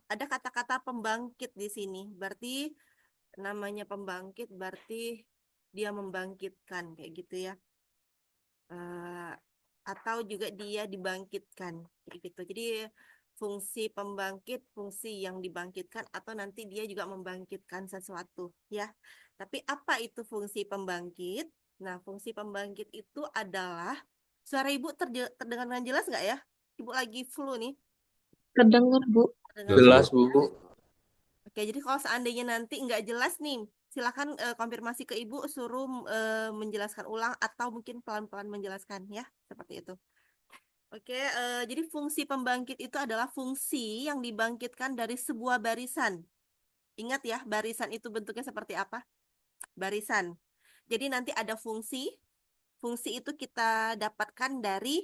ada kata-kata pembangkit di sini. Berarti namanya pembangkit berarti dia membangkitkan kayak gitu ya. Eh, atau juga dia dibangkitkan kayak gitu. Jadi fungsi pembangkit, fungsi yang dibangkitkan atau nanti dia juga membangkitkan sesuatu ya. Tapi apa itu fungsi pembangkit? Nah, fungsi pembangkit itu adalah suara ibu terdengar dengan jelas nggak ya? Ibu lagi flu nih, Kedengar, Bu. terdengar Jelas, jelas. Bu. Oke, jadi kalau seandainya nanti nggak jelas nih, silakan konfirmasi ke ibu, suruh menjelaskan ulang atau mungkin pelan-pelan menjelaskan ya, seperti itu. Oke, jadi fungsi pembangkit itu adalah fungsi yang dibangkitkan dari sebuah barisan. Ingat ya, barisan itu bentuknya seperti apa? Barisan. Jadi nanti ada fungsi, fungsi itu kita dapatkan dari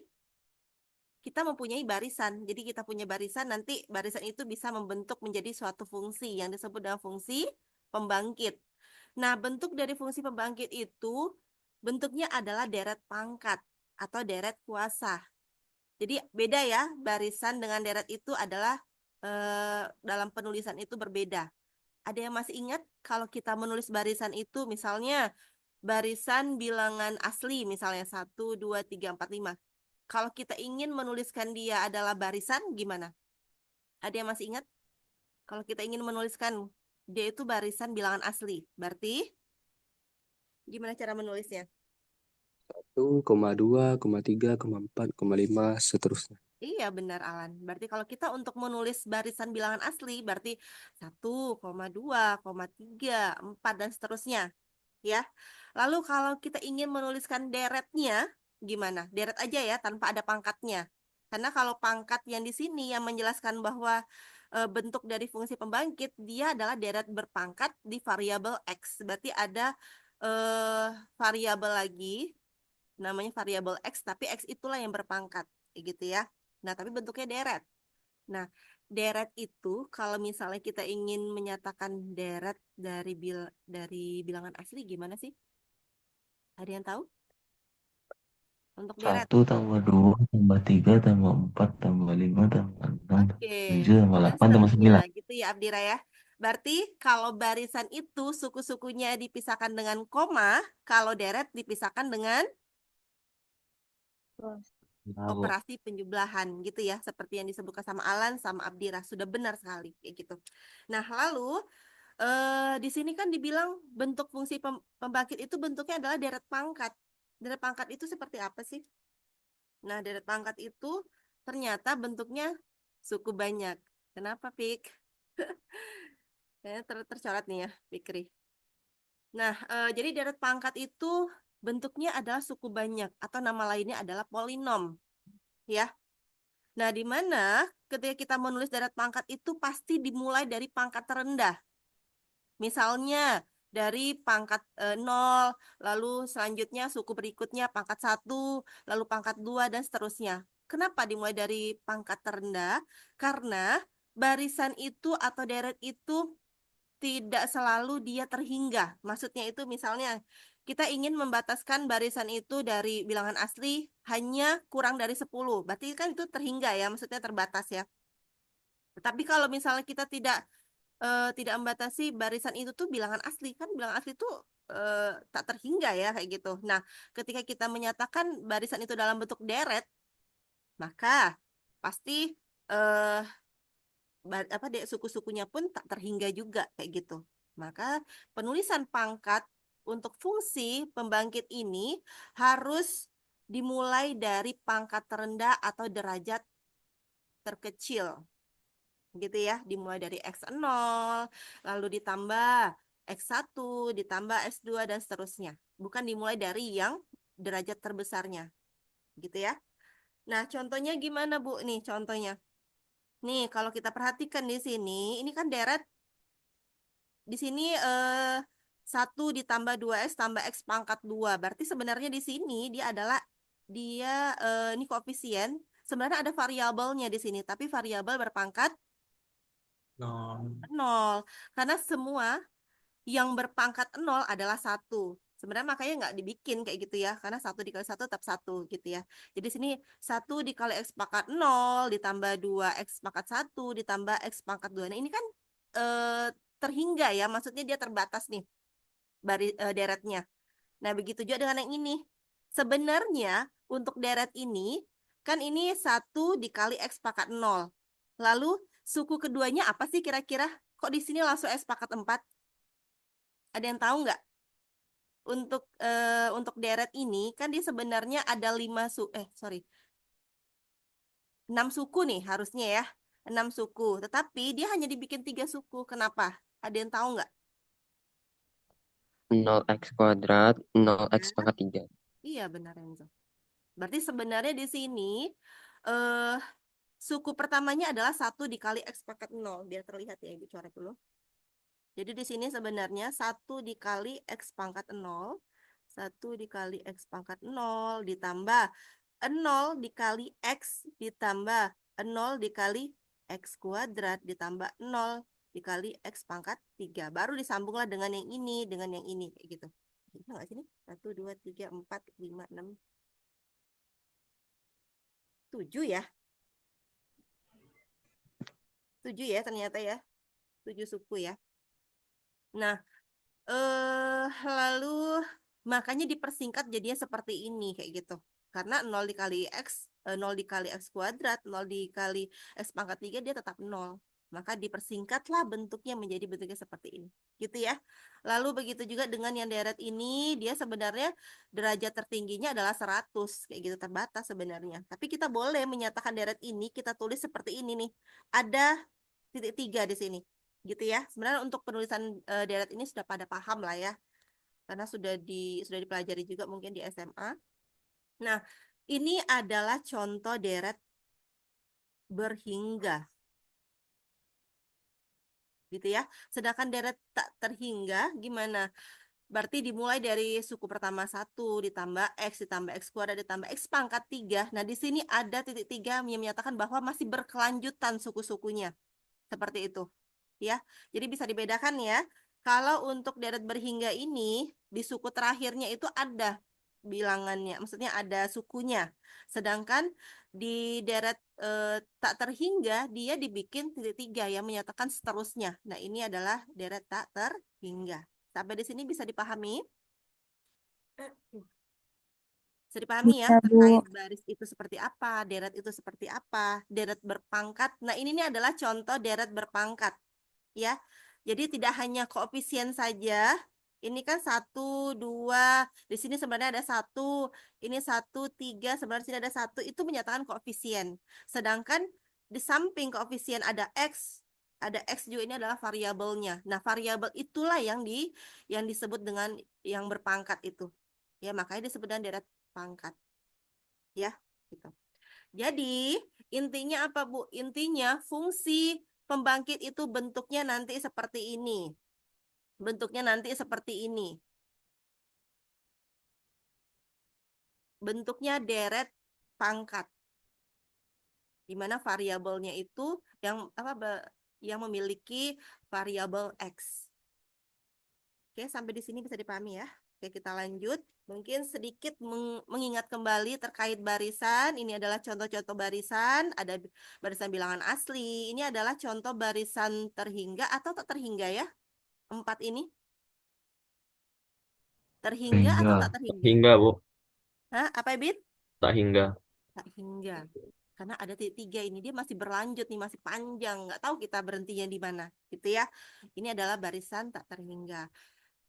kita mempunyai barisan. Jadi kita punya barisan, nanti barisan itu bisa membentuk menjadi suatu fungsi yang disebut dengan fungsi pembangkit. Nah, bentuk dari fungsi pembangkit itu bentuknya adalah deret pangkat atau deret kuasa. Jadi beda ya, barisan dengan deret itu adalah dalam penulisan itu berbeda. Ada yang masih ingat kalau kita menulis barisan itu misalnya barisan bilangan asli misalnya 1, 2, 3, 4, 5. Kalau kita ingin menuliskan dia adalah barisan gimana? Ada yang masih ingat? Kalau kita ingin menuliskan dia itu barisan bilangan asli, berarti gimana cara menulisnya? 1,2,3,4,5 seterusnya. Iya benar Alan. Berarti kalau kita untuk menulis barisan bilangan asli berarti 1, 2, 3, 4 dan seterusnya ya. Lalu kalau kita ingin menuliskan deretnya gimana? Deret aja ya tanpa ada pangkatnya. Karena kalau pangkat yang di sini yang menjelaskan bahwa bentuk dari fungsi pembangkit dia adalah deret berpangkat di variabel x. Berarti ada eh, variabel lagi namanya variabel x tapi x itulah yang berpangkat kayak gitu ya. Nah, tapi bentuknya deret. Nah, deret itu kalau misalnya kita ingin menyatakan deret dari bilangan asli gimana sih? Ada yang tahu? Untuk deret. 1 tambah 2 tambah 3 tambah 4 tambah 5 tambah 6 Oke, tambah 7 tambah dan 8 tambah seterusnya 9. gitu ya Abdira ya. Berarti kalau barisan itu suku-sukunya dipisahkan dengan koma, kalau deret dipisahkan dengan Nah, Bu. operasi penjumlahan gitu ya, seperti yang disebutkan sama Alan sama Abdira. Sudah benar sekali kayak gitu. Nah, lalu di sini kan dibilang bentuk fungsi pembangkit itu bentuknya adalah deret pangkat. Deret pangkat itu seperti apa sih? Nah, deret pangkat itu ternyata bentuknya suku banyak. Kenapa, Pik? Kayaknya tercoret nih ya, Fikri. Nah, jadi deret pangkat itu bentuknya adalah suku banyak atau nama lainnya adalah polinom, ya. Nah, di mana ketika kita menulis deret pangkat itu pasti dimulai dari pangkat terendah. Misalnya dari pangkat 0, lalu selanjutnya suku berikutnya pangkat 1, lalu pangkat 2 dan seterusnya. Kenapa dimulai dari pangkat terendah? Karena barisan itu atau deret itu tidak selalu dia terhingga. Maksudnya itu misalnya kita ingin membataskan barisan itu dari bilangan asli hanya kurang dari 10. Berarti kan itu terhingga ya, maksudnya terbatas ya. Tetapi kalau misalnya kita tidak membatasi barisan itu tuh bilangan asli kan bilangan asli itu tak terhingga ya kayak gitu. Nah, ketika kita menyatakan barisan itu dalam bentuk deret, maka pasti eh apa deh suku-sukunya pun tak terhingga juga kayak gitu. Maka penulisan pangkat untuk fungsi pembangkit ini harus dimulai dari pangkat terendah atau derajat terkecil gitu ya, dimulai dari X0, lalu ditambah X1, ditambah S2 dan seterusnya. Bukan dimulai dari yang derajat terbesarnya, gitu ya. Nah, contohnya gimana, Bu? Nih, contohnya. Nih, kalau kita perhatikan di sini, ini kan deret di sini 1 ditambah 2S tambah X pangkat 2. Berarti sebenarnya di sini dia ini koefisien. Sebenarnya ada variabelnya di sini, tapi variabel berpangkat No. 0. Karena semua yang berpangkat 0 adalah 1. Sebenarnya makanya nggak dibikin kayak gitu ya, karena 1 dikali 1 tetap 1 gitu ya. Jadi sini 1 dikali X pangkat 0 ditambah 2 X pangkat 1 ditambah X pangkat 2. Nah ini kan eh, terhingga ya, maksudnya dia terbatas nih deretnya. Nah begitu juga dengan yang ini. Sebenarnya untuk deret ini, kan ini 1 dikali X pangkat 0. Lalu suku keduanya apa sih kira-kira? Kok di sini langsung X pangkat 4? Ada yang tahu nggak? Untuk deret ini kan dia sebenarnya ada 6 suku nih harusnya ya. 6 suku, tetapi dia hanya dibikin 3 suku. Kenapa? Ada yang tahu nggak? 0x kuadrat, 0x Ya. pangkat 3. Iya benar Enzo. Berarti sebenarnya di sini eh suku pertamanya adalah 1 dikali X pangkat 0. Biar terlihat ya, Ibu coret dulu. Jadi di sini sebenarnya 1 dikali X pangkat 0. 1 dikali X pangkat 0 ditambah 0 dikali X ditambah 0 dikali X kuadrat ditambah 0 dikali X pangkat 3. Baru disambunglah dengan yang ini, dengan yang ini. Kayak gitu. Bisa nggak sini? 1, 2, 3, 4, 5, 6, 7 ya. 7 ya ternyata ya. 7 suku ya. Nah, lalu makanya dipersingkat jadinya seperti ini kayak gitu. Karena 0 dikali X, 0 dikali X kuadrat, 0 dikali X pangkat 3 dia tetap 0. Maka dipersingkatlah bentuknya menjadi bentuknya seperti ini. Gitu ya. Lalu begitu juga dengan yang deret ini, dia sebenarnya derajat tertingginya adalah 100. Kayak gitu terbatas sebenarnya. Tapi kita boleh menyatakan deret ini, kita tulis seperti ini nih. Ada titik 3 di sini gitu ya. Sebenarnya untuk penulisan deret ini sudah pada paham lah ya, karena sudah dipelajari juga mungkin di SMA. Nah, ini adalah contoh deret berhingga gitu ya. Sedangkan deret tak terhingga gimana? Berarti dimulai dari suku pertama 1 ditambah X ditambah X kuadrat ditambah X pangkat 3. Nah, di sini ada titik 3 yang menyatakan bahwa masih berkelanjutan suku-sukunya. Seperti itu. Ya. Jadi bisa dibedakan ya. Kalau untuk deret berhingga ini di suku terakhirnya itu ada bilangannya, maksudnya ada sukunya. Sedangkan di deret tak terhingga dia dibikin titik 3 yang menyatakan seterusnya. Nah, ini adalah deret tak terhingga. Sampai di sini bisa dipahami? Bisa dipahami ya Bisa, Bu. terkait baris itu seperti apa, deret itu seperti apa, deret berpangkat. Nah, ini nih adalah contoh deret berpangkat. Ya. Jadi tidak hanya koefisien saja. Ini kan 1, 2, di sini sebenarnya ada 1, ini 1, 3, sebenarnya sini ada 1, itu menyatakan koefisien. Sedangkan di samping koefisien ada X juga ini adalah variabelnya. Nah, variabel itulah yang disebut dengan yang berpangkat itu. Ya, makanya disebut dengan deret pangkat. Ya, gitu. Jadi, intinya apa, Bu? Intinya fungsi pembangkit itu bentuknya nanti seperti ini. Bentuknya nanti seperti ini. Bentuknya deret pangkat. Di mana variabelnya itu yang memiliki variabel X. Oke, sampai di sini bisa dipahami ya. Oke, kita lanjut. Mungkin sedikit mengingat kembali terkait barisan. Ini adalah contoh-contoh barisan. Ada barisan bilangan asli. Ini adalah contoh barisan terhingga atau tak terhingga ya. 4 ini. Terhingga atau Hingga. tak terhingga? Hingga, Bu. Hah? Apa, Bit? Tak hingga. Tak hingga. Karena ada titik 3 ini. Dia masih berlanjut nih. Masih panjang. Nggak tahu kita berhentinya di mana. Gitu ya. Ini adalah barisan tak terhingga.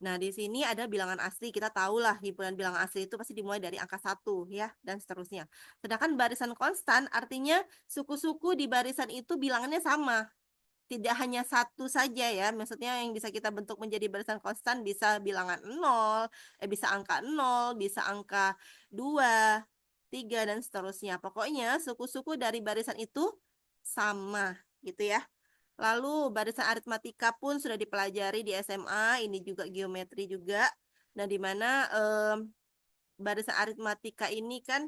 Nah, di sini ada bilangan asli. Kita tahu lah himpunan bilangan asli itu pasti dimulai dari angka 1 ya, dan seterusnya. Sedangkan barisan konstan artinya suku-suku di barisan itu bilangannya sama. Tidak hanya satu saja ya. Maksudnya yang bisa kita bentuk menjadi barisan konstan bisa bilangan 0, bisa angka 0, bisa angka 2, 3, dan seterusnya. Pokoknya suku-suku dari barisan itu sama gitu ya. Lalu barisan aritmatika pun sudah dipelajari di SMA, ini juga geometri juga. Nah, di mana barisan aritmatika ini kan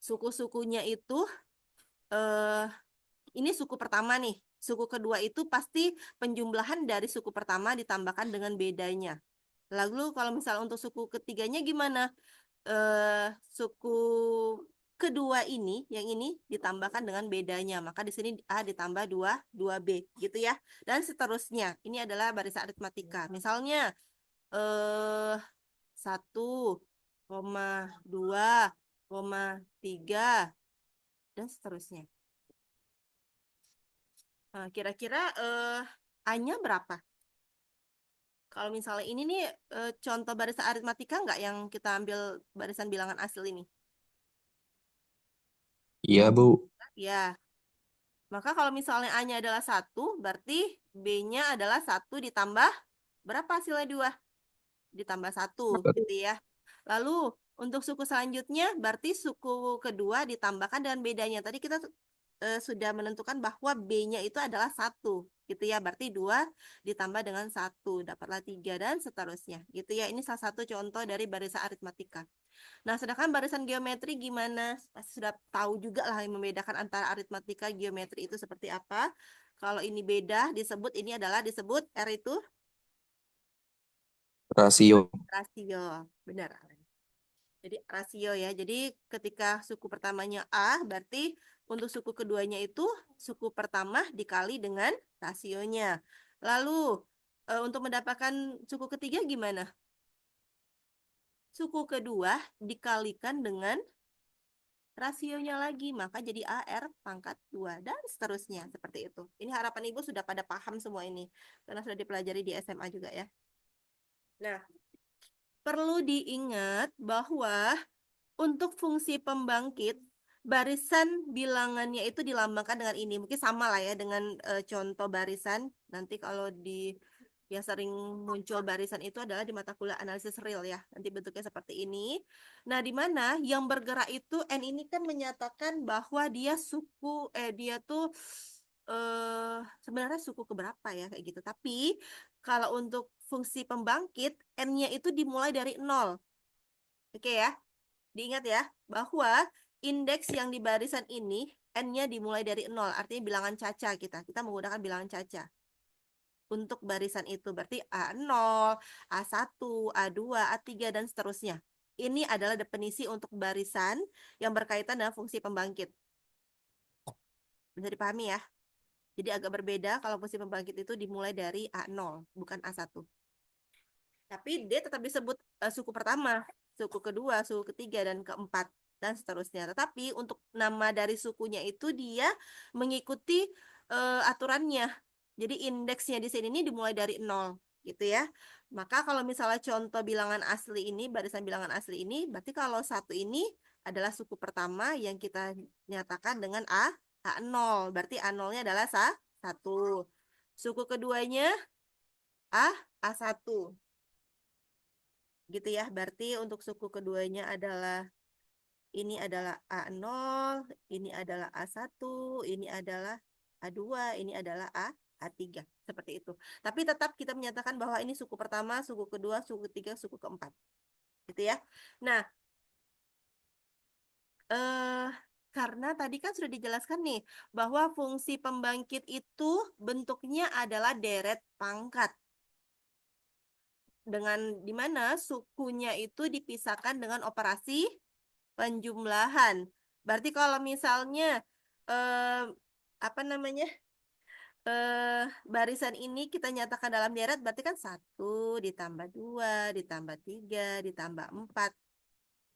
suku-sukunya itu eh ini suku pertama nih. Suku kedua itu pasti penjumlahan dari suku pertama ditambahkan dengan bedanya. Lalu kalau misalnya untuk suku ketiganya gimana? Suku kedua ini, yang ini ditambahkan dengan bedanya. Maka di sini A ditambah 2B gitu ya. Dan seterusnya. Ini adalah barisan aritmatika. Misalnya 1,2,3 dan seterusnya. Nah, kira-kira A-nya berapa? Kalau misalnya ini nih contoh barisan aritmatika nggak yang kita ambil barisan bilangan asli ini? Iya, Bu. Ya, maka kalau misalnya A-nya adalah 1, berarti B-nya adalah 1 ditambah berapa hasilnya 2? Ditambah 1, gitu ya. Lalu untuk suku selanjutnya, berarti suku kedua ditambahkan dengan bedanya. Tadi kita sudah menentukan bahwa B-nya itu adalah 1, gitu ya. Berarti 2 ditambah dengan 1, dapatlah 3, dan seterusnya. Gitu ya, ini salah satu contoh dari barisan aritmatika. Nah, sedangkan barisan geometri gimana? Pasti sudah tahu juga lah yang membedakan antara aritmatika, geometri itu seperti apa. Kalau ini beda, disebut R itu Rasio. rasio. Benar. Jadi rasio ya. Jadi ketika suku pertamanya A, berarti untuk suku keduanya itu suku pertama dikali dengan rasionya. Lalu untuk mendapatkan suku ketiga gimana? Suku kedua dikalikan dengan rasionya lagi, maka jadi AR pangkat 2 dan seterusnya seperti itu. Ini harapan Ibu sudah pada paham semua ini karena sudah dipelajari di SMA juga ya. Nah, perlu diingat bahwa untuk fungsi pembangkit barisan bilangannya itu dilambangkan dengan ini. Mungkin sama lah ya dengan contoh barisan. Nanti kalau di yang sering muncul barisan itu adalah di mata kuliah analisis real ya. Nanti bentuknya seperti ini. Nah, di mana yang bergerak itu N ini kan menyatakan bahwa dia tuh sebenarnya suku keberapa ya kayak gitu. Tapi kalau untuk fungsi pembangkit N-nya itu dimulai dari 0. Oke ya. Diingat ya bahwa indeks yang di barisan ini N-nya dimulai dari 0, artinya bilangan caca kita. Kita menggunakan bilangan caca untuk barisan itu. Berarti A0, A1, A2, A3, dan seterusnya. Ini adalah definisi untuk barisan yang berkaitan dengan fungsi pembangkit. Bisa dipahami ya? Jadi agak berbeda kalau fungsi pembangkit itu dimulai dari A0, bukan A1. Tapi dia tetap disebut suku pertama, suku kedua, suku ketiga, dan keempat, dan seterusnya. Tetapi untuk nama dari sukunya itu dia mengikuti aturannya. Jadi indeksnya di sini ini dimulai dari 0, gitu ya. Maka kalau misalnya contoh bilangan asli ini, barisan bilangan asli ini, berarti kalau 1 ini adalah suku pertama yang kita nyatakan dengan A0. Berarti A0-nya adalah 1. Suku keduanya A1. Gitu ya. Berarti untuk suku keduanya ini adalah A0, ini adalah A1, ini adalah A2, ini adalah A3. Seperti itu. Tapi tetap kita menyatakan bahwa ini suku pertama, suku kedua, suku ketiga, suku keempat. Gitu ya. Nah, karena tadi kan sudah dijelaskan nih bahwa fungsi pembangkit itu bentuknya adalah deret pangkat. Dengan di mana sukunya itu dipisahkan dengan operasi penjumlahan. Berarti kalau misalnya apa namanya barisan ini kita nyatakan dalam deret, berarti kan 1 ditambah 2 ditambah 3 ditambah 4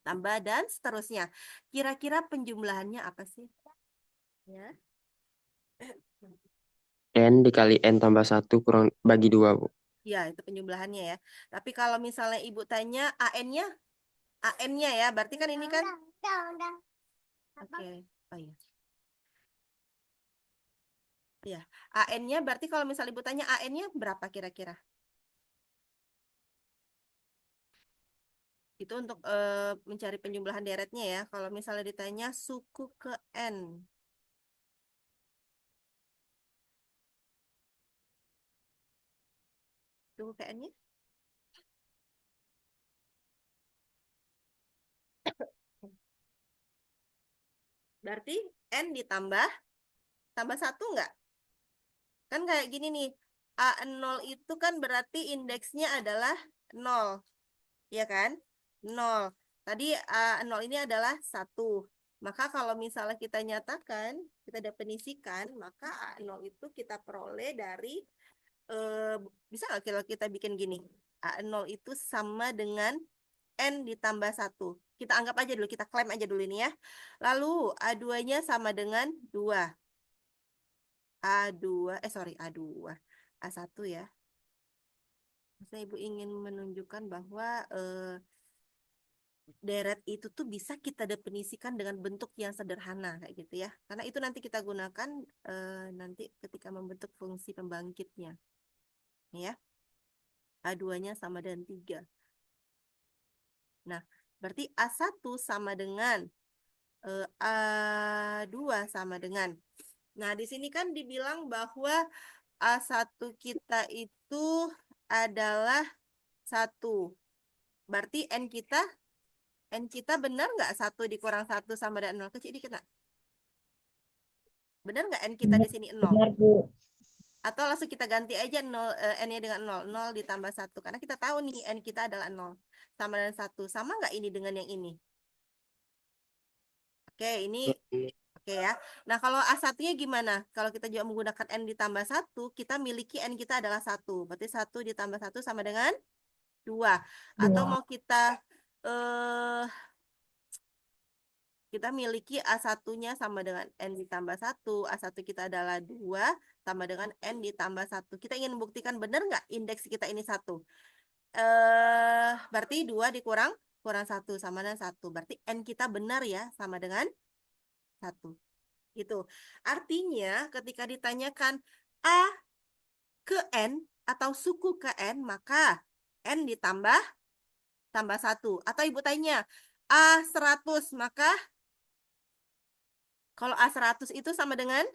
tambah dan seterusnya. Kira-kira penjumlahannya apa sih? Ya. N dikali N tambah 1 kurang bagi 2, Bu. Ya, itu penjumlahannya ya. Tapi kalau misalnya Ibu tanya AN-nya ya, berarti kan ini kan Oke. Oh iya. Ya, AN-nya berarti kalau misalnya Ibu tanya AN-nya berapa kira-kira? Itu untuk mencari penjumlahan deretnya ya. Kalau misalnya ditanya suku ke N. Suku ke N-nya? Berarti N tambah 1 enggak? Kan kayak gini nih. A0 itu kan berarti indeksnya adalah nol, ya kan? Nol. Tadi 0 ini adalah 1. Maka kalau misalnya kita nyatakan, kita definisikan, maka A0 itu kita peroleh dari, bisa nggak kalau kita bikin gini? A0 itu sama dengan N ditambah 1. Kita anggap aja dulu, kita klaim aja dulu ini ya. Lalu A2-nya sama dengan 2. A2, sorry, A2. A1 ya. Maksudnya Ibu ingin menunjukkan bahwa deret itu tuh bisa kita definisikan dengan bentuk yang sederhana kayak gitu ya. Karena itu nanti kita gunakan nanti ketika membentuk fungsi pembangkitnya. Ya. A2-nya sama dengan 3. Nah, berarti A1 sama dengan A2 sama dengan. Nah, di sini kan dibilang bahwa A1 kita itu adalah 1. Berarti N kita benar nggak 1 dikurang 1 sama dengan 0? Kecil dikit nggak? Benar nggak N kita di sini 0? Benar, Bu. Atau langsung kita ganti aja 0, N-nya dengan 0. 0 ditambah 1. Karena kita tahu nih N kita adalah 0. Sama dengan 1. Sama nggak ini dengan yang ini? Oke, ini oke ya. Nah, kalau A1-nya gimana? Kalau kita juga menggunakan N ditambah 1, kita miliki N kita adalah 1. Berarti 1 ditambah 1 sama dengan 2. Atau mau kita miliki A1-nya sama dengan N ditambah 1. A1 kita adalah 2 sama dengan N ditambah 1. Kita ingin membuktikan benar nggak indeks kita ini 1? Berarti 2 kurang 1 sama dengan 1. Berarti N kita benar ya sama dengan 1. Gitu. Artinya ketika ditanyakan A ke N atau suku ke N, maka N ditambah 1. Atau Ibu tanya A100, maka kalau A100 itu sama dengan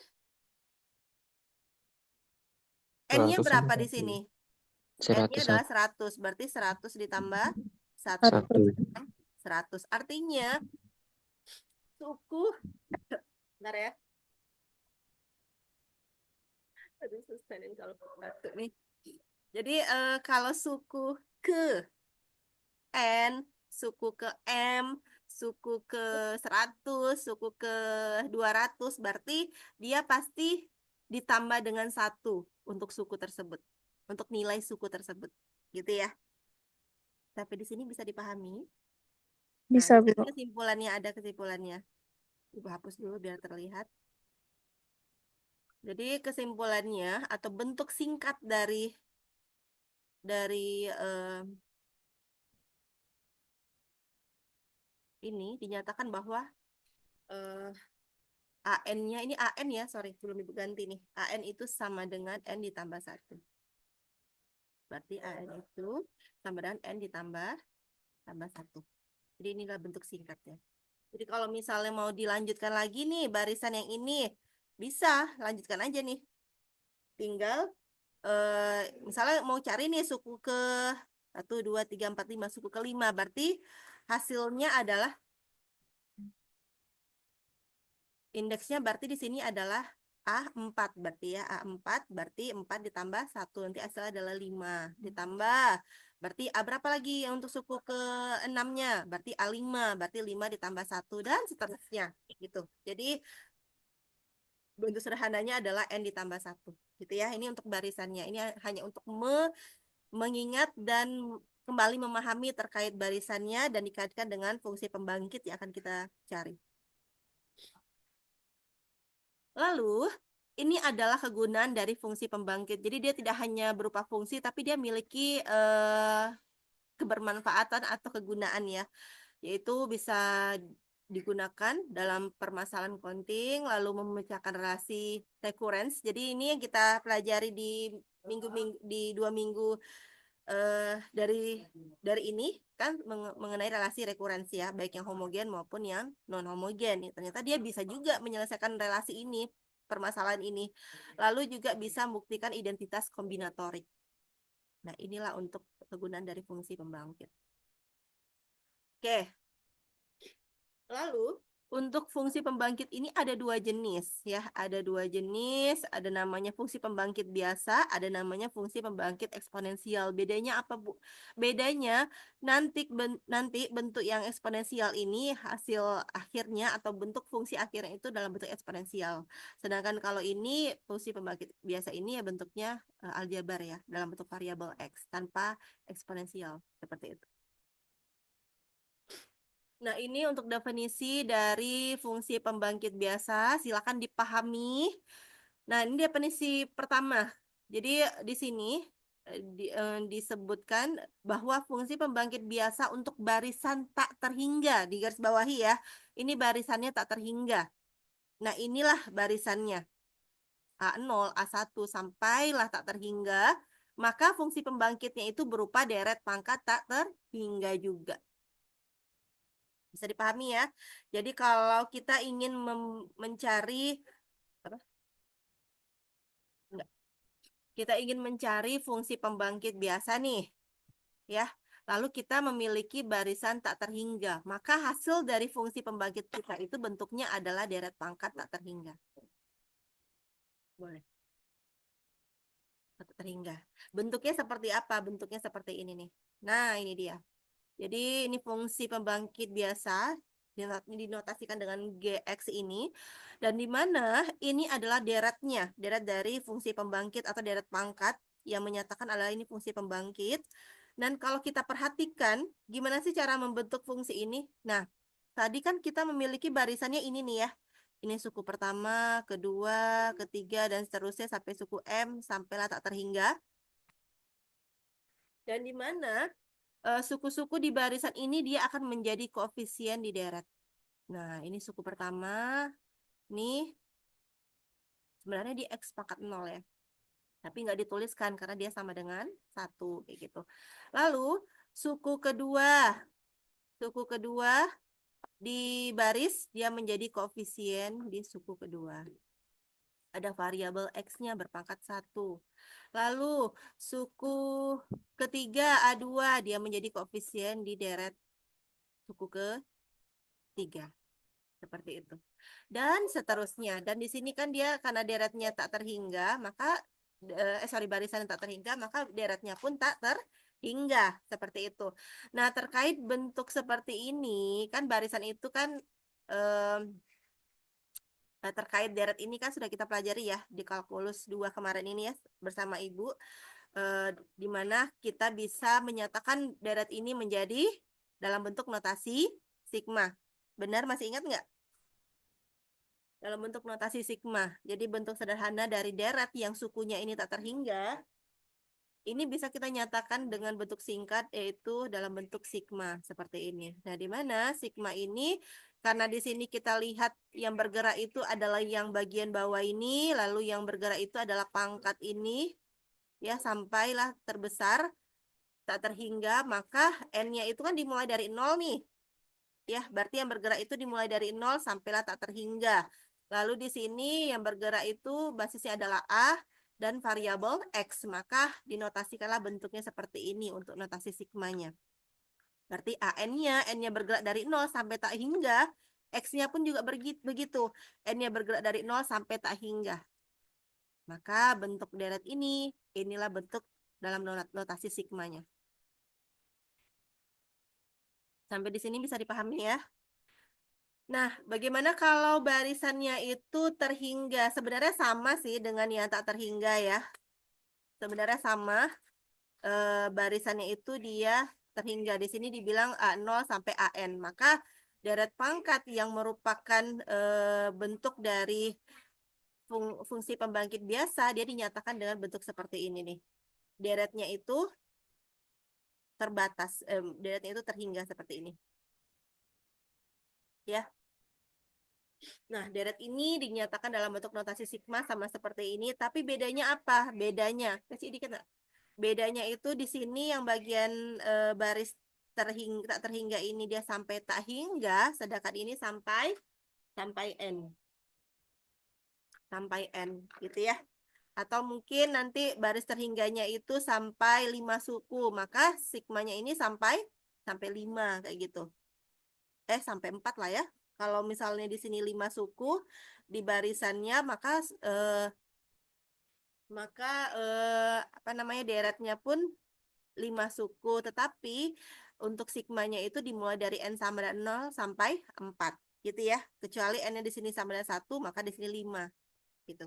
N-nya 100 sama berapa di 1. sini? N-nya 100 adalah 100. Berarti 100 ditambah 1. 1. 100. Artinya suku, bentar ya. Aduh, susah nih kalau batuk nih. Jadi kalau suku ke N, suku ke M, suku ke 100, suku ke 200, berarti dia pasti ditambah dengan 1 untuk suku tersebut. Untuk nilai suku tersebut. Gitu ya. Sampai di sini bisa dipahami? Nah, Bisa, di Bu. sini kesimpulannya, ada kesimpulannya. Ibu hapus dulu biar terlihat. Jadi kesimpulannya atau bentuk singkat dari ini dinyatakan bahwa AN-nya ini AN ya, sorry, belum Ibu ganti nih. AN itu sama dengan N ditambah 1. Berarti AN itu sama dengan N ditambah 1. Jadi inilah bentuk singkatnya. Jadi kalau misalnya mau dilanjutkan lagi nih barisan yang ini, bisa lanjutkan aja nih. Tinggal misalnya mau cari nih suku ke 1, 2, 3, 4, 5, suku ke 5. Berarti hasilnya adalah indeksnya berarti di sini adalah A4 berarti ya. A4 berarti 4 ditambah 1. Nanti hasilnya adalah 5. Ditambah. Berarti A berapa lagi untuk suku ke 6-nya? Berarti A5. Berarti 5 ditambah 1 dan seterusnya. Gitu. Jadi bentuk sederhananya adalah N ditambah 1. Gitu ya. Ini untuk barisannya. Ini hanya untuk mengingat dan kembali memahami terkait barisannya dan dikaitkan dengan fungsi pembangkit yang akan kita cari. Lalu, ini adalah kegunaan dari fungsi pembangkit. Jadi dia tidak hanya berupa fungsi, tapi dia memiliki kebermanfaatan atau kegunaan ya. Yaitu bisa digunakan dalam permasalahan counting, lalu memecahkan relasi recurrence. Jadi ini yang kita pelajari di di 2 minggu dari ini kan mengenai relasi rekurensi ya, baik yang homogen maupun yang non homogen. Ternyata dia bisa juga menyelesaikan relasi ini, permasalahan ini. Lalu juga bisa membuktikan identitas kombinatorik. Nah, inilah untuk kegunaan dari fungsi pembangkit. Oke. Lalu Untuk fungsi pembangkit ini ada dua jenis ya, ada dua jenis, ada namanya fungsi pembangkit biasa, ada namanya fungsi pembangkit eksponensial. Bedanya apa, Bu? Bedanya nanti bentuk yang eksponensial ini hasil akhirnya atau bentuk fungsi akhirnya itu dalam bentuk eksponensial. Sedangkan kalau ini fungsi pembangkit biasa ini ya bentuknya aljabar ya, dalam bentuk variabel x tanpa eksponensial seperti itu. Nah, ini untuk definisi dari fungsi pembangkit biasa, silakan dipahami. Nah, ini definisi pertama. Jadi di sini disebutkan bahwa fungsi pembangkit biasa untuk barisan tak terhingga, di garis bawahi ya. Ini barisannya tak terhingga. Nah, inilah barisannya. A0, A1 sampailah tak terhingga, maka fungsi pembangkitnya itu berupa deret pangkat tak terhingga juga. Bisa dipahami ya. Jadi kalau kita ingin mencari apa? Enggak. Kita ingin mencari fungsi pembangkit biasa nih, ya. Lalu kita memiliki barisan tak terhingga, maka hasil dari fungsi pembangkit kita itu bentuknya adalah deret pangkat tak terhingga. Boleh. Tak terhingga. Bentuknya seperti apa? Bentuknya seperti ini nih. Nah, ini dia. Jadi ini fungsi pembangkit biasa dinotasikan dengan GX ini, dan di mana ini adalah deretnya, deret dari fungsi pembangkit atau deret pangkat yang menyatakan adalah ini fungsi pembangkit. Dan kalau kita perhatikan gimana sih cara membentuk fungsi ini? Nah, tadi kan kita memiliki barisannya ini nih ya. Ini suku pertama, kedua, ketiga, dan seterusnya sampai suku M, sampailah tak terhingga. Dan di mana suku-suku di barisan ini dia akan menjadi koefisien di deret. Nah, ini suku pertama. Nih, sebenarnya di X pangkat 0 ya. Tapi nggak dituliskan karena dia sama dengan 1. Kayak gitu. Lalu, suku kedua. Suku kedua di baris dia menjadi koefisien di suku kedua. Ada variabel X-nya berpangkat 1. Lalu, suku ketiga A2 dia menjadi koefisien di deret suku ketiga. Seperti itu. Dan seterusnya. Dan di sini kan dia karena deretnya tak terhingga, maka barisan yang tak terhingga, maka deretnya pun tak terhingga. Seperti itu. Nah, terkait bentuk seperti ini, kan barisan itu kan terkait deret ini kan sudah kita pelajari ya di kalkulus 2 kemarin ini ya bersama Ibu, di mana kita bisa menyatakan deret ini menjadi dalam bentuk notasi sigma. Benar, masih ingat nggak? Dalam bentuk notasi sigma. Jadi bentuk sederhana dari deret yang sukunya ini tak terhingga, ini bisa kita nyatakan dengan bentuk singkat yaitu dalam bentuk sigma seperti ini. Nah, di mana sigma ini karena di sini kita lihat yang bergerak itu adalah yang bagian bawah ini, lalu yang bergerak itu adalah pangkat ini, ya sampailah terbesar tak terhingga, maka n-nya itu kan dimulai dari 0 nih. Ya, berarti yang bergerak itu dimulai dari 0 sampailah tak terhingga. Lalu di sini yang bergerak itu basisnya adalah A dan variabel X. Maka dinotasikanlah bentuknya seperti ini untuk notasi sigmanya. Berarti AN-nya, N-nya bergerak dari 0 sampai tak hingga. X-nya pun juga begitu. N-nya bergerak dari 0 sampai tak hingga. Maka bentuk deret ini, inilah bentuk dalam notasi sigmanya. Sampai di sini bisa dipahami ya. Nah, bagaimana kalau barisannya itu terhingga? Sebenarnya sama sih dengan yang tak terhingga ya. Sebenarnya sama. Barisannya itu dia terhingga. Di sini dibilang A0 sampai AN. Maka deret pangkat yang merupakan bentuk dari fungsi pembangkit biasa, dia dinyatakan dengan bentuk seperti ini nih. Deretnya itu terbatas. Deretnya itu terhingga seperti ini. Ya. Nah, deret ini dinyatakan dalam bentuk notasi sigma sama seperti ini, tapi bedanya apa? Bedanya, kasih dikit nggak? Bedanya itu di sini yang bagian baris tak terhingga ini dia sampai tak hingga, sedangkan ini sampai n. Sampai n, gitu ya. Atau mungkin nanti baris terhingganya itu sampai 5 suku, maka sigmanya ini sampai 5 kayak gitu. Sampai 4 lah ya. Kalau misalnya di sini 5 suku di barisannya, apa namanya, deretnya pun 5 suku, tetapi untuk sigmanya itu dimulai dari n sama dengan 0 sampai 4 gitu ya. Kecuali n-nya di sini sama dengan 1, maka di sini 5 gitu.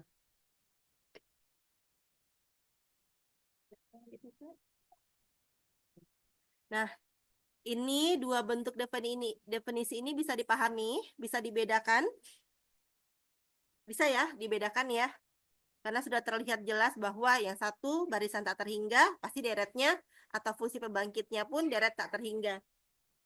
Nah, ini dua bentuk definisi ini bisa dipahami, bisa dibedakan. Bisa ya, dibedakan ya. Karena sudah terlihat jelas bahwa yang satu barisan tak terhingga, pasti deretnya atau fungsi pembangkitnya pun deret tak terhingga.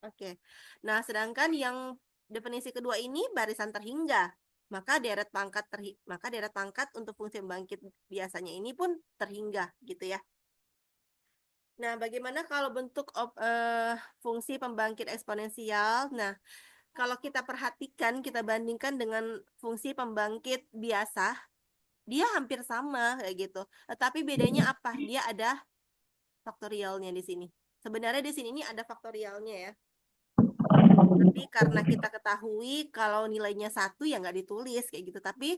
Oke. Nah, sedangkan yang definisi kedua ini barisan terhingga, maka deret pangkat untuk fungsi pembangkit biasanya ini pun terhingga gitu ya. Nah, bagaimana kalau bentuk fungsi pembangkit eksponensial? Nah, kalau kita perhatikan, kita bandingkan dengan fungsi pembangkit biasa, dia hampir sama kayak gitu. Tetapi bedanya apa? Dia ada faktorialnya di sini. Sebenarnya di sini ini ada faktorialnya ya. Tapi karena kita ketahui kalau nilainya 1 ya nggak ditulis kayak gitu. Tapi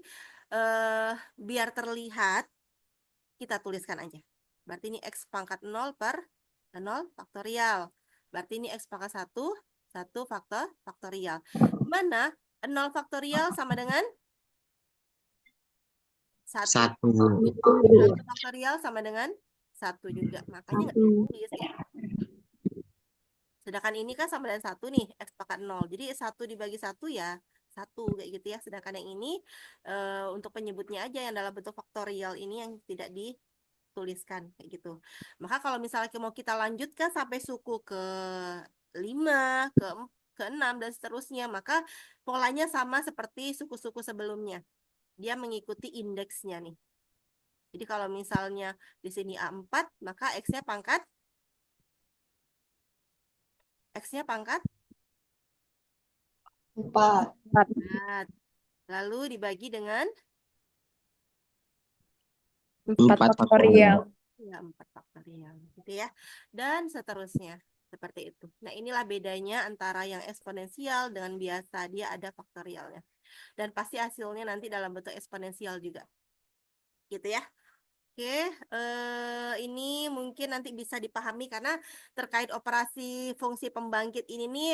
biar terlihat, kita tuliskan aja. Berarti ini X pangkat 0 per 0 faktorial. Berarti ini X pangkat 1, 1 faktorial. Mana 0 faktorial sama dengan 1. Satu. 1 faktorial sama dengan 1 juga. Makanya nggak ditulis ya. Sedangkan ini kan sama dengan 1 nih, X pangkat 0. Jadi 1 dibagi 1 ya 1 kayak gitu ya. Sedangkan yang ini untuk penyebutnya aja yang dalam bentuk faktorial ini yang tidak dituliskan kayak gitu. Maka kalau misalnya mau kita lanjutkan sampai suku ke 5, ke 6 dan seterusnya, maka polanya sama seperti suku-suku sebelumnya. Dia mengikuti indeksnya nih. Jadi kalau misalnya di sini A4, maka X-nya pangkat 4. 4. Lalu dibagi dengan 4 faktorial. ya 4 faktorial gitu ya. Dan seterusnya seperti itu. Nah, inilah bedanya antara yang eksponensial dengan biasa, dia ada faktorialnya. Dan pasti hasilnya nanti dalam bentuk eksponensial juga. Gitu ya. Oke, ini mungkin nanti bisa dipahami karena terkait operasi fungsi pembangkit ini nih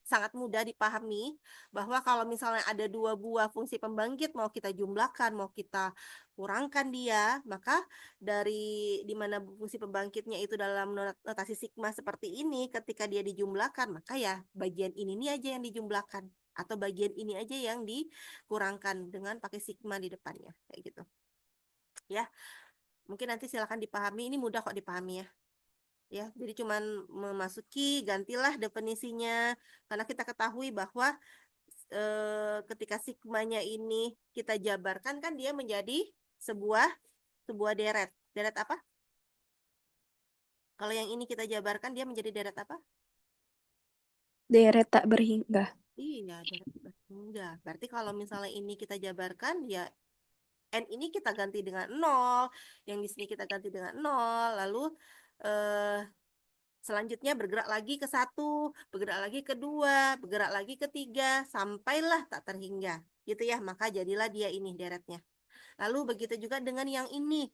sangat mudah dipahami bahwa kalau misalnya ada 2 buah fungsi pembangkit mau kita jumlahkan, mau kita kurangkan dia, maka dari di mana fungsi pembangkitnya itu dalam notasi sigma seperti ini, ketika dia dijumlahkan, maka ya bagian ini nih aja yang dijumlahkan atau bagian ini aja yang dikurangkan dengan pakai sigma di depannya kayak gitu. Ya, mungkin nanti silakan dipahami. Ini mudah kok dipahami ya. Ya, jadi cuman memasuki, gantilah definisinya. Karena kita ketahui bahwa ketika sigmanya ini kita jabarkan kan dia menjadi sebuah deret. Deret apa? Kalau yang ini kita jabarkan dia menjadi deret apa? Deret tak berhingga. Iya, deret berhingga. Berarti kalau misalnya ini kita jabarkan ya N ini kita ganti dengan 0, yang di sini kita ganti dengan 0, lalu selanjutnya bergerak lagi ke 1, bergerak lagi ke 2, bergerak lagi ke 3, sampailah tak terhingga. Gitu ya, maka jadilah dia ini deretnya. Lalu begitu juga dengan yang ini.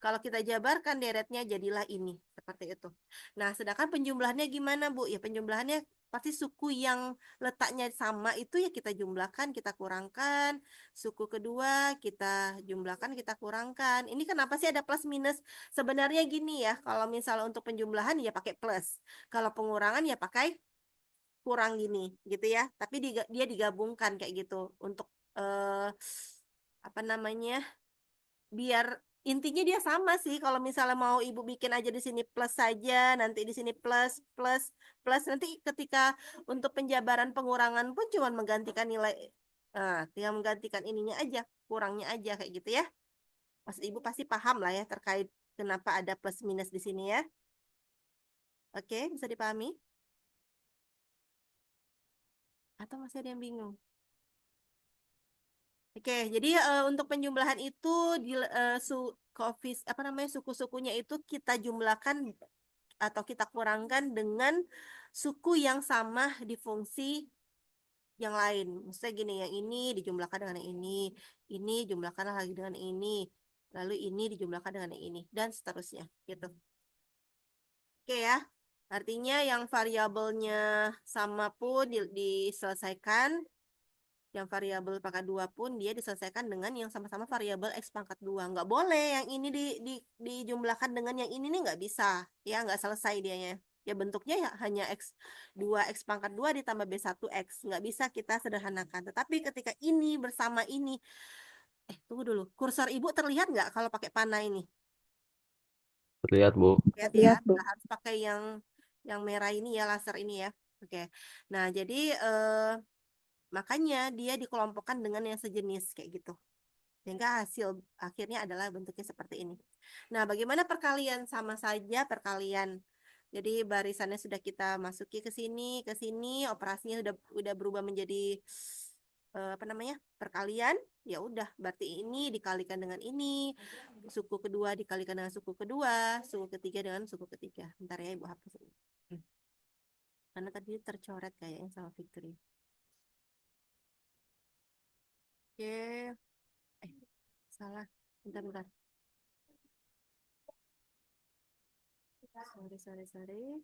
Kalau kita jabarkan deretnya jadilah ini. Seperti itu. Nah, sedangkan penjumlahannya gimana, Bu? Ya, penjumlahannya pasti suku yang letaknya sama itu ya kita jumlahkan, kita kurangkan. Suku kedua kita jumlahkan, kita kurangkan. Ini kenapa sih ada plus minus? Sebenarnya gini ya, kalau misalnya untuk penjumlahan ya pakai plus. Kalau pengurangan ya pakai kurang gini, gitu ya. Tapi dia digabungkan kayak gitu untuk apa namanya? Biar intinya dia sama sih. Kalau misalnya mau ibu bikin aja di sini plus saja, nanti di sini plus plus plus, nanti ketika untuk penjabaran pengurangan pun cuma menggantikan nilai, tinggal menggantikan ininya aja, kurangnya aja kayak gitu ya. Maksud ibu pasti paham lah ya terkait kenapa ada plus minus di sini ya. Oke, bisa dipahami? Atau masih ada yang bingung? Oke, jadi untuk penjumlahan itu apa namanya, suku-sukunya itu kita jumlahkan atau kita kurangkan dengan suku yang sama di fungsi yang lain. Maksudnya gini, yang ini dijumlahkan dengan yang ini jumlahkan lagi dengan ini, lalu ini dijumlahkan dengan yang ini, dan seterusnya, gitu. Oke ya, artinya yang variabelnya sama pun diselesaikan, yang variabel pangkat 2 pun dia diselesaikan dengan yang sama-sama variabel X pangkat 2. Nggak boleh yang ini dijumlahkan dengan yang ini nih nggak bisa. Ya, nggak selesai dianya. Ya bentuknya ya hanya X2, X pangkat 2 ditambah B1X. Nggak bisa kita sederhanakan. Tetapi ketika ini bersama ini, tunggu dulu. Kursor ibu terlihat nggak kalau pakai panah ini? Terlihat, Bu. Lihat ya, Lihat, Bu. nggak harus pakai yang merah ini ya, laser ini ya. Oke. Nah, jadi makanya dia dikelompokkan dengan yang sejenis kayak gitu. Sehingga hasil akhirnya adalah bentuknya seperti ini. Nah, bagaimana perkalian? Sama saja perkalian. Jadi barisannya sudah kita masuki ke sini, operasinya udah berubah menjadi apa namanya? Perkalian. Ya udah, berarti ini dikalikan dengan ini, suku kedua dikalikan dengan suku kedua, suku ketiga dengan suku ketiga. Bentar ya, Ibu hapus ini. Karena tadi tercoret kayaknya sama Victory. Oke. Salah. Bentar. Sorry.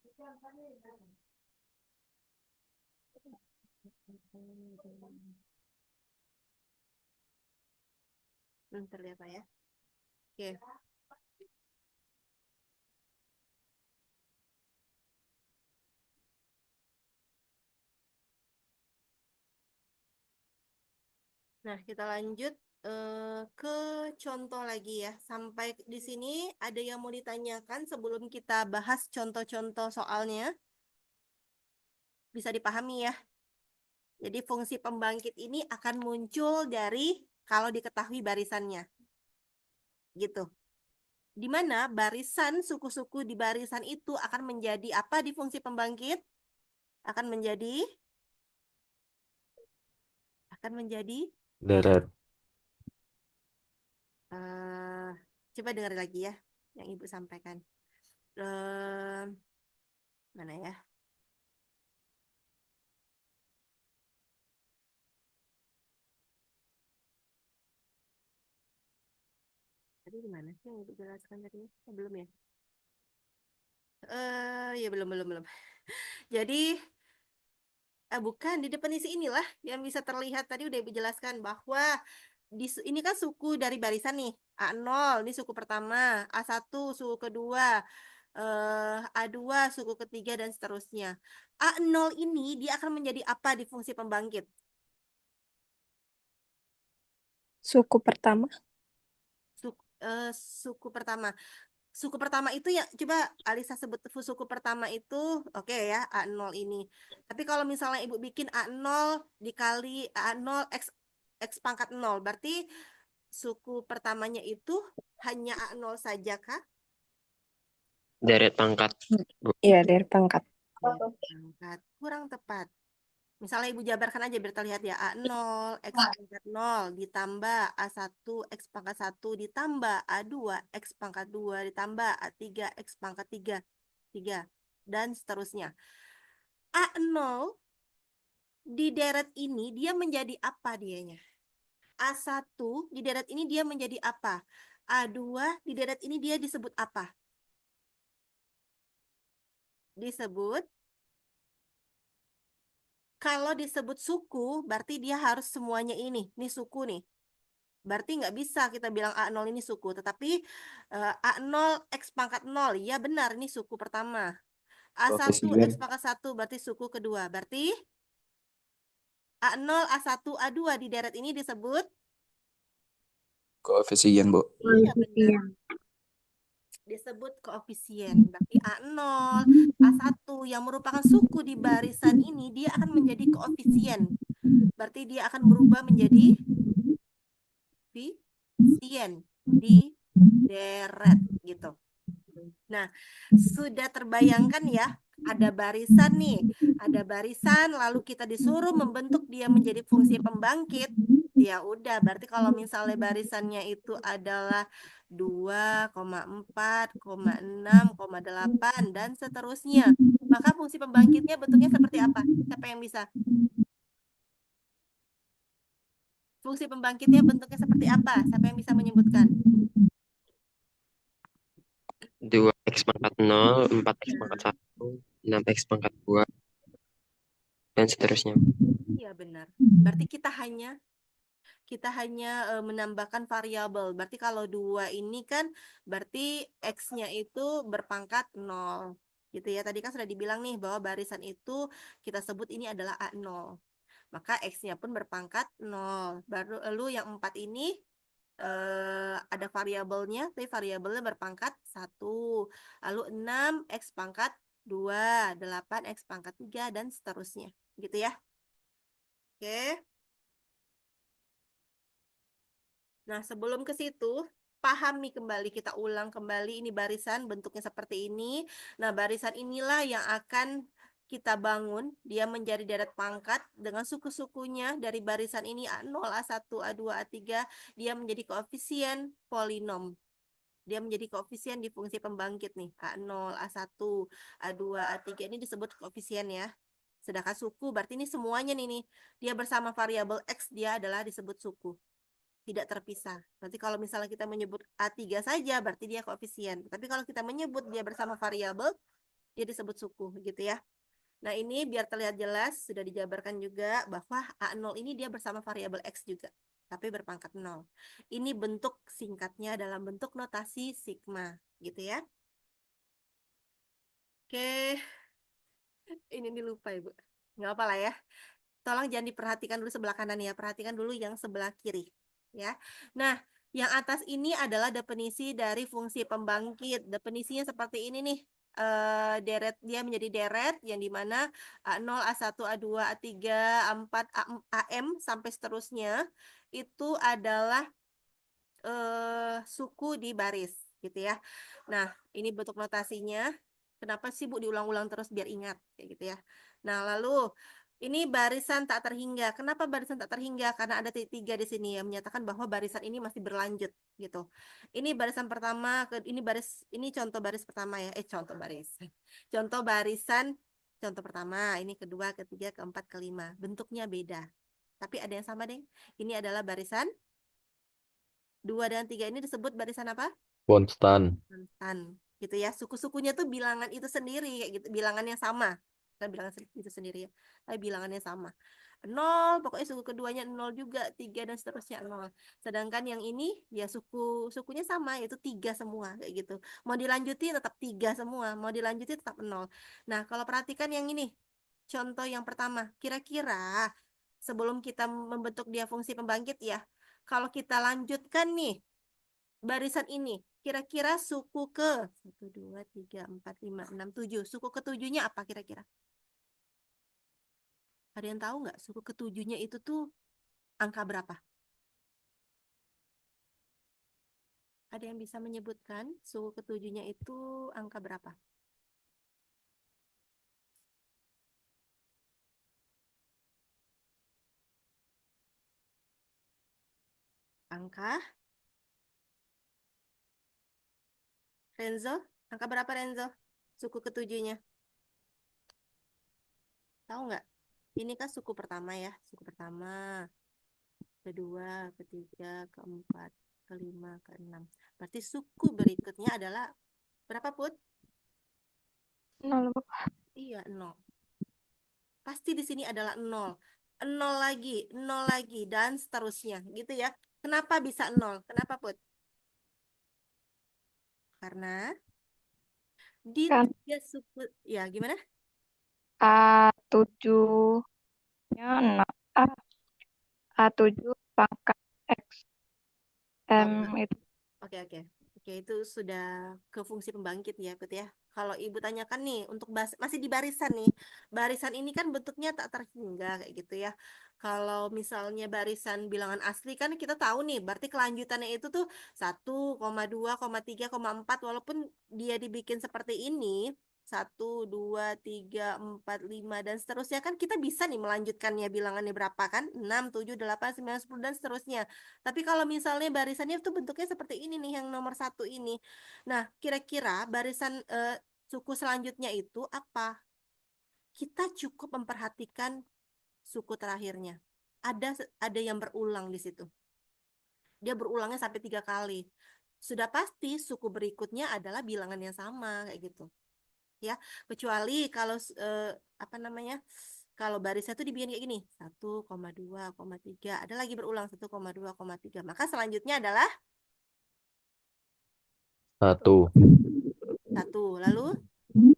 Bentar ya, Pak ya. Oke. Nah, kita lanjut ke contoh lagi ya. Sampai di sini ada yang mau ditanyakan sebelum kita bahas contoh-contoh soalnya? Bisa dipahami ya. Jadi fungsi pembangkit ini akan muncul dari kalau diketahui barisannya. Gitu. Di mana barisan suku-suku di barisan itu akan menjadi apa di fungsi pembangkit? Akan menjadi Deret. eh coba dengar lagi ya yang Ibu sampaikan. Eh, mana ya? Tadi gimana sih yang Ibu jelaskan tadi? Belum ya? Ya belum. Jadi bukan di definisi inilah yang bisa terlihat tadi udah Ibu jelaskan bahwa ini kan suku dari barisan nih. A0 ini suku pertama, A1 suku kedua, A2 suku ketiga dan seterusnya. A0 ini dia akan menjadi apa di fungsi pembangkit? Suku pertama. Suku pertama. Suku pertama itu ya, coba Alisa sebut suku pertama itu, oke ya, A0 ini. Tapi kalau misalnya Ibu bikin A0 dikali A0 X pangkat 0, berarti suku pertamanya itu hanya A0 saja kah? Deret pangkat. Iya, dari pangkat. Pangkat. Kurang tepat. Misalnya Ibu jabarkan aja biar terlihat ya. A0 X pangkat 0 ditambah A1 X pangkat 1 ditambah A2 X pangkat 2 ditambah A3 X pangkat 3 dan seterusnya. A0 di deret ini dia menjadi apa dianya? A1 di deret ini dia menjadi apa? A2 di deret ini dia disebut apa? Disebut, kalau disebut suku berarti dia harus semuanya ini suku nih. Berarti nggak bisa kita bilang A0 ini suku, tetapi A0 X pangkat 0, ya benar ini suku pertama. A1 X pangkat 1 berarti suku kedua. Berarti A0, A1, A2 di deret ini disebut Koefisien, Bu. iya benar. Disebut koefisien. Berarti A0, A1 yang merupakan suku di barisan ini dia akan menjadi koefisien. Berarti dia akan berubah menjadi koefisien di deret gitu. Nah, sudah terbayangkan ya, ada barisan nih, ada barisan lalu kita disuruh membentuk dia menjadi fungsi pembangkit. Ya udah, berarti kalau misalnya barisannya itu adalah 2,4,6,8 dan seterusnya, maka fungsi pembangkitnya bentuknya seperti apa? Siapa yang bisa? Fungsi pembangkitnya bentuknya seperti apa? Siapa yang bisa menyebutkan? 2x pangkat 0, 4x pangkat Nah, 1, 6x pangkat 2, dan seterusnya. iya benar. Berarti kita hanya menambahkan variabel. Berarti kalau 2 ini kan berarti X-nya itu berpangkat 0. Gitu ya. Tadi kan sudah dibilang nih bahwa barisan itu kita sebut ini adalah A0. Maka X-nya pun berpangkat 0. Baru lalu yang 4 ini ada variabelnya, tapi variabelnya berpangkat 1. Lalu 6 X pangkat 2, 8 X pangkat 3, dan seterusnya. Gitu ya. Oke. Nah, sebelum ke situ, pahami kembali, kita ulang kembali ini barisan bentuknya seperti ini. Nah, barisan inilah yang akan kita bangun, dia menjadi deret pangkat dengan suku-sukunya dari barisan ini A0, A1, A2, A3, dia menjadi koefisien polinom. Dia menjadi koefisien di fungsi pembangkit nih, A0, A1, A2, A3 ini disebut koefisien ya. Sedangkan suku berarti ini semuanya nih, dia bersama variabel X dia adalah disebut suku, tidak terpisah. Berarti kalau misalnya kita menyebut A3 saja, berarti dia koefisien. Tapi kalau kita menyebut dia bersama variabel, dia disebut suku, gitu ya. Nah, ini biar terlihat jelas, sudah dijabarkan juga bahwa A0 ini dia bersama variabel X juga, tapi berpangkat 0. Ini bentuk singkatnya dalam bentuk notasi sigma, gitu ya. Oke, ini dilupa Ibu. Nggak apa lah ya. Tolong jangan diperhatikan dulu sebelah kanan ya, perhatikan dulu yang sebelah kiri ya. Nah, yang atas ini adalah definisi dari fungsi pembangkit. Definisinya seperti ini nih. Deret dia menjadi deret yang dimana A0, A1, A2, A3, A4, AM sampai seterusnya itu adalah suku di baris gitu ya. Nah, ini bentuk notasinya. Kenapa sih Bu diulang-ulang terus biar ingat kayak gitu ya. Nah, lalu ini barisan tak terhingga. Kenapa barisan tak terhingga? Karena ada titik 3 di sini yang menyatakan bahwa barisan ini masih berlanjut gitu. Ini barisan pertama, ini contoh baris pertama ya. Contoh baris. Contoh barisan contoh pertama, ini kedua, ketiga, keempat, kelima. Bentuknya beda. Tapi ada yang sama deh. Ini adalah barisan 2 dan 3 ini disebut barisan apa? Konstan. Konstan. Gitu ya. Suku-sukunya tuh bilangan itu sendiri kayak gitu, bilangan yang sama. Kan bilangan itu sendiri ya. Tapi bilangannya sama. 0, pokoknya suku keduanya 0 juga, 3 dan seterusnya 0. Sedangkan yang ini ya sukunya sama yaitu 3 semua kayak gitu. Mau dilanjuti tetap 3 semua, mau dilanjuti tetap 0. Nah, kalau perhatikan yang ini. Contoh yang pertama, kira-kira sebelum kita membentuk dia fungsi pembangkit ya, kalau kita lanjutkan nih barisan ini, kira-kira suku ke 1, 2, 3, 4, 5, 6, 7. Suku ketujuhnya apa kira-kira? Ada yang tahu nggak suku ketujuhnya itu tuh angka berapa? Ada yang bisa menyebutkan suku ketujuhnya itu angka berapa? Angka Renzo? Angka berapa Renzo? Suku ketujuhnya? Tahu nggak? Ini kan suku pertama ya, suku pertama, kedua, ketiga, keempat, kelima, keenam. Berarti suku berikutnya adalah berapa Put? 0. Iya, 0. Pasti di sini adalah 0. 0 lagi, 0 lagi, dan seterusnya. Gitu ya. Kenapa bisa 0? Kenapa Put? Karena di Kan 3 suku, ya gimana? A7-nya 6. A7 pangkat X. Oh, M enggak. itu Oke, oke. Oke, itu sudah ke fungsi pembangkit ya, Put ya. Kalau Ibu tanyakan nih, untuk masih di barisan nih. Barisan ini kan bentuknya tak terhingga kayak gitu ya. Kalau misalnya barisan bilangan asli kan kita tahu nih, berarti kelanjutannya itu tuh 1,2, 3, 4, walaupun dia dibikin seperti ini, 1, 2, 3, 4, 5 dan seterusnya kan kita bisa nih melanjutkannya bilangannya berapa kan? 6, 7, 8, 9, 10 dan seterusnya. Tapi kalau misalnya barisannya itu bentuknya seperti ini nih, yang nomor 1 ini. Nah, kira-kira barisan suku selanjutnya itu apa? Kita cukup memperhatikan suku terakhirnya. ada yang berulang di situ. Dia berulangnya sampai 3 kali. Sudah pasti suku berikutnya adalah bilangan yang sama kayak gitu. Ya, kecuali kalau apa namanya? Kalau barisnya tuh dibikin kayak gini, 1,2,3, ada lagi berulang 1,2,3. Maka selanjutnya adalah 1, 1, lalu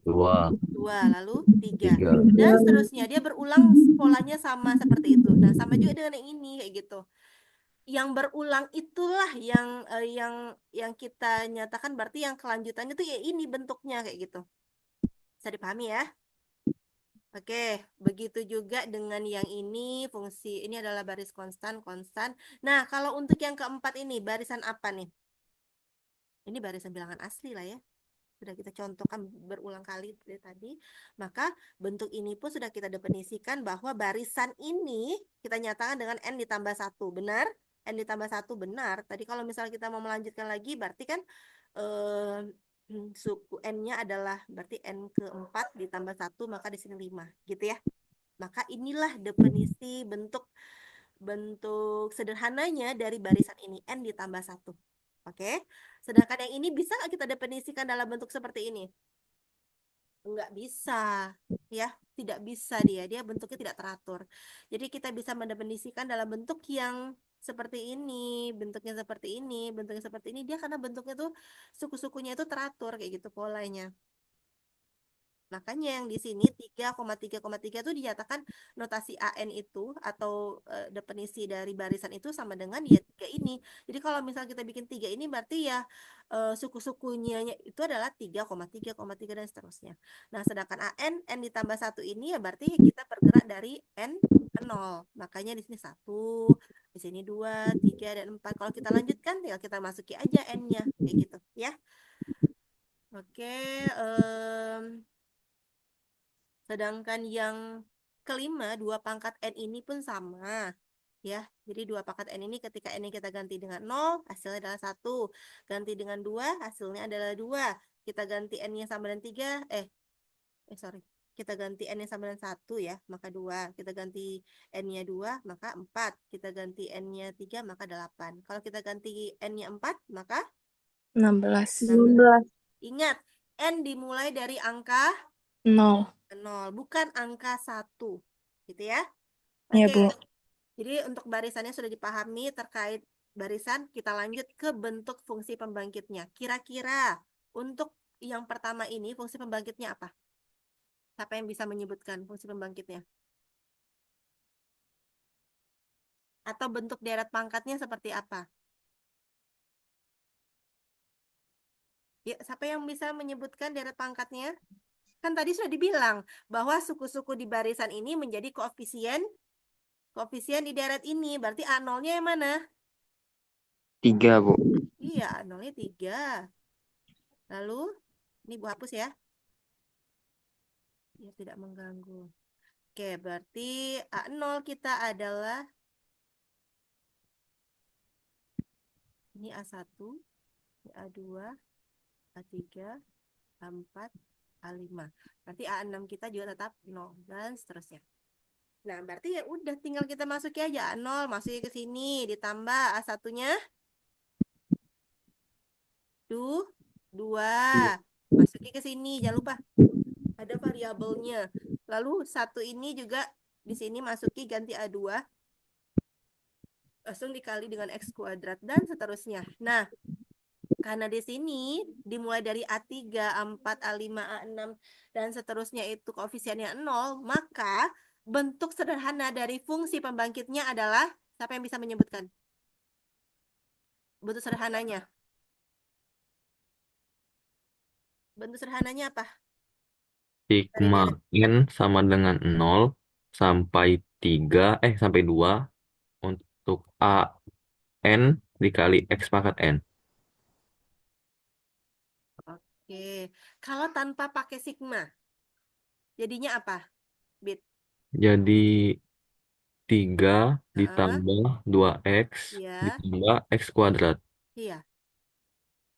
2, 2, lalu 3. 3. Dan seterusnya dia berulang polanya sama seperti itu. Nah, sama juga dengan yang ini kayak gitu. Yang berulang itulah yang kita nyatakan berarti yang kelanjutannya tuh ya ini bentuknya kayak gitu. Bisa dipahami ya? Oke, begitu juga dengan yang ini, fungsi ini adalah baris konstan, konstan. Nah, kalau untuk yang keempat ini, barisan apa nih? Ini barisan bilangan asli lah ya. Sudah kita contohkan berulang kali dari tadi. Maka bentuk ini pun sudah kita definisikan bahwa barisan ini kita nyatakan dengan N ditambah 1. Benar? N ditambah 1 benar. Tadi kalau misalnya kita mau melanjutkan lagi, berarti kan eh, suku N-nya adalah berarti N keempat ditambah 1, maka di sini 5. Gitu ya. Maka inilah definisi bentuk bentuk sederhananya dari barisan ini, N ditambah 1. Oke. Sedangkan yang ini bisa nggak kita definisikan dalam bentuk seperti ini? Nggak bisa, ya. Tidak bisa dia bentuknya tidak teratur. Jadi kita bisa mendefinisikan dalam bentuk yang seperti ini, bentuknya seperti ini, bentuknya seperti ini. Dia karena bentuknya tuh suku-sukunya itu teratur kayak gitu polanya. Makanya yang di sini 3,3,3 itu dinyatakan notasi AN itu atau definisi dari barisan itu sama dengan ya 3 ini. Jadi kalau misal kita bikin 3 ini berarti ya suku-sukunya itu adalah 3,3,3 dan seterusnya. Nah, sedangkan AN N ditambah 1 ini ya berarti kita bergerak dari N ke 0. Makanya di sini 1, di sini 2, 3 dan 4. Kalau kita lanjutkan tinggal kita masuki aja N-nya kayak gitu ya. Oke, sedangkan yang kelima, 2 pangkat N ini pun sama. Ya, jadi 2 pangkat N ini ketika N kita ganti dengan 0, hasilnya adalah 1. Ganti dengan 2, hasilnya adalah 2. Kita ganti N-nya sama dengan 3, sorry. Kita ganti N-nya sama dengan 1 ya, maka 2. Kita ganti N-nya 2, maka 4. Kita ganti N-nya 3, maka 8. Kalau kita ganti N-nya 4, maka 16. 16. Ingat, N dimulai dari angka 0. 0, bukan angka 1. Gitu ya. Ya, Oke. Bu. Jadi untuk barisannya sudah dipahami terkait barisan, kita lanjut ke bentuk fungsi pembangkitnya. Kira-kira untuk yang pertama ini fungsi pembangkitnya apa? Siapa yang bisa menyebutkan fungsi pembangkitnya? Atau bentuk deret pangkatnya seperti apa? Ya, siapa yang bisa menyebutkan deret pangkatnya? Kan tadi sudah dibilang bahwa suku-suku di barisan ini menjadi koefisien di deret ini. Berarti A0-nya yang mana? 3, Bu. Iya, A0-nya 3. Lalu, ini Bu hapus ya. Ya, tidak mengganggu. Oke, berarti A0 kita adalah ini A1, ini A2, A3, A4, A5. Berarti A6 kita juga tetap 0 dan seterusnya. Nah, berarti ya udah tinggal kita masuki aja A0, masuki ke sini, ditambah A1-nya 2. Masuki ke sini, jangan lupa ada variabelnya. Lalu 1 ini juga di sini masuki ganti A2. Langsung dikali dengan X kuadrat dan seterusnya. Nah, karena di sini dimulai dari A3, A4, A5, A6 dan seterusnya itu koefisiennya 0, maka bentuk sederhana dari fungsi pembangkitnya adalah, siapa yang bisa menyebutkan? Bentuk sederhananya. Bentuk sederhananya apa? Sigma N sama dengan 0 sampai 3, sampai 2 untuk A N dikali X pangkat N. Oke. Kalau tanpa pakai sigma, jadinya apa? Bit. Jadi 3 Heeh. ditambah 2X Iya. ditambah X kuadrat. Iya.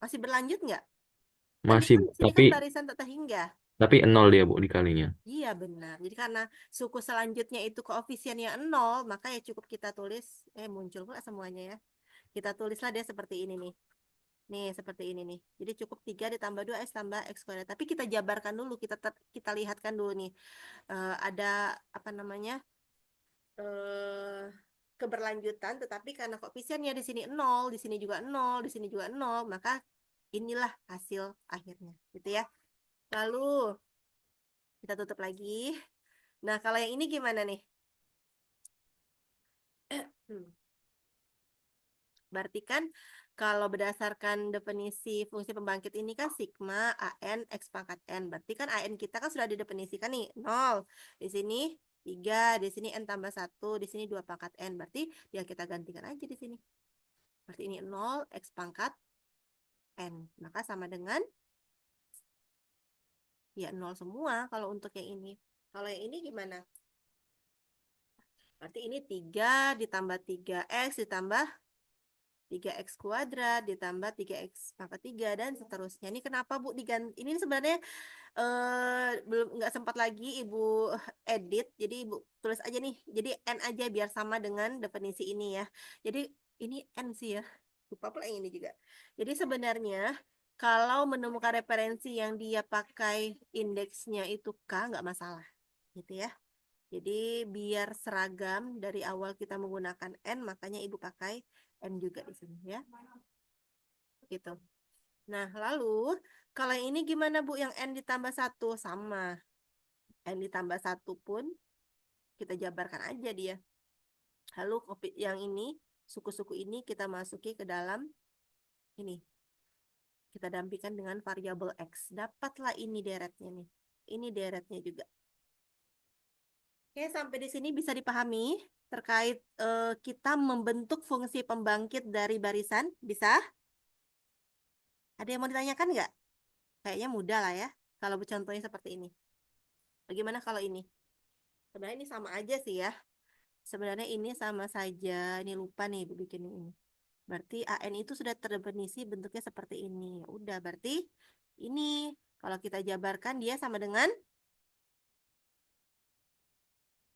Masih berlanjut nggak? Kan ini Masih, kan di sini kan tapi barisan tak terhingga. Tapi 0 dia, Bu, dikalinya. Iya benar. Jadi karena suku selanjutnya itu koefisiennya 0, maka ya cukup kita tulis, muncul pula semuanya ya. Kita tulislah dia seperti ini nih. Nih, seperti ini nih. Jadi cukup 3 ditambah 2x tambah x kuadrat. Tapi kita jabarkan dulu, kita lihatkan dulu nih. Ada apa namanya? eh Keberlanjutan, tetapi karena koefisiennya di sini 0, di sini juga 0, di sini juga 0, maka inilah hasil akhirnya, gitu ya. Lalu kita tutup lagi. Nah, kalau yang ini gimana nih? Hmm. Berarti kan kalau berdasarkan definisi fungsi pembangkit ini kan sigma AN X pangkat N. Berarti kan AN kita kan sudah didefinisikan nih, 0. Di sini 3, di sini N tambah 1, di sini 2 pangkat N. Berarti ya kita gantikan aja di sini. Berarti ini 0 X pangkat N. Maka sama dengan ya 0 semua kalau untuk yang ini. Kalau yang ini gimana? Berarti ini 3 ditambah 3x ditambah 3x kuadrat ditambah 3x pangkat 3 dan seterusnya. Ini kenapa Bu diganti? Ini sebenarnya belum nggak sempat lagi Ibu edit. Jadi Ibu tulis aja nih. Jadi N aja biar sama dengan definisi ini ya. Jadi ini N sih ya. Lupa pula yang ini juga. Jadi sebenarnya kalau menemukan referensi yang dia pakai indeksnya itu K nggak masalah. Gitu ya. Jadi biar seragam dari awal kita menggunakan N, makanya Ibu pakai N juga di sini ya. Gitu. Nah, lalu kalau yang ini gimana Bu? Yang N ditambah 1 sama. N ditambah 1 pun kita jabarkan aja dia. Lalu yang ini, suku-suku ini kita masuki ke dalam ini. Kita dampingkan dengan variabel X. Dapatlah ini deretnya nih. Ini deretnya juga. Oke, sampai di sini bisa dipahami terkait kita membentuk fungsi pembangkit dari barisan? Bisa? Ada yang mau ditanyakan nggak? Kayaknya mudah lah ya, kalau contohnya seperti ini. Bagaimana kalau ini? Sebenarnya ini sama aja sih ya. Sebenarnya ini sama saja. Ini lupa nih Ibu bikin ini. Berarti AN itu sudah terdefinisi bentuknya seperti ini. Udah, berarti ini kalau kita jabarkan dia sama dengan,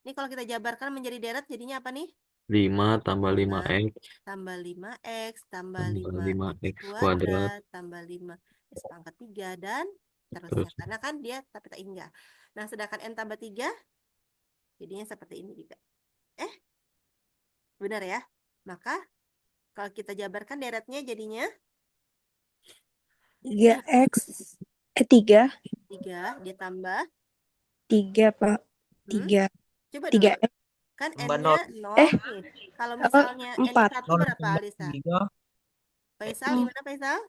ini kalau kita jabarkan menjadi deret jadinya apa nih? 5 tambah 5 5x tambah 5x tambah tambah 5x 5x kuadrat kuadrat tambah 5x pangkat 3 dan seterusnya. terus Karena kan dia tapi tak enggak. Nah, sedangkan n tambah 3 jadinya seperti ini juga. Benar ya? Maka kalau kita jabarkan deretnya jadinya 3x 3 3 ditambah 3 Pak. hmm? 3 Coba dulu. 3x Kan Tambah n-nya 0 0 nih. Kalau misalnya n-nya 4 1 0 berapa, tambah Alisa? 3 Faisal, di mana Faisal?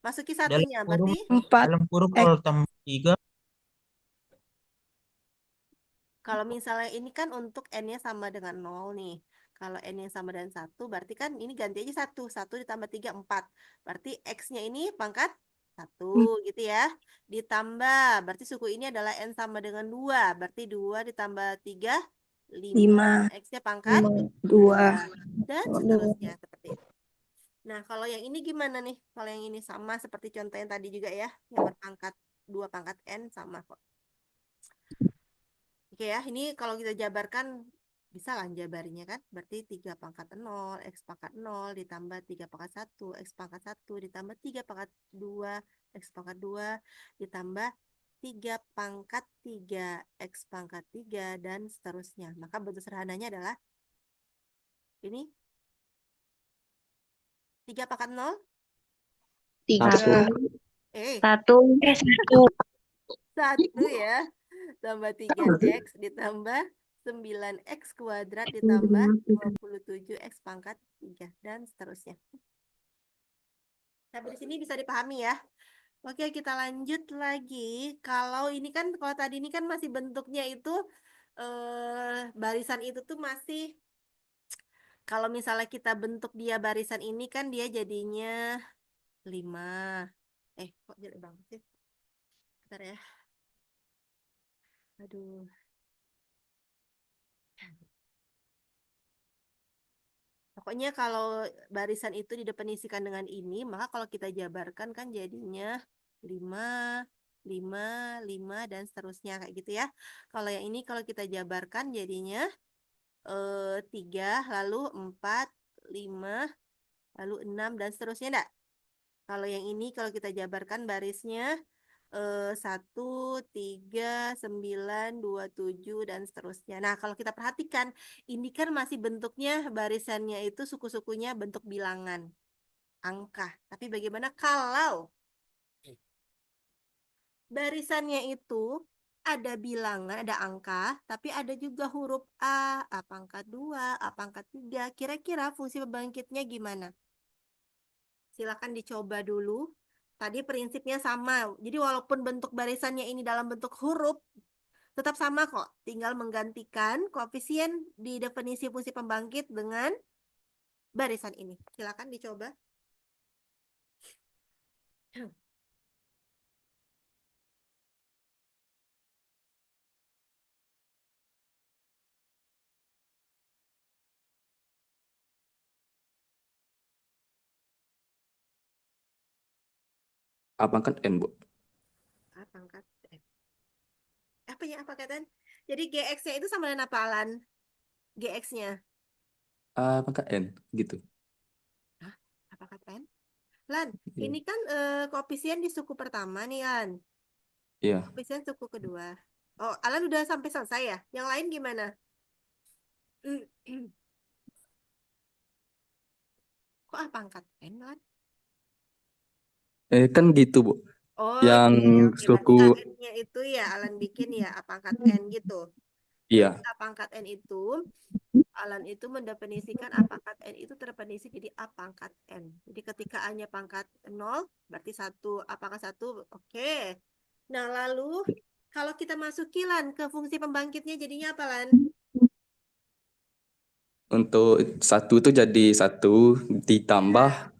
Masuki dalam satunya, kurung berarti 4 dalam kurung X 0 tambah 3 kalau misalnya ini kan untuk n-nya sama dengan 0 nih. Kalau n-nya sama dengan 1, berarti kan ini ganti aja 1. 1 ditambah 3, 4. Berarti x-nya ini pangkat 1 gitu ya. Ditambah, berarti suku ini adalah n sama dengan 2. Berarti 2 ditambah 3, 5. 5 X-nya pangkat 2 2. Dan 2 seterusnya seperti itu. Nah, kalau yang ini gimana nih? Kalau yang ini sama seperti contoh yang tadi juga ya. Yang berpangkat 2 pangkat n sama kok. Oke ya, ini kalau kita jabarkan bisa lah jabarinya kan. Berarti 3 pangkat 0, X pangkat 0 ditambah 3 pangkat 1, X pangkat 1 ditambah 3 pangkat 2, X pangkat 2 ditambah 3 pangkat 3, X pangkat 3 dan seterusnya. Maka bentuk sederhananya adalah ini 3 pangkat 0, 3 eh 1 1 ya, tambah 3x ditambah 9x kuadrat ditambah 27x pangkat 3 dan seterusnya. Sampai di sini bisa dipahami ya. Oke, kita lanjut lagi. Kalau ini kan, kalau tadi ini kan masih bentuknya itu barisan itu tuh masih, kalau misalnya kita bentuk dia barisan ini kan dia jadinya 5. Kok jelek banget sih? Bentar ya. Aduh. Pokoknya kalau barisan itu didefinisikan dengan ini, maka kalau kita jabarkan kan jadinya 5, 5, 5, dan seterusnya kayak gitu ya. Kalau yang ini kalau kita jabarkan jadinya 3, lalu 4, 5, lalu 6, dan seterusnya enggak? Kalau yang ini kalau kita jabarkan barisnya 1, 3, 9, 2, 7, dan seterusnya. Nah, kalau kita perhatikan, ini kan masih bentuknya barisannya itu suku-sukunya bentuk bilangan, angka. Tapi bagaimana kalau barisannya itu ada bilangan, ada angka, tapi ada juga huruf A pangkat 2, A pangkat 3. Kira-kira fungsi pembangkitnya gimana? Silakan dicoba dulu. Tadi prinsipnya sama. Jadi walaupun bentuk barisannya ini dalam bentuk huruf, tetap sama kok. Tinggal menggantikan koefisien di definisi fungsi pembangkit dengan barisan ini. Silakan dicoba. A pangkat N, Bu. A pangkat N. Apa ya, apa kata? Jadi GX-nya itu sama dengan apa, Alan? GX-nya. A pangkat N, gitu. Hah? A pangkat N? Lan, Iya. ini kan koefisien di suku pertama nih, Lan. Iya. Koefisien suku kedua. Oh, Alan udah sampai selesai ya? Yang lain gimana? Kok A pangkat N, Lan? Kan gitu, Bu. Oh, Yang iya, oke. Berarti suku, AN-nya itu ya Alan bikin ya A pangkat N gitu. iya. Berarti A pangkat N itu Alan itu mendefinisikan A pangkat N itu terdefinisi jadi A pangkat N. Jadi ketika A-nya pangkat 0, berarti 1, A pangkat 1, oke. Nah, lalu kalau kita masukin Lan ke fungsi pembangkitnya jadinya apa, Lan? Untuk 1 itu jadi 1 ditambah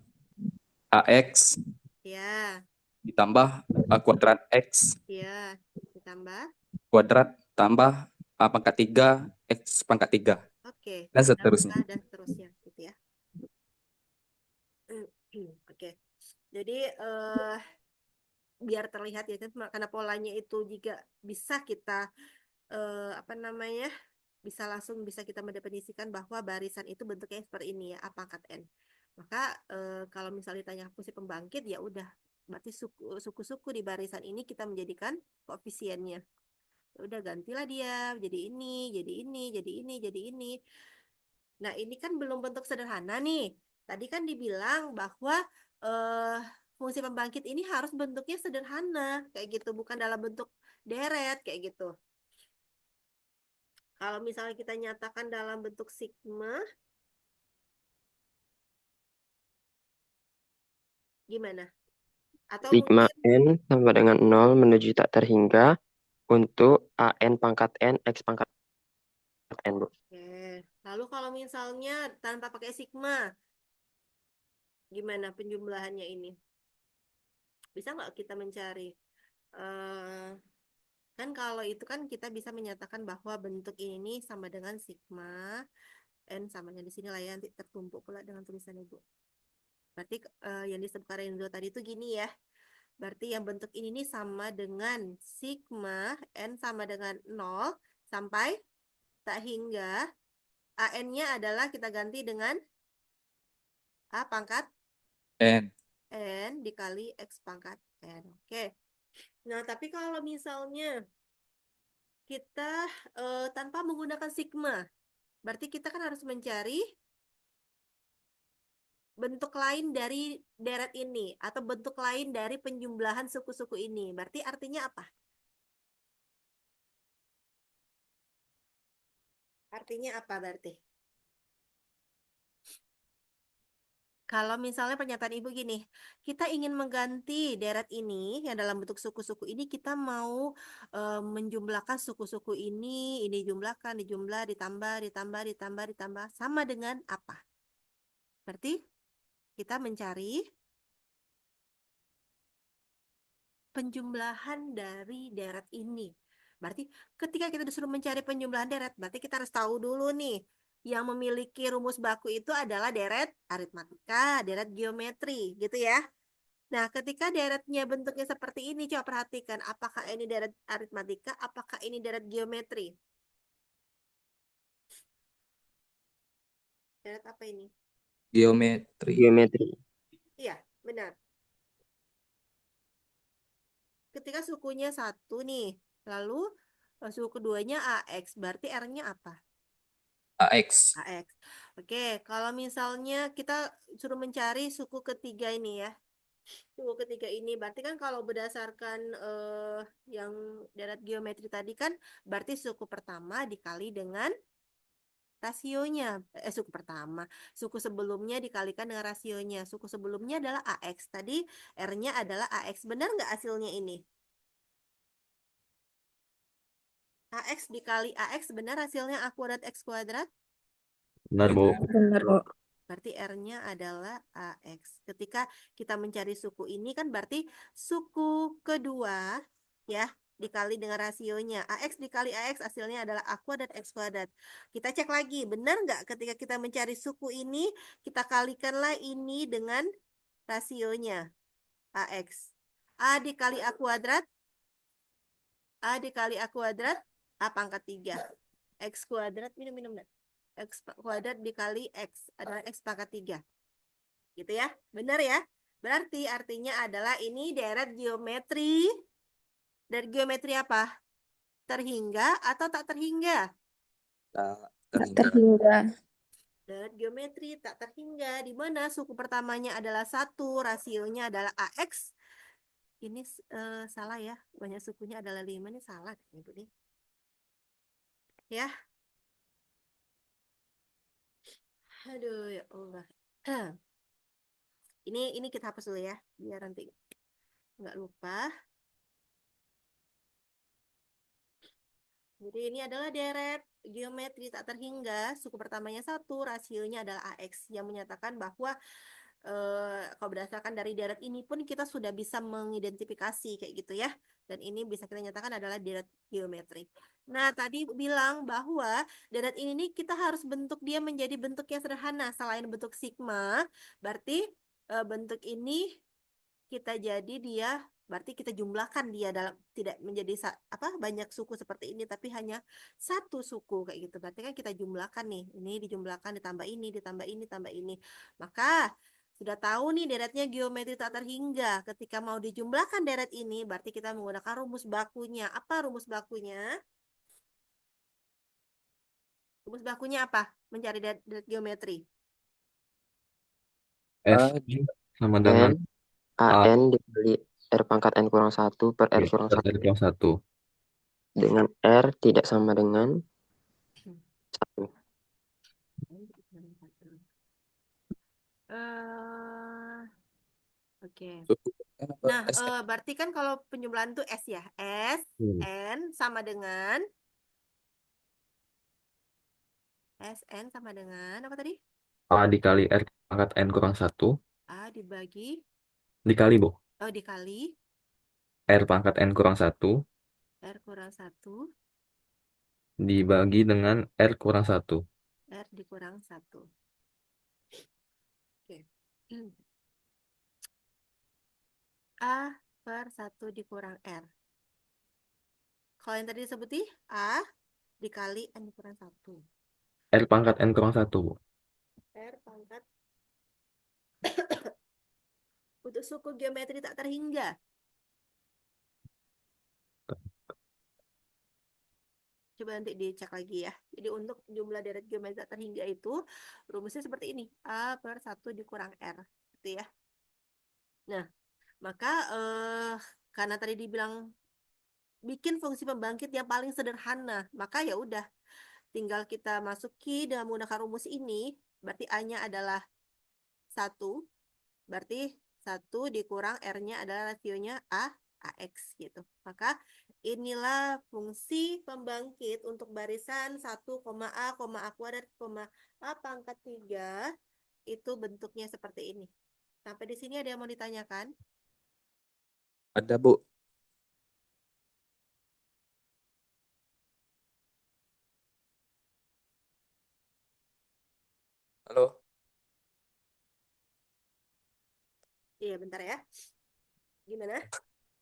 AX Ya, ditambah A kuadrat X ya. Ditambah. kuadrat tambah A pangkat 3 X pangkat 3 Oke. dan seterusnya. Dan seterusnya gitu ya. Oke. Jadi biar terlihat ya kan karena polanya itu juga bisa kita apa namanya bisa kita mendefinisikan bahwa barisan itu bentuknya seperti ini ya A pangkat N. Maka kalau misalnya ditanya fungsi pembangkit ya udah berarti suku-suku di barisan ini kita menjadikan koefisiennya. Ya udah gantilah dia jadi ini, jadi ini, jadi ini, jadi ini. Nah, ini kan belum bentuk sederhana nih. Tadi kan dibilang bahwa eh, fungsi pembangkit ini harus bentuknya sederhana, kayak gitu, bukan dalam bentuk deret, kayak gitu. Kalau misalnya kita nyatakan dalam bentuk sigma, gimana? Atau Sigma mungkin, N sama dengan 0 menuju tak terhingga untuk AN pangkat N, X pangkat N, Bu. lalu kalau misalnya tanpa pakai sigma, gimana penjumlahannya ini? Bisa nggak kita mencari? eh Kan kalau itu kan kita bisa menyatakan bahwa bentuk ini sama dengan sigma N samanya di sini lah ya, nanti tertumpuk pula dengan tulisan Ibu. Berarti yang disebutkan Renzo tadi itu gini ya. Berarti yang bentuk ini nih sama dengan sigma N sama dengan 0 sampai tak hingga AN-nya adalah kita ganti dengan A pangkat N. N dikali X pangkat N. Oke. Nah, tapi kalau misalnya kita tanpa menggunakan sigma, berarti kita kan harus mencari bentuk lain dari deret ini atau bentuk lain dari penjumlahan suku-suku ini. Berarti artinya apa? Artinya apa berarti? Kalau misalnya pernyataan Ibu gini, kita ingin mengganti deret ini yang dalam bentuk suku-suku ini kita mau menjumlahkan suku-suku ini jumlahkan, dijumlah, ditambah, ditambah, ditambah, ditambah sama dengan apa? Berarti kita mencari penjumlahan dari deret ini. Berarti ketika kita disuruh mencari penjumlahan deret, berarti kita harus tahu dulu nih, yang memiliki rumus baku itu adalah deret aritmatika, deret geometri, gitu ya. Nah, ketika deretnya bentuknya seperti ini, coba perhatikan apakah ini deret aritmatika, apakah ini deret geometri? Deret apa ini? Geometri. Geometri. Iya, benar. Ketika sukunya 1 nih, lalu suku keduanya AX, berarti R-nya apa? AX. AX. Oke, kalau misalnya kita suruh mencari suku ketiga ini ya. Suku ketiga ini berarti kan kalau berdasarkan yang deret geometri tadi kan berarti suku pertama dikali dengan rasionya. Suku pertama, suku sebelumnya dikalikan dengan rasionya. Suku sebelumnya adalah AX. Tadi R-nya adalah AX. Benar nggak hasilnya ini? AX dikali AX benar hasilnya A kuadrat X kuadrat? Benar, Bu. Benar, Bu. Berarti R-nya adalah AX. Ketika kita mencari suku ini kan berarti suku kedua ya dikali dengan rasionya. AX dikali AX hasilnya adalah A kuadrat X kuadrat. Kita cek lagi, benar nggak ketika kita mencari suku ini, kita kalikanlah ini dengan rasionya AX. A dikali A kuadrat, A dikali A kuadrat, A pangkat 3. X kuadrat, minum-minum. X kuadrat dikali X adalah X pangkat 3. Gitu ya, benar ya? Berarti artinya adalah ini deret geometri. Deret geometri apa? Terhingga atau tak terhingga? Tak Tak terhingga. terhingga. Deret geometri tak terhingga. Di mana suku pertamanya adalah 1, rasionya adalah AX. Ini salah ya, banyak sukunya adalah 5, ini salah nih. Ya, aduh ya Allah. Ini kita hapus dulu ya, biar nanti nggak lupa. Jadi ini adalah deret geometri tak terhingga. Suku pertamanya 1, rasionya adalah AX yang menyatakan bahwa kalau berdasarkan dari deret ini pun kita sudah bisa mengidentifikasi kayak gitu ya. Dan ini bisa kita nyatakan adalah deret geometri. Nah, tadi bilang bahwa deret ini nih kita harus bentuk dia menjadi bentuk yang sederhana. Selain bentuk sigma, berarti bentuk ini kita jadi dia berarti kita jumlahkan dia dalam tidak menjadi banyak suku seperti ini tapi hanya satu suku kayak gitu. Berarti kan kita jumlahkan nih. Ini dijumlahkan ditambah ini, ditambah ini, tambah ini. Maka sudah tahu nih deretnya geometri tak terhingga. Ketika mau dijumlahkan deret ini berarti kita menggunakan rumus bakunya. Apa rumus bakunya? Rumus bakunya apa? Mencari deret geometri. S A sama dengan N A AN dikali R pangkat N kurang 1 per R kurang 1 per N 1. dengan R tidak sama dengan 1. Oke. Suku N apa? Nah, S. berarti kan kalau penjumlahan itu S ya. S, N sama dengan Sn sama dengan apa tadi? A dikali R pangkat N kurang 1 A dibagi, dikali, Bu. dikali R pangkat N kurang 1 R kurang 1, dibagi dengan R kurang 1. R dikurang 1. Oke. A per 1 dikurang R. Kalau yang tadi disebutin A dikali N dikurang 1. R pangkat N kurang 1, Bu. R pangkat untuk suku geometri tak terhingga. Coba nanti dicek lagi ya. Jadi untuk jumlah deret geometri tak terhingga itu rumusnya seperti ini. A per 1 dikurang R. Gitu ya. Nah, maka karena tadi dibilang bikin fungsi pembangkit yang paling sederhana, maka ya udah tinggal kita masuki dengan menggunakan rumus ini. Berarti A-nya adalah 1. Berarti 1 dikurang R-nya adalah rasionya AX gitu. Maka inilah fungsi pembangkit untuk barisan 1, A, A kuadrat, A pangkat 3 itu bentuknya seperti ini. Sampai di sini ada yang mau ditanyakan? Ada, Bu. Halo. Iya, bentar ya. Gimana?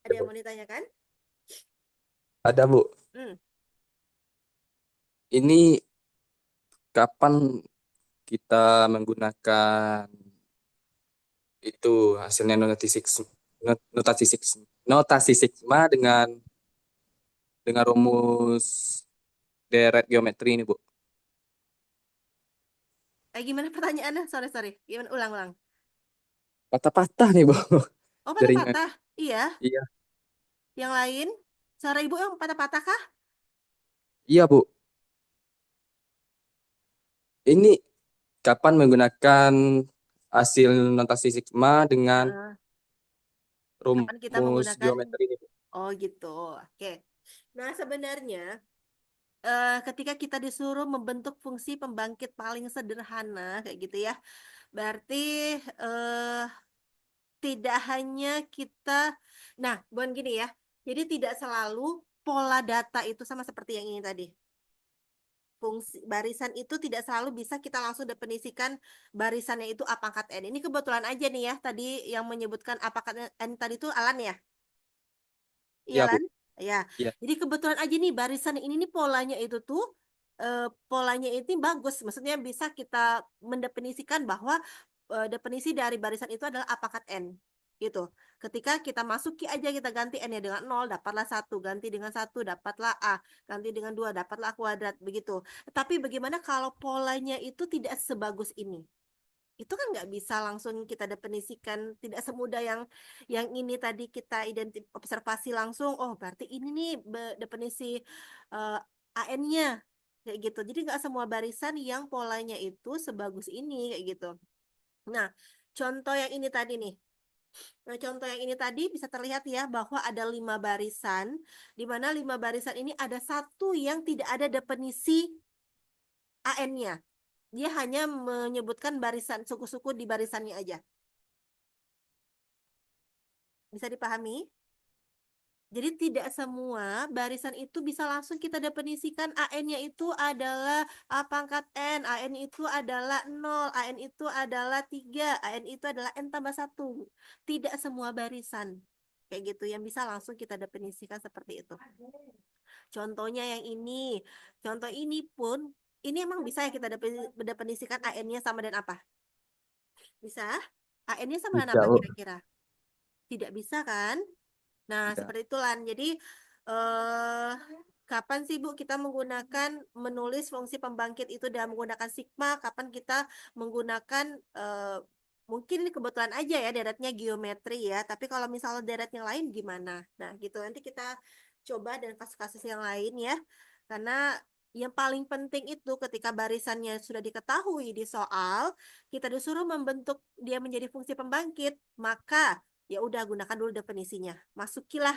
Ada yang mau ditanyakan? Ada, Bu. Hmm. Ini kapan kita menggunakan itu hasilnya notasi sigma dengan rumus deret geometri ini, Bu. Gimana pertanyaannya? Sorry. Gimana? Ulang. Patah-patah nih, Bu. Oh, Jaringan. patah-patah. Iya. Iya. Yang lain? Suara ibu yang patah-patah kah? Iya, Bu. Ini kapan menggunakan hasil notasi sigma dengan Heeh. Kapan kita rumus menggunakan? geometri ini, Bu? Oh gitu. Oke. Nah, sebenarnya ketika kita disuruh membentuk fungsi pembangkit paling sederhana kayak gitu ya, berarti tidak hanya kita, nah, bukan gini ya. Jadi tidak selalu pola data itu sama seperti yang ini tadi. Fungsi barisan itu tidak selalu bisa kita langsung definisikan barisannya itu A pangkat N. Ini kebetulan aja nih ya, tadi yang menyebutkan A pangkat N tadi itu Alan ya. Iya Iya, Bu. kan? Ya. Iya. Jadi kebetulan aja nih barisan ini nih polanya itu tuh polanya itu bagus. Maksudnya bisa kita mendefinisikan bahwa definisi dari barisan itu adalah A pangkat N. Gitu. Ketika kita masuki aja kita ganti N-nya dengan 0 dapatlah 1, ganti dengan 1 dapatlah A, ganti dengan 2 dapatlah A kuadrat begitu. Tapi bagaimana kalau polanya itu tidak sebagus ini? Itu kan nggak bisa langsung kita definisikan, tidak semudah yang ini tadi kita observasi langsung, oh berarti ini nih definisi AN-nya kayak gitu. Jadi nggak semua barisan yang polanya itu sebagus ini kayak gitu. Nah, contoh yang ini tadi nih. Nah, contoh yang ini tadi bisa terlihat ya bahwa ada 5 barisan, di mana 5 barisan ini ada satu yang tidak ada definisi AN-nya. Dia hanya menyebutkan barisan suku-suku di barisannya aja. Bisa dipahami? Jadi tidak semua barisan itu bisa langsung kita definisikan AN-nya itu adalah A pangkat N, AN itu adalah 0, AN itu adalah 3, AN itu adalah N tambah 1. Tidak semua barisan kayak gitu yang bisa langsung kita definisikan seperti itu. Contohnya yang ini. Contoh ini pun, ini emang bisa ya kita definisikan AN-nya sama dengan apa? Bisa? AN-nya sama dengan Bisa, apa Bu. kira-kira? Tidak bisa kan? Nah, Tidak. seperti itulah. Jadi, kapan sih Bu kita menggunakan menulis fungsi pembangkit itu dan menggunakan sigma? Kapan kita menggunakan mungkin ini kebetulan aja ya deretnya geometri ya. Tapi kalau misalnya deret yang lain gimana? Nah, gitu. Nanti kita coba dan kasus-kasus yang lain ya. Karena yang paling penting itu ketika barisannya sudah diketahui di soal, kita disuruh membentuk dia menjadi fungsi pembangkit, maka ya udah gunakan dulu definisinya. Masukilah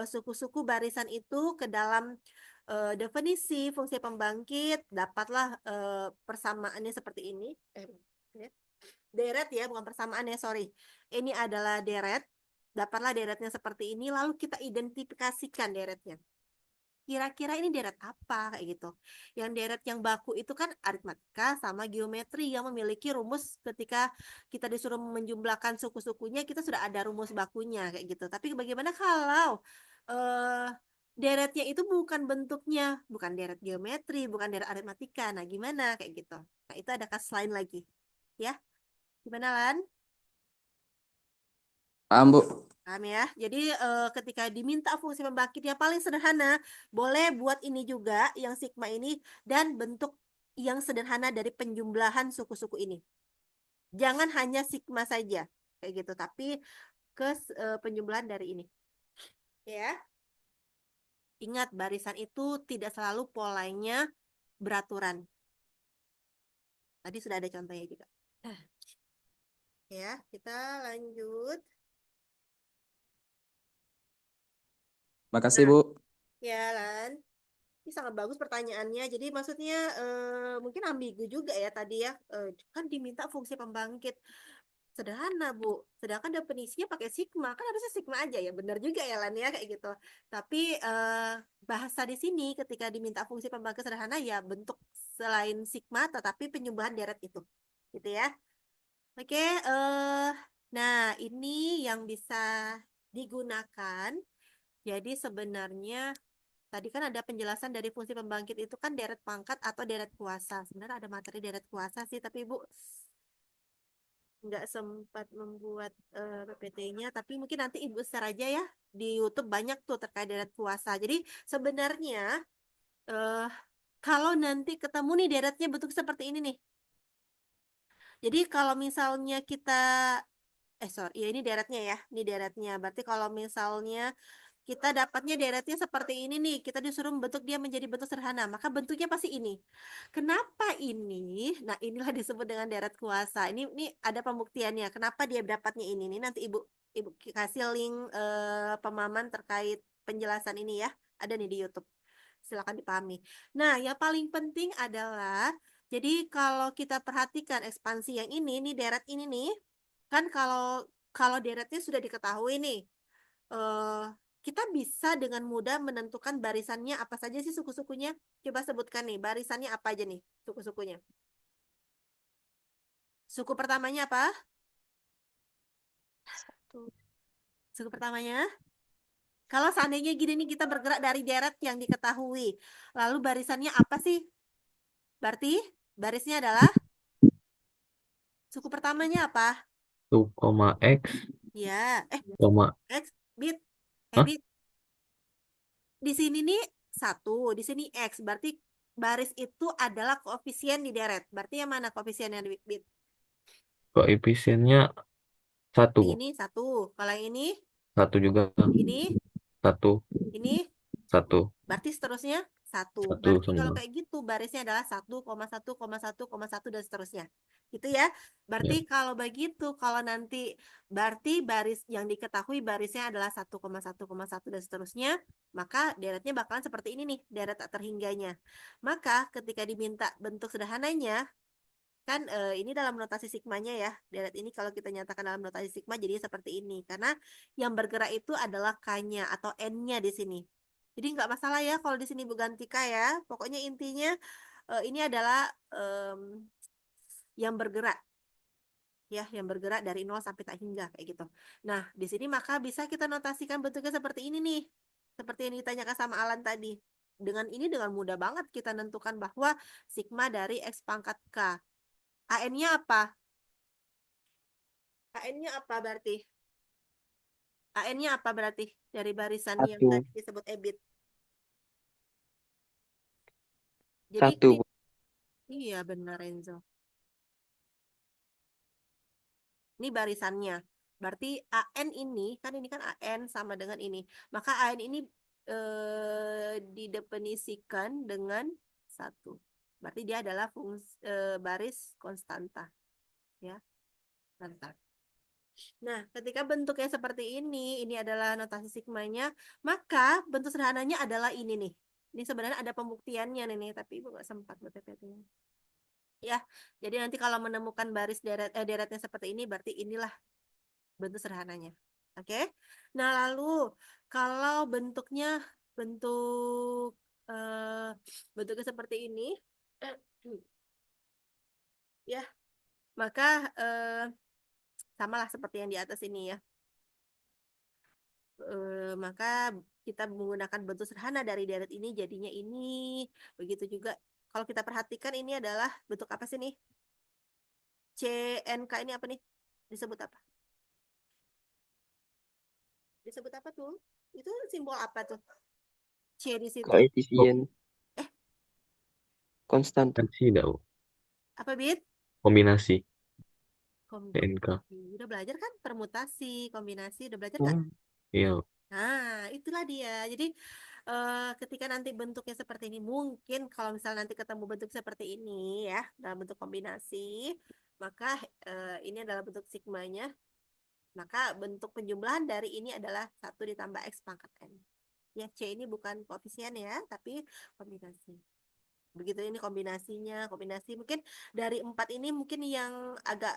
suku-suku barisan itu ke dalam definisi fungsi pembangkit, dapatlah persamaannya seperti ini. Deret ya, bukan persamaan ya, sorry. Ini adalah deret, dapatlah deretnya seperti ini, lalu kita identifikasikan deretnya. Kira-kira ini deret apa kayak gitu. Yang deret yang baku itu kan aritmatika sama geometri yang memiliki rumus ketika kita disuruh menjumlahkan suku-sukunya kita sudah ada rumus bakunya kayak gitu. Tapi bagaimana kalau deretnya itu bukan bentuknya, bukan deret geometri, bukan deret aritmatika. Nah, gimana kayak gitu. Nah, itu ada kasus lain lagi. Ya, gimana Lan? Paham, Bu? Paham ya? Jadi ketika diminta fungsi pembangkit yang paling sederhana, boleh buat ini juga yang sigma ini dan bentuk yang sederhana dari penjumlahan suku-suku ini. Jangan hanya sigma saja kayak gitu, tapi ke penjumlahan dari ini. Ya. Ingat barisan itu tidak selalu polanya beraturan. Tadi sudah ada contohnya juga. Ya, kita lanjut. Makasih, Nah, Bu. ya Lan. Ini sangat bagus pertanyaannya. Jadi maksudnya mungkin ambigu juga ya tadi ya. Kan diminta fungsi pembangkit sederhana, Bu. Sedangkan definisinya pakai sigma. Kan harusnya sigma aja ya. Benar juga ya Lan ya kayak gitu. Tapi bahasa di sini ketika diminta fungsi pembangkit sederhana ya bentuk selain sigma tetapi penyumbahan deret itu. Gitu ya. Oke, nah ini yang bisa digunakan. Jadi sebenarnya tadi kan ada penjelasan dari fungsi pembangkit itu kan deret pangkat atau deret kuasa. Sebenarnya ada materi deret kuasa sih, tapi Ibu nggak sempat membuat PPT-nya. Tapi mungkin nanti Ibu share aja ya. Di YouTube banyak tuh terkait deret kuasa. Jadi sebenarnya eh, kalau nanti ketemu nih deretnya bentuk seperti ini nih. Jadi kalau misalnya kita sorry, ya ini deretnya ya. Ini deretnya. Berarti kalau misalnya kita dapatnya deretnya seperti ini nih, kita disuruh membentuk dia menjadi bentuk sederhana, maka bentuknya pasti ini. Kenapa ini? Nah, inilah disebut dengan deret kuasa. Ini ada pembuktiannya. Kenapa dia dapatnya ini? Nih nanti Ibu kasih link pemahaman terkait penjelasan ini ya. Ada nih di YouTube. Silakan dipahami. Nah, yang paling penting adalah jadi kalau kita perhatikan ekspansi yang ini deret ini nih, kan kalau deretnya sudah diketahui nih, eh, kita bisa dengan mudah menentukan barisannya apa saja sih suku-sukunya. Coba sebutkan nih, barisannya apa aja nih suku-sukunya. Suku pertamanya apa? Suku pertamanya? Kalau seandainya gini nih kita bergerak dari deret yang diketahui, lalu barisannya apa sih? Berarti barisnya adalah suku pertamanya apa? 1, X, Ya, koma, X, bit, Hah? bit. Di sini nih 1, di sini X. Berarti baris itu adalah koefisien di deret. Berarti yang mana koefisiennya di bit? Koefisiennya 1. Ini 1. Kalau yang ini, 1 juga. ini, 1, ini, 1. berarti seterusnya 1. 1 Berarti kalau semua. kayak gitu barisnya adalah 1,1,1,1 dan seterusnya. Gitu ya. Berarti Ya. kalau begitu, kalau nanti berarti baris yang diketahui barisnya adalah 1,1,1 dan seterusnya, maka deretnya bakalan seperti ini nih, deret tak terhingganya. Maka ketika diminta bentuk sederhananya, kan ini dalam notasi sigmanya ya. Deret ini kalau kita nyatakan dalam notasi sigma jadi seperti ini. Karena yang bergerak itu adalah K-nya atau N-nya di sini. Jadi nggak masalah ya kalau di sini Bu ganti K ya. Pokoknya intinya ini adalah yang bergerak ya, yang bergerak dari 0 sampai tak hingga kayak gitu. Nah, di sini maka bisa kita notasikan bentuknya seperti ini nih. Seperti yang ditanyakan sama Alan tadi. Dengan ini dengan mudah banget kita tentukan bahwa sigma dari X pangkat K. AN-nya apa? AN-nya apa berarti? AN-nya apa berarti dari barisan yang 1. tadi disebut EBIT? Jadi 1, Bu. iya benar Renzo. Ini barisannya. Berarti AN ini kan AN sama dengan ini. Maka AN ini didefinisikan dengan 1. Berarti dia adalah baris konstanta. Ya, mantap. Nah, ketika bentuknya seperti ini adalah notasi sigmanya, maka bentuk sederhananya adalah ini nih. Ini sebenarnya ada pembuktiannya nih, tapi Ibu nggak sempat buat PPT-nya. Ya, jadi nanti kalau menemukan baris deretnya seperti ini, berarti inilah bentuk sederhananya. Oke? Nah, lalu kalau bentuk bentuknya seperti ini, ya, maka samalah seperti yang di atas ini ya. Maka kita menggunakan bentuk sederhana dari deret ini jadinya ini. Begitu juga kalau kita perhatikan ini adalah bentuk apa sih nih? CNK ini apa nih? Disebut apa? Disebut apa tuh? Itu simbol apa tuh? C di situ. Koefisien Eh, konstan. Kombinasi dah, Bu. apa Bit? Kombinasi Kom- TNK. Udah belajar kan? Permutasi, kombinasi, udah belajar kan? Iya. Nah, itulah dia. Jadi ketika nanti bentuknya seperti ini, mungkin kalau misalnya nanti ketemu bentuk seperti ini ya, dalam bentuk kombinasi, maka ini adalah bentuk sigmanya. Maka bentuk penjumlahan dari ini adalah 1 ditambah X pangkat N. Ya, C ini bukan koefisien ya, tapi kombinasi. Begitu ini kombinasi. Mungkin dari 4 ini mungkin yang agak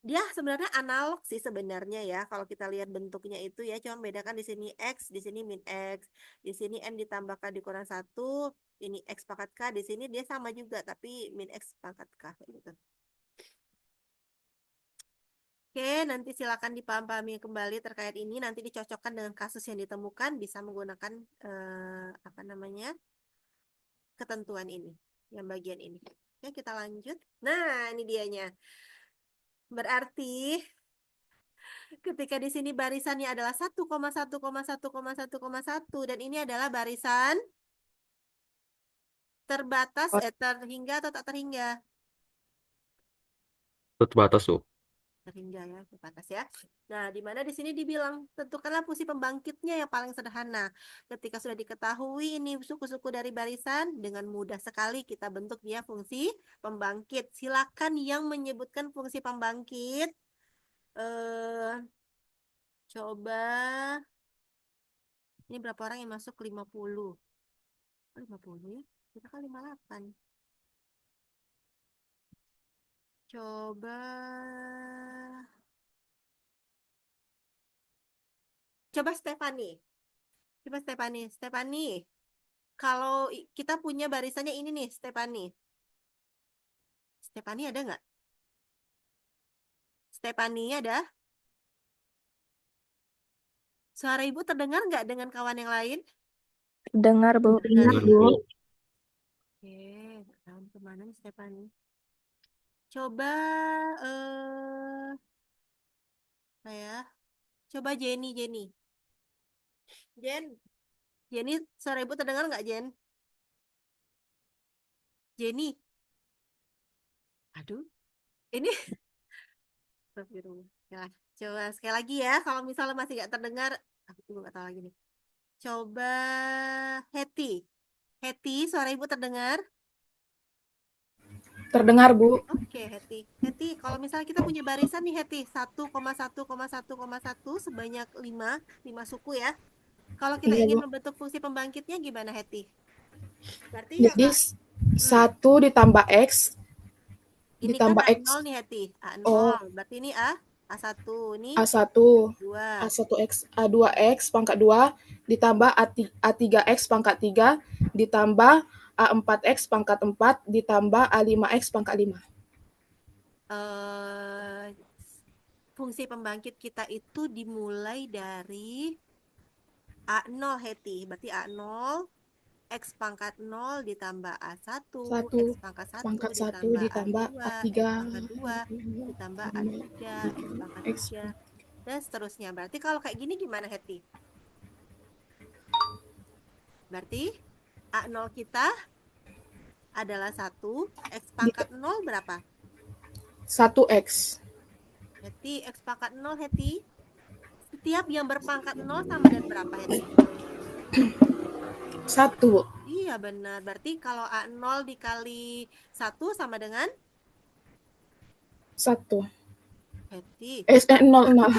dia sebenarnya analog sih sebenarnya ya kalau kita lihat bentuknya itu ya, cuma bedakan di sini X, di sini min X, di sini N ditambahkan dikurang 1, ini X pangkat K, di sini dia sama juga tapi min X pangkat K gitu. Oke, nanti silakan dipahami kembali terkait ini. Nanti dicocokkan dengan kasus yang ditemukan, bisa menggunakan apa namanya ketentuan ini, yang bagian ini. Oke, kita lanjut. Nah, ini dianya. Berarti ketika di sini barisannya adalah 1,1,1,1,1,1 dan ini adalah barisan terbatas, terhingga atau tak terhingga? Terbatas, Bu. Terhingga ya, terbatas ya. Nah, di mana di sini dibilang tentukanlah fungsi pembangkitnya yang paling sederhana. Ketika sudah diketahui ini suku-suku dari barisan, dengan mudah sekali kita bentuk dia fungsi pembangkit. Silakan yang menyebutkan fungsi pembangkit. Coba ini berapa orang yang masuk? 50. Oh, 50 ya. Kita kan 58. Coba Stefani. Coba Stefani. Kalau kita punya barisannya ini nih, Stefani. Stefani ada nggak? Stefani ada? Suara ibu terdengar nggak dengan kawan yang lain? Dengar, Bu. Dengar. Benar, Bu. Oke, nggak tahu kemana nih Stefani. Coba coba Jenny. Jenny, suara ibu terdengar nggak, Jen? Jenny. Aduh, ini ya, coba sekali lagi ya. Kalau misalnya masih nggak terdengar, aku nggak tahu lagi nih. Coba Hetty, suara ibu terdengar? Terdengar, Bu. Oke, Hetty, kalau misalnya kita punya barisan nih, Hetty, 1,1,1,1,1 sebanyak 5 suku ya. Kalau kita Iya, ingin Bu. membentuk fungsi pembangkitnya gimana, Hetty? Berarti Jadi apa? 1 ditambah X Ini ditambah kan X. A0 nih, Hetty. A0. Oh, Berarti ini A1. Ini A1, 2. A1X, A2X pangkat 2 ditambah A3X pangkat 3 ditambah A4X pangkat 4 ditambah A5X pangkat 5. Fungsi pembangkit kita itu dimulai dari A0, Hetty. Berarti A0, X pangkat 0 ditambah A1, X pangkat 1 pangkat 1 ditambah ditambah A2, A3 X pangkat 2 ditambah A3, X pangkat 3, dan seterusnya. Berarti kalau kayak gini gimana, Hetty? Berarti A0 kita adalah 1, X pangkat 0 berapa? 1X. Hetty, X pangkat 0, Hetty. Setiap yang berpangkat 0 sama dengan berapa, Hetty? 1, Bu. Iya, benar. Berarti kalau A0 dikali 1 sama dengan 1. Hetty. 0 0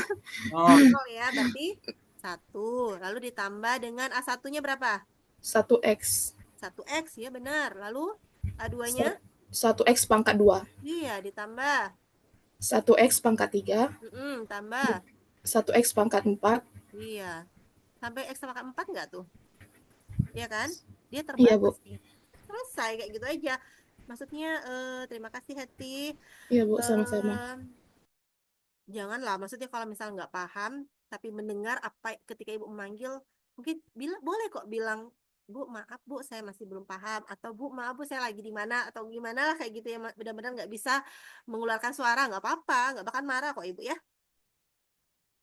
ya, berarti 1. Lalu ditambah dengan A1-nya berapa? 1X. 1X ya, benar. Lalu A2-nya? 1X pangkat 2. Iya, ditambah 1X pangkat 3. Tambah 1X pangkat 4. Iya. Sampai X pangkat 4 enggak tuh? Iya kan? Dia Iya, Bu. terbatas nih. Selesai kayak gitu aja. Maksudnya terima kasih, Hetty. Iya, Bu, sama-sama. Janganlah, maksudnya kalau misal nggak paham tapi mendengar apa ketika ibu memanggil, mungkin boleh kok bilang, Bu, maaf Bu, saya masih belum paham, atau Bu, maaf Bu, saya lagi di mana, atau gimana lah kayak gitu ya. Benar-benar nggak bisa mengeluarkan suara, nggak apa-apa, nggak bakal marah kok ibu ya.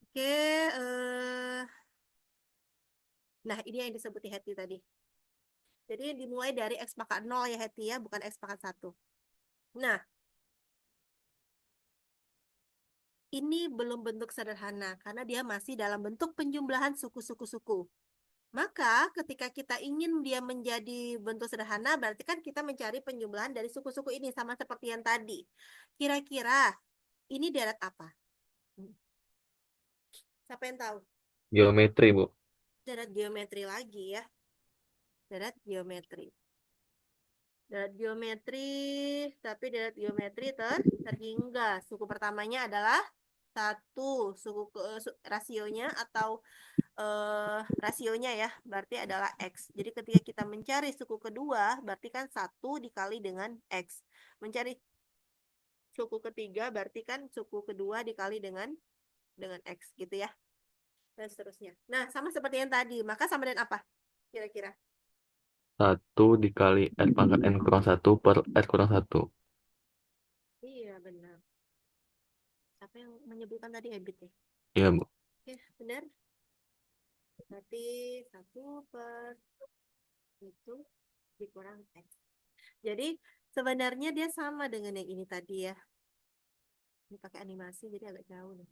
Oke, nah ini yang disebut Hetty tadi. Jadi dimulai dari X pangkat 0 ya, Hetty ya, bukan X pangkat 1. Nah, ini belum bentuk sederhana karena dia masih dalam bentuk penjumlahan suku-suku. Maka ketika kita ingin dia menjadi bentuk sederhana, berarti kan kita mencari penjumlahan dari suku-suku ini, sama seperti yang tadi. Kira-kira ini deret apa? Siapa yang tahu? Geometri, Bu. Deret geometri lagi ya. Deret geometri. Deret geometri, tapi deret geometri terhingga. Suku pertamanya adalah 1, rasionya atau rasionya ya, berarti adalah X. Jadi ketika kita mencari suku kedua, berarti kan 1 dikali dengan X. Mencari suku ketiga berarti kan suku kedua dikali dengan X gitu ya. Dan seterusnya. Nah, sama seperti yang tadi. Maka sama dengan apa? Kira-kira. 1 dikali S pangkat N kurang 1 per S kurang 1. Iya, benar. Siapa yang menyebutkan tadi EBIT ya? Iya, Bu. Oke, benar. Berarti 1 per itu dikurang X. Jadi sebenarnya dia sama dengan yang ini tadi ya. Ini pakai animasi jadi agak jauh nih.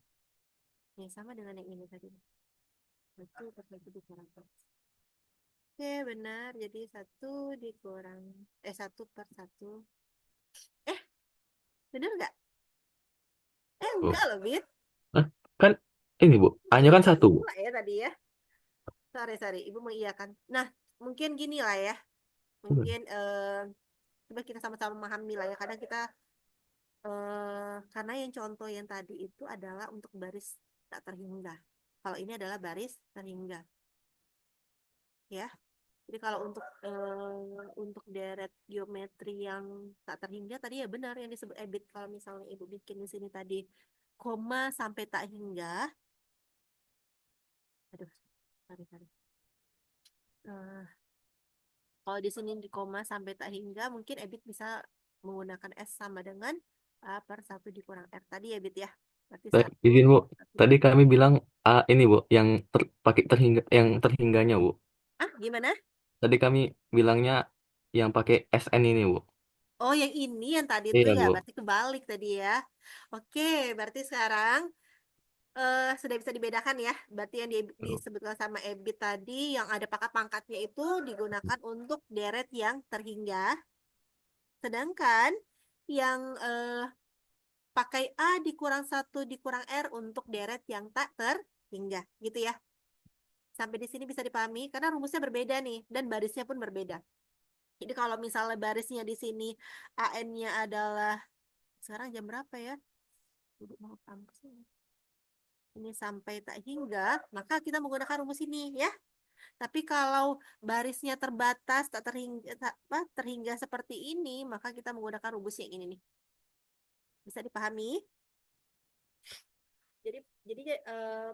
Ini sama dengan yang ini tadi. 1 per 1 dikurang X. Oke, benar. Jadi 1 dikurang 1 per 1. Benar nggak? Bu. Enggak loh, Bit. Hah? Kan ini, Bu. A-nya kan 1, Bu. Enggak ya tadi ya. Sorry, Ibu mengiyakan. Nah, mungkin gini lah ya. Mungkin coba kita sama-sama memahami lah ya. Kadang kita karena yang contoh yang tadi itu adalah untuk baris tak terhingga. Kalau ini adalah baris terhingga. Ya. Jadi kalau untuk deret geometri yang tak terhingga tadi ya benar yang disebut EBIT. Kalau misalnya Ibu bikin di sini tadi koma sampai tak hingga. Aduh, sorry. Kalau di sini di koma sampai tak hingga, mungkin EBIT bisa menggunakan S sama dengan A per 1 dikurang R. Tadi ya, EBIT ya. Berarti Izin, Bu. 1. Tadi kami bilang A ini, Bu, yang pakai yang terhingganya, Bu. Gimana? Tadi kami bilangnya yang pakai SN ini, Bu. Oh, yang ini yang tadi Iya, tuh ya, Bu. berarti kebalik tadi ya. Oke, berarti sekarang sudah bisa dibedakan ya. Berarti yang disebutkan sama EBIT tadi yang ada pangkat-pangkatnya itu digunakan untuk deret yang terhingga. Sedangkan yang pakai A dikurang 1 dikurang R untuk deret yang tak terhingga. Gitu ya. Sampai di sini bisa dipahami karena rumusnya berbeda nih dan barisnya pun berbeda. Jadi kalau misalnya barisnya di sini AN-nya adalah sekarang jam berapa ya? Duduk mau kampus ini. Ini sampai tak hingga, maka kita menggunakan rumus ini ya. Tapi kalau barisnya terbatas, tak terhingga seperti ini, maka kita menggunakan rumus yang ini nih. Bisa dipahami? Jadi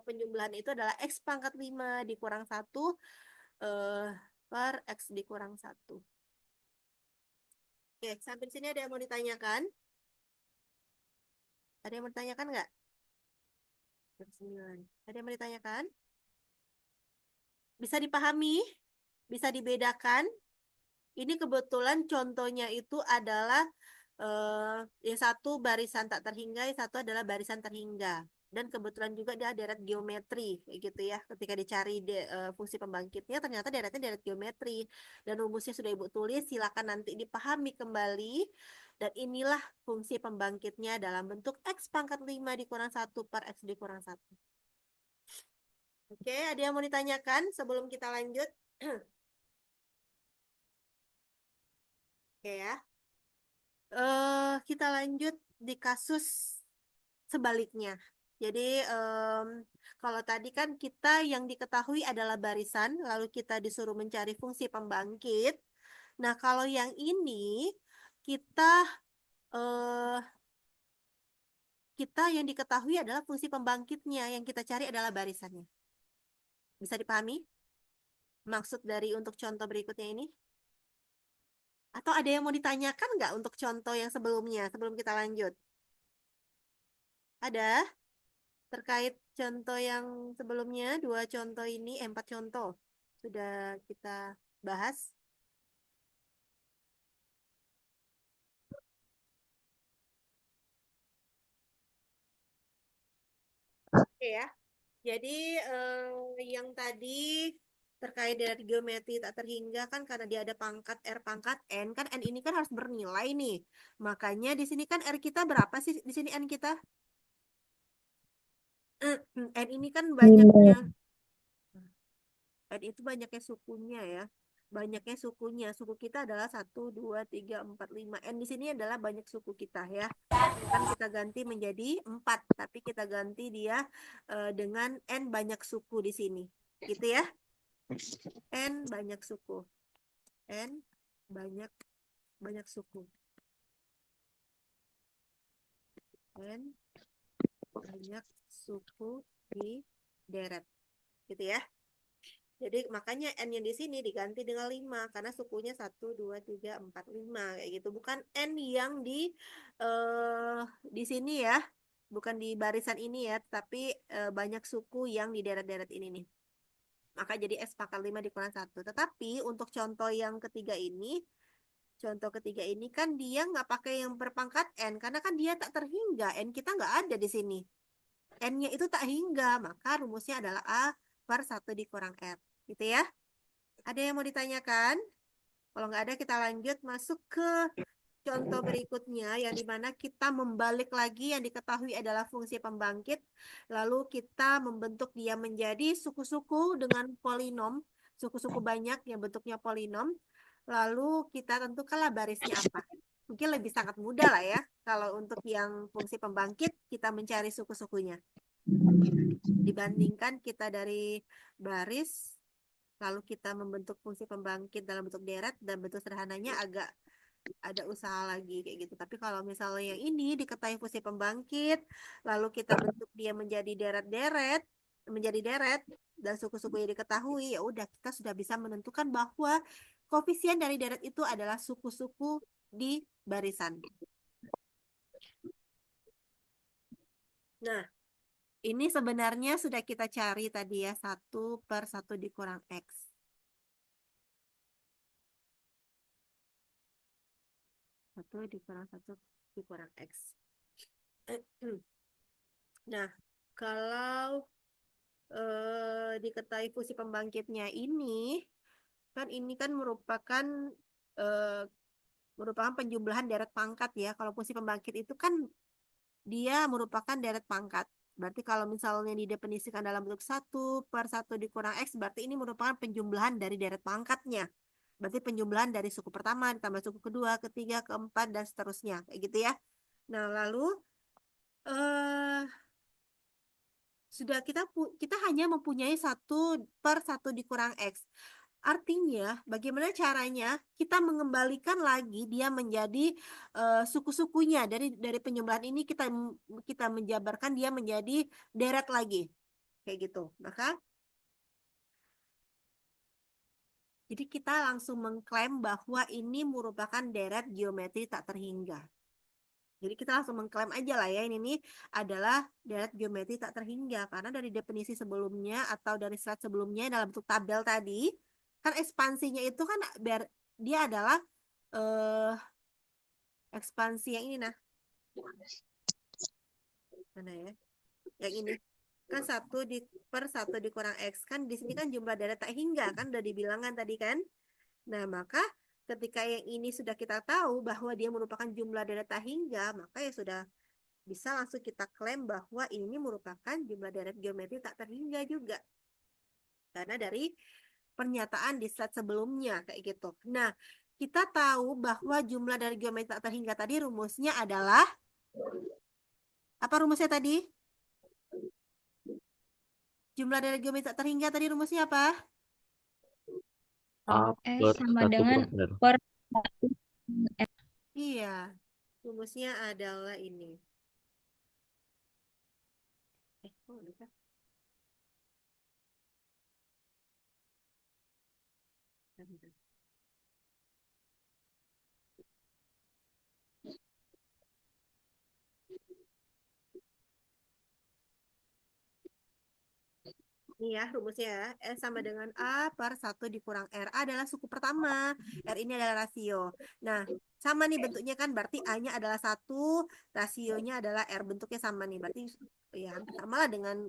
penjumlahan itu adalah X pangkat 5 dikurang 1 per X dikurang 1. Oke, sampai sini ada yang mau ditanyakan? Ada yang mau ditanyakan nggak? 9. Ada yang mau ditanyakan? Bisa dipahami? Bisa dibedakan? Ini kebetulan contohnya itu adalah yang satu barisan tak terhingga, yang satu adalah barisan terhingga. Dan kebetulan juga dia deret geometri, kayak gitu ya. Ketika dicari fungsi pembangkitnya, ternyata deretnya deret geometri. Dan rumusnya sudah Ibu tulis, silakan nanti dipahami kembali. Dan inilah fungsi pembangkitnya dalam bentuk X pangkat 5 dikurang 1 per X dikurang 1. Oke, ada yang mau ditanyakan sebelum kita lanjut? Oke ya. Kita lanjut di kasus sebaliknya. Jadi kalau tadi kan kita yang diketahui adalah barisan, lalu kita disuruh mencari fungsi pembangkit. Nah, kalau yang ini kita yang diketahui adalah fungsi pembangkitnya, yang kita cari adalah barisannya. Bisa dipahami? Maksud dari untuk contoh berikutnya ini? Atau ada yang mau ditanyakan nggak untuk contoh yang sebelumnya, sebelum kita lanjut? Ada? Terkait contoh yang sebelumnya, 2 contoh ini, 4 contoh sudah kita bahas. Oke ya. Jadi yang tadi terkait dari geometri tak terhingga kan karena dia ada pangkat R pangkat N, kan N ini kan harus bernilai nih. Makanya di sini kan R kita berapa sih di sini N kita? N ini kan banyaknya. N itu banyaknya sukunya ya. Banyaknya sukunya. Suku kita adalah 1, 2, 3, 4, 5. N di sini adalah banyak suku kita ya. Kan kita ganti menjadi 4. Tapi kita ganti dia dengan N banyak suku di sini. Gitu ya. N banyak suku. N banyak suku. N banyak suku di deret. Gitu ya. Jadi makanya N yang di sini diganti dengan 5 karena sukunya 1, 2, 3, 4, 5 kayak gitu. Bukan N yang di sini ya. Bukan di barisan ini ya, tapi banyak suku yang di deret-deret ini nih. Maka jadi X pangkat 5 dikurang 1. Tetapi untuk contoh ketiga ini kan dia nggak pakai yang berpangkat N karena kan dia tak terhingga. N kita nggak ada di sini. N-nya itu tak hingga, maka rumusnya adalah A per 1 dikurang R. Gitu ya. Ada yang mau ditanyakan? Kalau nggak ada, kita lanjut masuk ke contoh berikutnya, yang dimana kita membalik lagi yang diketahui adalah fungsi pembangkit. Lalu kita membentuk dia menjadi suku-suku dengan polinom, suku-suku banyak yang bentuknya polinom. Lalu kita tentukanlah barisnya apa. Mungkin lebih sangat mudah lah ya, kalau untuk yang fungsi pembangkit, kita mencari suku-sukunya. Dibandingkan kita dari baris, lalu kita membentuk fungsi pembangkit dalam bentuk deret, dan bentuk sederhananya agak ada usaha lagi kayak gitu. Tapi kalau misalnya yang ini diketahui fungsi pembangkit, lalu kita bentuk dia menjadi deret-deret, dan suku-suku yang diketahui, ya udah kita sudah bisa menentukan bahwa koefisien dari deret itu adalah suku-suku di barisan. Nah, ini sebenarnya sudah kita cari tadi ya, 1 per 1 dikurang X. Satu dikurang 1 dikurang X. Nah, kalau diketahui fungsi pembangkitnya ini kan merupakan penjumlahan deret pangkat ya. Kalau fungsi pembangkit itu kan dia merupakan deret pangkat. Berarti kalau misalnya didefinisikan dalam bentuk 1 per 1 dikurang X, berarti ini merupakan penjumlahan dari deret pangkatnya. Berarti penjumlahan dari suku pertama ditambah suku kedua, ketiga, keempat, dan seterusnya. Kayak gitu ya. Nah, lalu sudah kita hanya mempunyai 1 per 1 dikurang X. Artinya, bagaimana caranya kita mengembalikan lagi dia menjadi suku-sukunya dari penjumlahan ini kita menjabarkan dia menjadi deret lagi. Kayak gitu. Maka jadi kita langsung mengklaim bahwa ini merupakan deret geometri tak terhingga. Jadi kita langsung mengklaim aja lah ya, ini nih adalah deret geometri tak terhingga. Karena dari definisi sebelumnya atau dari slide sebelumnya dalam bentuk tabel tadi, kan ekspansinya itu kan dia adalah ekspansi yang ini nah. Mana ya? Yang ini. Kan 1 per 1 dikurang X. Kan di sini kan jumlah deret tak hingga, kan udah dibilangkan tadi kan. Nah, maka ketika yang ini sudah kita tahu bahwa dia merupakan jumlah deret tak hingga, maka ya sudah bisa langsung kita klaim bahwa ini merupakan jumlah deret geometri tak terhingga juga. Karena dari pernyataan di slide sebelumnya kayak gitu. Nah, kita tahu bahwa jumlah dari geometri tak terhingga tadi rumusnya adalah apa rumusnya tadi? Jumlah dari geometri tak terhingga tadi rumusnya apa? A S per sama 1 dengan per R. per Iya, rumusnya adalah ini. Kok bisa? Bentar. Ini ya rumusnya ya. S sama dengan A per 1 dikurang R. A adalah suku pertama. R ini adalah rasio. Nah, sama nih bentuknya kan. Berarti A-nya adalah 1, rasionya adalah R. Bentuknya sama nih. Berarti ya sama lah dengan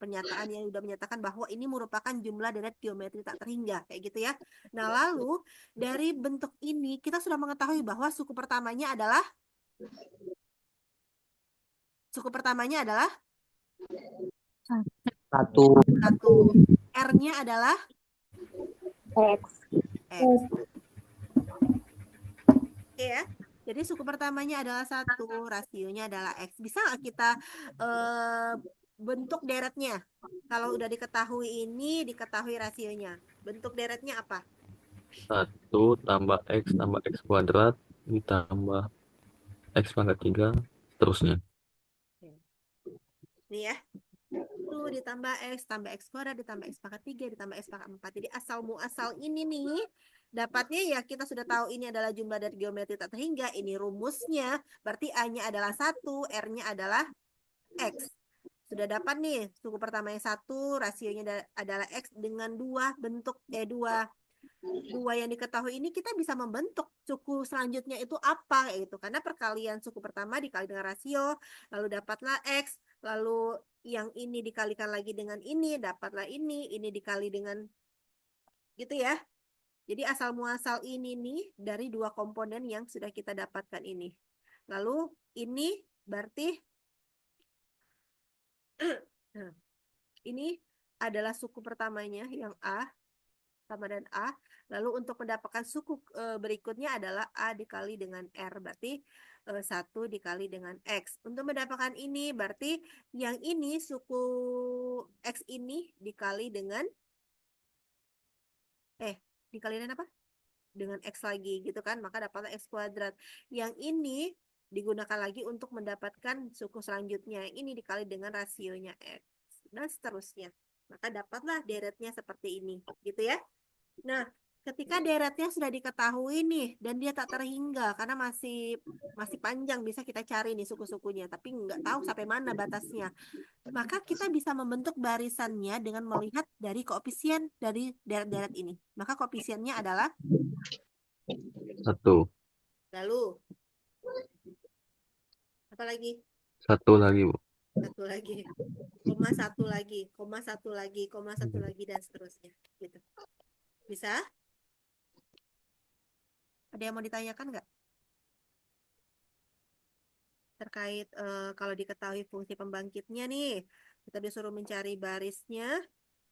pernyataan yang sudah menyatakan bahwa ini merupakan jumlah deret geometri tak terhingga. Kayak gitu ya. Nah, lalu dari bentuk ini kita sudah mengetahui bahwa suku pertamanya adalah Satu. 1. R-nya adalah X. X. Oke ya. Jadi suku pertamanya adalah 1, rasionya adalah X. Bisa nggak kita bentuk deretnya? Kalau udah diketahui ini, diketahui rasionya. Bentuk deretnya apa? 1 tambah X kuadrat ditambah X pangkat 3, seterusnya. Nih ya. Itu ditambah X, tambah X kuadrat, ditambah X pangkat 3, ditambah X pangkat 4. Jadi asal muasal ini nih, dapatnya ya kita sudah tahu ini adalah jumlah dari geometri tak terhingga. Ini rumusnya, berarti A-nya adalah 1, R-nya adalah X. Sudah dapat nih, suku pertama yang 1, rasionya adalah X dengan 2 bentuk, 2 yang diketahui ini kita bisa membentuk suku selanjutnya itu apa gitu, karena perkalian suku pertama dikali dengan rasio, lalu dapatlah X, lalu yang ini dikalikan lagi dengan ini, dapatlah ini dikali dengan gitu ya. Jadi asal muasal ini nih dari 2 komponen yang sudah kita dapatkan ini. Lalu ini berarti ini adalah suku pertamanya yang A sama dan A. Lalu untuk mendapatkan suku berikutnya adalah A dikali dengan R. Berarti 1 dikali dengan X. Untuk mendapatkan ini berarti yang ini suku X ini dikali dengan dikali dengan apa? Dengan X lagi gitu kan. Maka dapatlah X kuadrat. Yang ini digunakan lagi untuk mendapatkan suku selanjutnya. Ini dikali dengan rasionya X. Dan seterusnya. Maka dapatlah deretnya seperti ini. Gitu ya. Nah, ketika deretnya sudah diketahui nih dan dia tak terhingga karena masih panjang, bisa kita cari nih suku-sukunya, tapi nggak tahu sampai mana batasnya. Maka kita bisa membentuk barisannya dengan melihat dari koefisien dari deret-deret ini. Maka koefisiennya adalah 1. lalu apa lagi? 1 lagi, Bu. 1 lagi, koma 1 lagi, koma 1 lagi, koma 1 lagi dan seterusnya. Gitu. Bisa? Ada yang mau ditanyakan nggak? Terkait kalau diketahui fungsi pembangkitnya nih, kita disuruh mencari barisnya,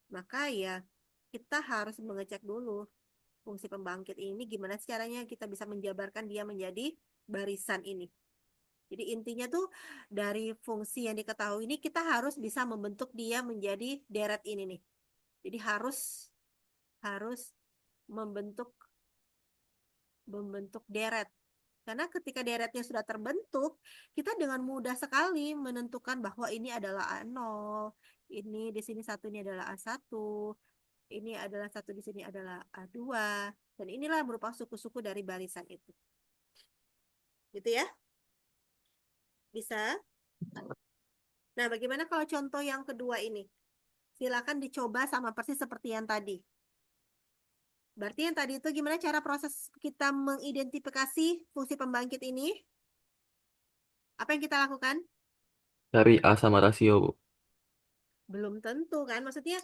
maka ya kita harus mengecek dulu fungsi pembangkit ini gimana sih caranya kita bisa menjabarkan dia menjadi barisan ini. Jadi intinya tuh dari fungsi yang diketahui ini kita harus bisa membentuk dia menjadi deret ini nih. Jadi harus membentuk deret. Karena ketika deretnya sudah terbentuk, kita dengan mudah sekali menentukan bahwa ini adalah A0, ini di sini 1 ini adalah A1, ini adalah 1 di sini adalah A2, dan inilah merupakan suku-suku dari barisan itu. Gitu ya? Bisa? Nah, bagaimana kalau contoh yang kedua ini? Silakan dicoba sama persis seperti yang tadi. Berarti yang tadi itu gimana cara proses kita mengidentifikasi fungsi pembangkit ini? Apa yang kita lakukan? Cari A sama rasio, Bu. Belum tentu kan? Maksudnya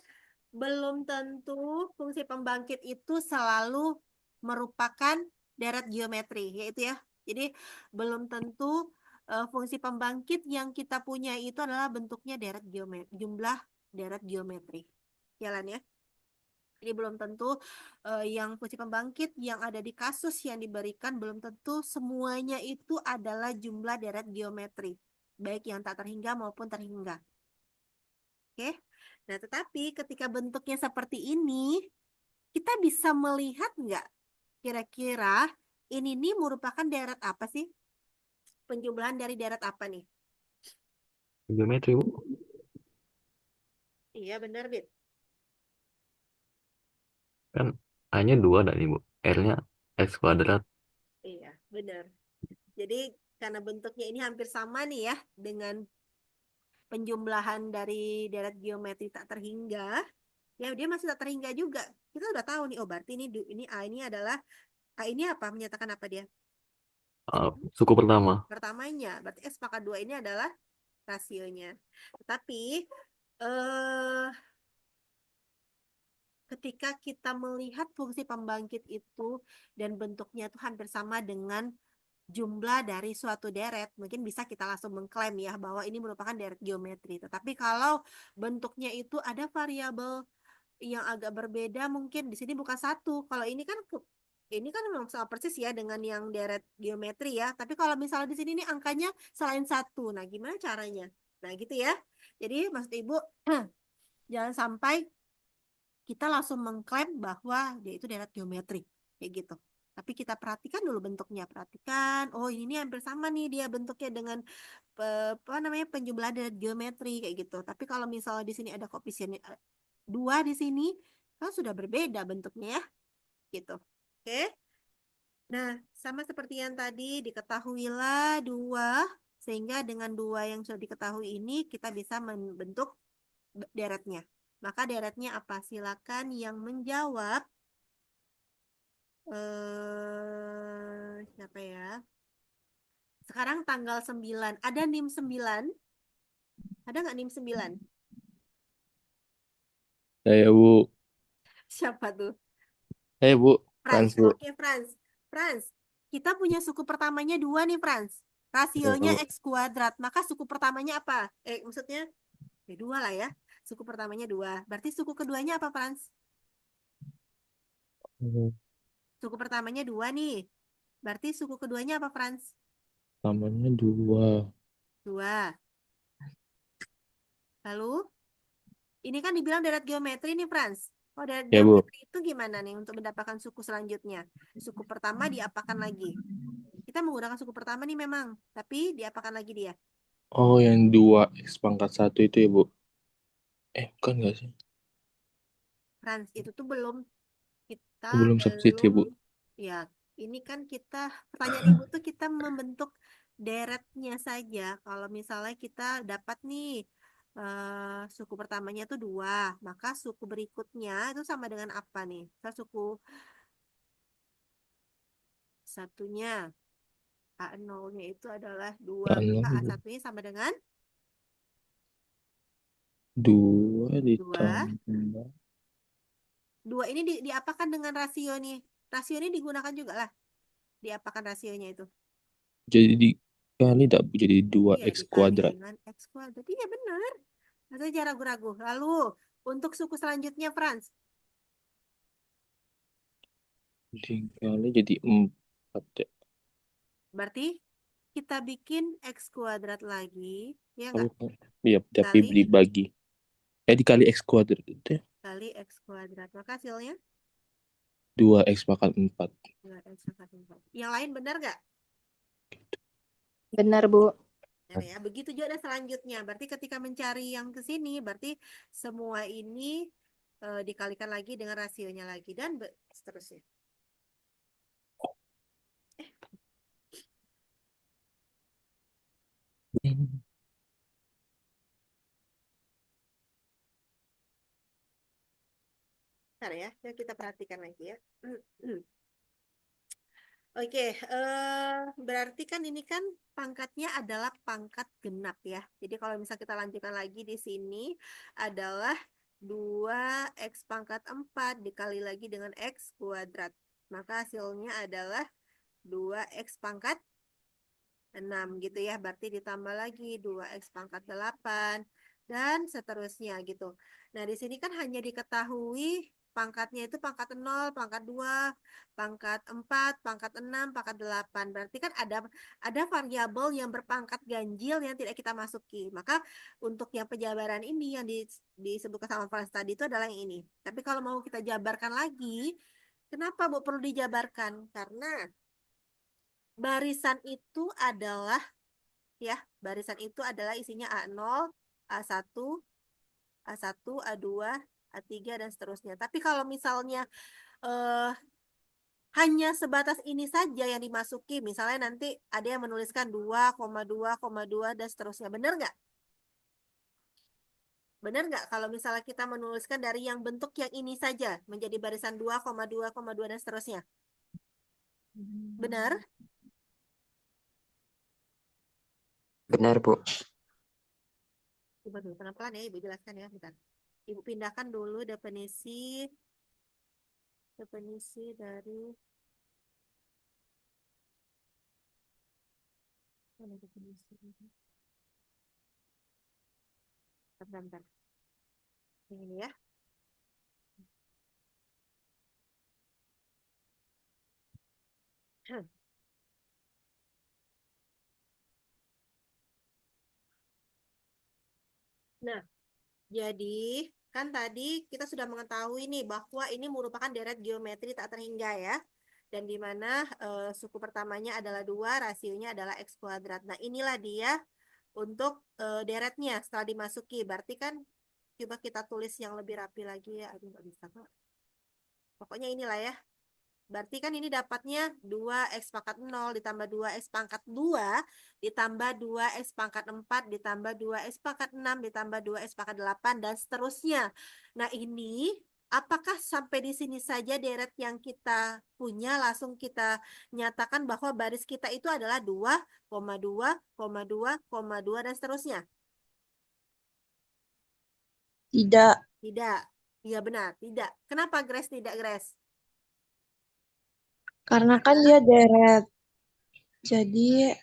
belum tentu fungsi pembangkit itu selalu merupakan deret geometri, yaitu ya. Jadi belum tentu fungsi pembangkit yang kita punya itu adalah bentuknya deret geometri, jumlah deret geometri. Jalan ya. Jadi belum tentu yang fungsi pembangkit yang ada di kasus yang diberikan belum tentu semuanya itu adalah jumlah deret geometri, baik yang tak terhingga maupun terhingga. Oke. Nah, tetapi ketika bentuknya seperti ini, kita bisa melihat nggak kira-kira ini nih merupakan deret apa sih? Penjumlahan dari deret apa nih? Geometri, Bu. Iya, benar, Bit. Kan A-nya 2 dan Ibu. R-nya X kuadrat. Iya, benar. Jadi karena bentuknya ini hampir sama nih ya dengan penjumlahan dari deret geometri tak terhingga, ya dia masih tak terhingga juga. Kita udah tahu nih, oh berarti ini A ini adalah A ini apa? Menyatakan apa dia? Suku pertama. Pertamanya, berarti X pangkat 2 ini adalah rasionya. Tetapi eh ketika kita melihat fungsi pembangkit itu dan bentuknya itu hampir sama dengan jumlah dari suatu deret, mungkin bisa kita langsung mengklaim ya bahwa ini merupakan deret geometri. Tetapi kalau bentuknya itu ada variabel yang agak berbeda, mungkin di sini bukan 1. Kalau ini kan memang sama persis ya dengan yang deret geometri ya. Tapi kalau misalnya di sini nih angkanya selain 1, nah gimana caranya? Nah gitu ya. Jadi maksud Ibu jangan sampai kita langsung mengklaim bahwa dia itu deret geometri kayak gitu. Tapi kita perhatikan dulu bentuknya. Perhatikan, oh ini nih hampir sama nih dia bentuknya dengan apa namanya penjumlahan dari geometri kayak gitu. Tapi kalau misalnya di sini ada koefisien 2 di sini, kan sudah berbeda bentuknya ya, gitu. Oke. Nah, sama seperti yang tadi, diketahuilah 2, sehingga dengan 2 yang sudah diketahui ini, kita bisa membentuk deretnya. Maka deretnya apa? Silakan yang menjawab. Siapa ya? Sekarang tanggal 9. Ada NIM 9? Ada nggak NIM 9? Saya Bu. Siapa tuh? Bu. Franz. Frans Bu. Oke, Franz. Franz, kita punya suku pertamanya 2 nih, Franz. Rasionya Bu. X kuadrat. Maka suku pertamanya apa? Maksudnya, ya 2 lah ya. Suku pertamanya 2. Berarti suku keduanya apa, Franz? Suku pertamanya 2 nih. Berarti suku keduanya apa, Franz? Namanya 2. 2. Lalu, ini kan dibilang deret geometri nih, Franz. Oh, deret Ya Bu. geometri itu gimana nih untuk mendapatkan suku selanjutnya? Suku pertama diapakan lagi? Kita menggunakan suku pertama nih memang, tapi diapakan lagi dia? Oh, yang 2x pangkat 1 itu ya Bu. Bukan nggak sih? Franz, itu tuh belum kita Belum substitute ya Bu. ya, ini kan kita pertanyaan Ibu tuh kita membentuk deretnya saja. Kalau misalnya kita dapat nih suku pertamanya tuh 2, maka suku berikutnya itu sama dengan apa nih? Suku satunya A0-nya itu adalah 2, maka A0, A1-nya sama dengan 2 2. ditambah 2 ini diapakan dengan rasio nih? Rasio ini digunakan juga lah. Diapakan rasionya itu? jadi dikali tak Bu, jadi Iya, 2x dikali kuadrat. dengan X kuadrat. Iya benar. Atau jangan ragu-ragu. Lalu, untuk suku selanjutnya, Franz. Dikali jadi 4 ya. Berarti kita bikin X kuadrat lagi. Ya nggak? Iya, tapi Kali, dibagi. Dikali x kuadrat itu ya. kali X kuadrat. Maka hasilnya 2x pangkat 4. 2X pangkat 4. Yang lain benar nggak? Benar, Bu. Benar ya. Begitu juga ada selanjutnya. Berarti ketika mencari yang ke sini, berarti semua ini dikalikan lagi dengan rasionya lagi. Dan seterusnya. Bentar ya, yuk kita perhatikan lagi ya. Oke, berarti kan ini kan pangkatnya adalah pangkat genap ya. Jadi kalau misalnya kita lanjutkan lagi di sini adalah 2x pangkat 4 dikali lagi dengan x kuadrat. Maka hasilnya adalah 2x pangkat 6 gitu ya. Berarti ditambah lagi 2x pangkat 8 dan seterusnya gitu. Nah, di sini kan hanya diketahui pangkatnya itu pangkat 0, pangkat 2, pangkat 4, pangkat 6, pangkat 8. Berarti kan ada variabel yang berpangkat ganjil yang tidak kita masuki. Maka untuk yang penjabaran ini yang disebutkan sama Frans tadi itu adalah yang ini. Tapi kalau mau kita jabarkan lagi, kenapa Bu perlu dijabarkan? Karena barisan itu adalah barisan itu adalah isinya A0, A1, A1, A2, A3 dan seterusnya. Tapi kalau misalnya hanya sebatas ini saja yang dimasuki, misalnya nanti ada yang menuliskan 2,2,2 dan seterusnya. Benar nggak? Benar nggak kalau misalnya kita menuliskan dari yang bentuk yang ini saja menjadi barisan 2,2,2 dan seterusnya? Benar? Benar, Bu. Coba dulu pelan-pelan ya, Ibu jelaskan ya, bentar. Ibu pindahkan dulu definisi dari mana definisi ini? Bentar. Yang ini ya. Nah, jadi kan tadi kita sudah mengetahui nih bahwa ini merupakan deret geometri tak terhingga ya. dan di mana suku pertamanya adalah 2, rasionya adalah X kuadrat. Nah, inilah dia untuk deretnya setelah dimasuki. Berarti kan coba kita tulis yang lebih rapi lagi ya. Aduh, nggak bisa kok. Pokoknya inilah ya. Berarti kan ini dapatnya 2x pangkat 0 ditambah 2x pangkat 2 ditambah 2x pangkat 4 ditambah 2x pangkat 6 ditambah 2x pangkat 8 dan seterusnya. Nah, ini apakah sampai di sini saja deret yang kita punya langsung kita nyatakan bahwa baris kita itu adalah 2, 2, 2, dan seterusnya? Tidak, Tidak. Iya benar, tidak. Kenapa Grace tidak, Grace? karena kan dia deret. Jadi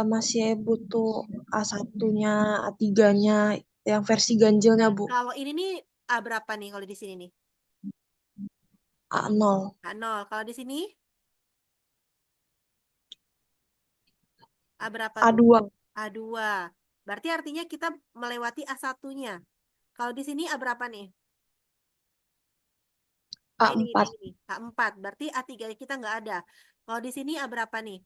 masih butuh A1-nya, A3-nya, yang versi ganjilnya, Bu. Kalau ini nih A berapa nih kalau di sini nih? A0. A0. Kalau di sini A berapa tuh? A2. A2. Berarti artinya kita melewati A1-nya. Kalau di sini A berapa nih? Nah, ini A4. A4. Berarti A3 kita nggak ada. Kalau di sini A berapa nih?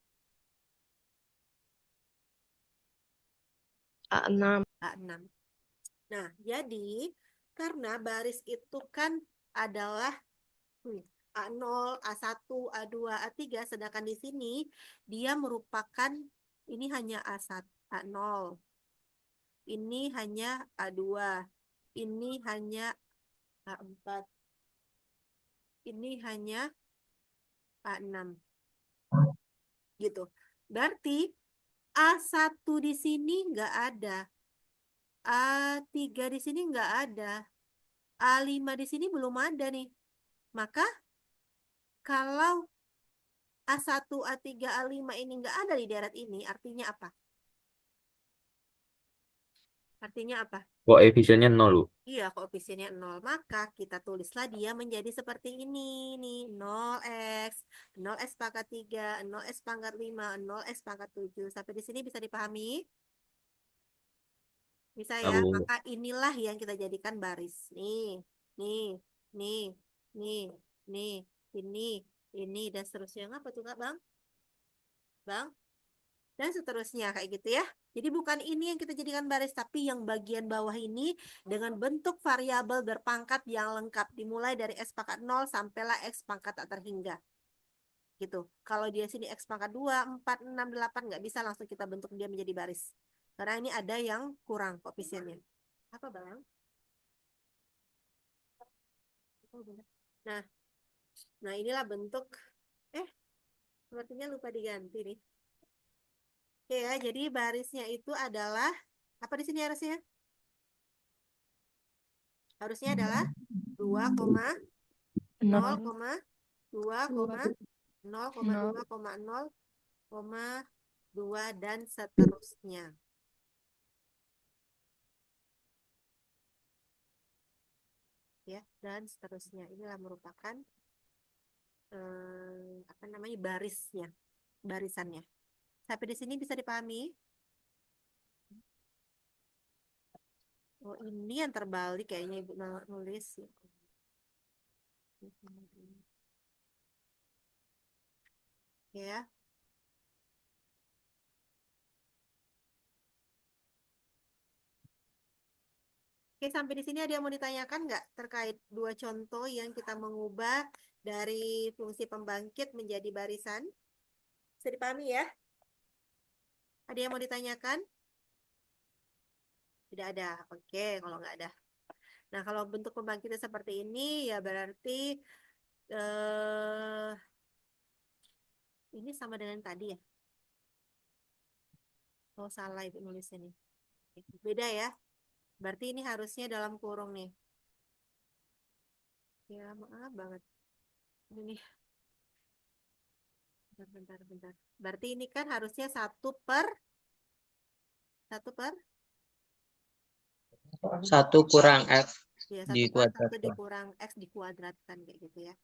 A6. A6. Nah, jadi karena baris itu kan adalah A0, A1, A2, A3, sedangkan di sini dia merupakan ini hanya A1, A0. Ini hanya A2. Ini hanya A4. Ini hanya A6. Gitu. Berarti A1 di sini nggak ada. A3 di sini nggak ada. A5 di sini belum ada nih. Maka kalau A1, A3, A5 ini nggak ada di deret ini, artinya apa? Artinya apa? Koefisiennya 0, Bu. Iya, koefisiennya 0. Maka kita tulislah dia menjadi seperti ini nih. 0x, 0x pangkat 3, 0x pangkat 5, 0x pangkat 7. Sampai di sini bisa dipahami? Bisa Ya, ya? Bu. Maka inilah yang kita jadikan baris. Nih, nih, nih, nih, nih, ini, dan seterusnya. Apa tuh, Kak, Bang? Bang? Dan seterusnya kayak gitu ya. Jadi bukan ini yang kita jadikan baris, tapi yang bagian bawah ini dengan bentuk variabel berpangkat yang lengkap dimulai dari x pangkat 0 sampailah x pangkat tak terhingga. Gitu. Kalau dia sini x pangkat 2, 4, 6, 8 nggak bisa langsung kita bentuk dia menjadi baris. Karena ini ada yang kurang koefisiennya. Apa, Bang? Nah, nah inilah bentuk sepertinya lupa diganti nih. Oke ya, jadi barisnya itu adalah apa di sini harusnya? Harusnya adalah 2, 0, 2, 0, 2, dan seterusnya. Ya, dan seterusnya. Inilah merupakan apa namanya barisnya, barisannya. Sampai di sini bisa dipahami? Oh, ini yang terbalik kayaknya Ibu nulis. Ya. Oke, sampai di sini ada yang mau ditanyakan nggak terkait dua contoh yang kita mengubah dari fungsi pembangkit menjadi barisan? Bisa dipahami ya? Ada yang mau ditanyakan? Tidak ada. Oke, kalau nggak ada. Nah, kalau bentuk pembangkitnya seperti ini, ya berarti ini sama dengan tadi ya? Oh, salah Ibu nulisnya nih. Beda ya? Berarti ini harusnya dalam kurung nih. Ya, maaf banget. Ini. Bentar. Berarti ini kan harusnya 1 per 1 kurang X ya, 1 per 1 dikuadratkan. dikurang X dikuadratkan kayak gitu ya.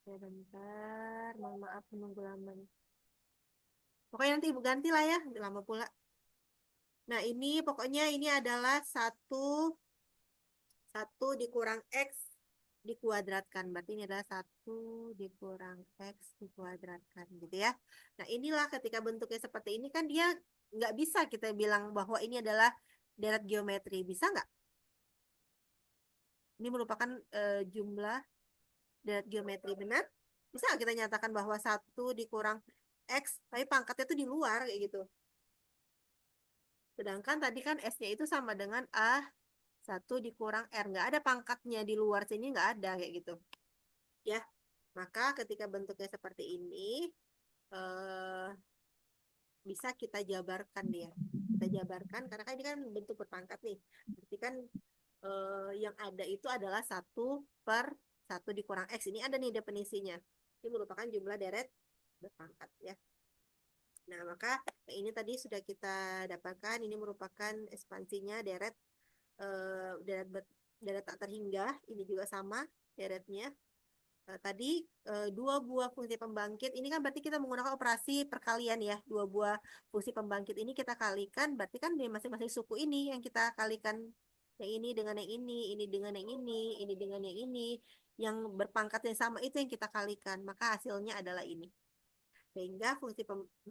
Ya, bentar. Mohon maaf menunggu lama nih. Pokoknya nanti Ibu ganti lah ya. Lama pula. Nah, ini pokoknya ini adalah 1 dikurang X dikuadratkan. Berarti ini adalah 1 dikurang X dikuadratkan gitu ya. Nah inilah ketika bentuknya seperti ini kan dia nggak bisa kita bilang bahwa ini adalah deret geometri. Bisa nggak? Ini merupakan jumlah deret geometri, benar? Bisa nggak kita nyatakan bahwa 1 dikurang X, tapi pangkatnya itu di luar kayak gitu. Sedangkan tadi kan S-nya itu sama dengan A1 dikurang R. Nggak ada pangkatnya di luar sini, nggak ada kayak gitu. Ya, maka ketika bentuknya seperti ini, bisa kita jabarkan dia. Kita jabarkan, karena kan ini kan bentuk berpangkat nih. Berarti kan yang ada itu adalah 1/1 dikurang X. Ini ada nih definisinya. Ini merupakan jumlah deret berpangkat ya. Nah, maka ini tadi sudah kita dapatkan, ini merupakan ekspansinya deret deret tak terhingga. Ini juga sama deretnya. Tadi 2 buah fungsi pembangkit, ini kan berarti kita menggunakan operasi perkalian ya. 2 buah fungsi pembangkit ini kita kalikan, berarti kan di masing-masing suku ini yang kita kalikan. Yang ini dengan yang ini dengan yang ini dengan yang ini. Yang berpangkat yang sama itu yang kita kalikan, maka hasilnya adalah ini. Sehingga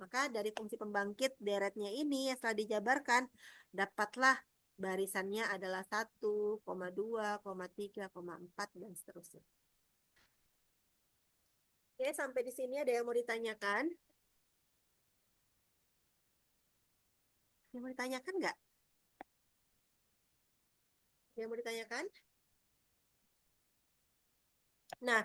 maka dari fungsi pembangkit deretnya ini yang setelah dijabarkan, dapatlah barisannya adalah 1, 2, 3, 4, dan seterusnya. Oke, sampai di sini ada yang mau ditanyakan? Yang mau ditanyakan nggak? Yang mau ditanyakan? Nah,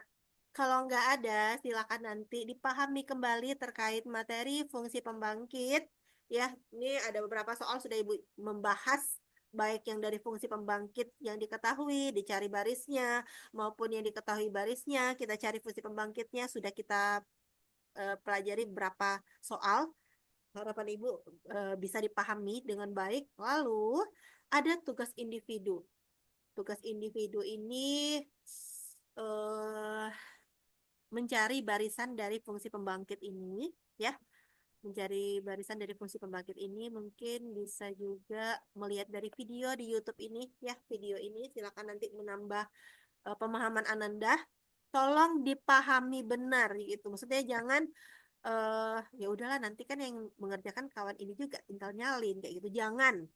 kalau nggak ada, silakan nanti dipahami kembali terkait materi fungsi pembangkit. Ya, ini ada beberapa soal sudah Ibu membahas, baik yang dari fungsi pembangkit yang diketahui, dicari barisnya, maupun yang diketahui barisnya, kita cari fungsi pembangkitnya, sudah kita pelajari beberapa soal. Harapan Ibu bisa dipahami dengan baik. Lalu ada tugas individu. Tugas individu ini mencari barisan dari fungsi pembangkit ini, ya. Mencari barisan dari fungsi pembangkit ini, mungkin bisa juga melihat dari video di YouTube ini, ya. Video ini silakan nanti menambah pemahaman Ananda. Tolong dipahami benar gitu. Maksudnya jangan ya udahlah nanti kan yang mengerjakan kawan ini juga tinggal nyalin kayak gitu. Jangan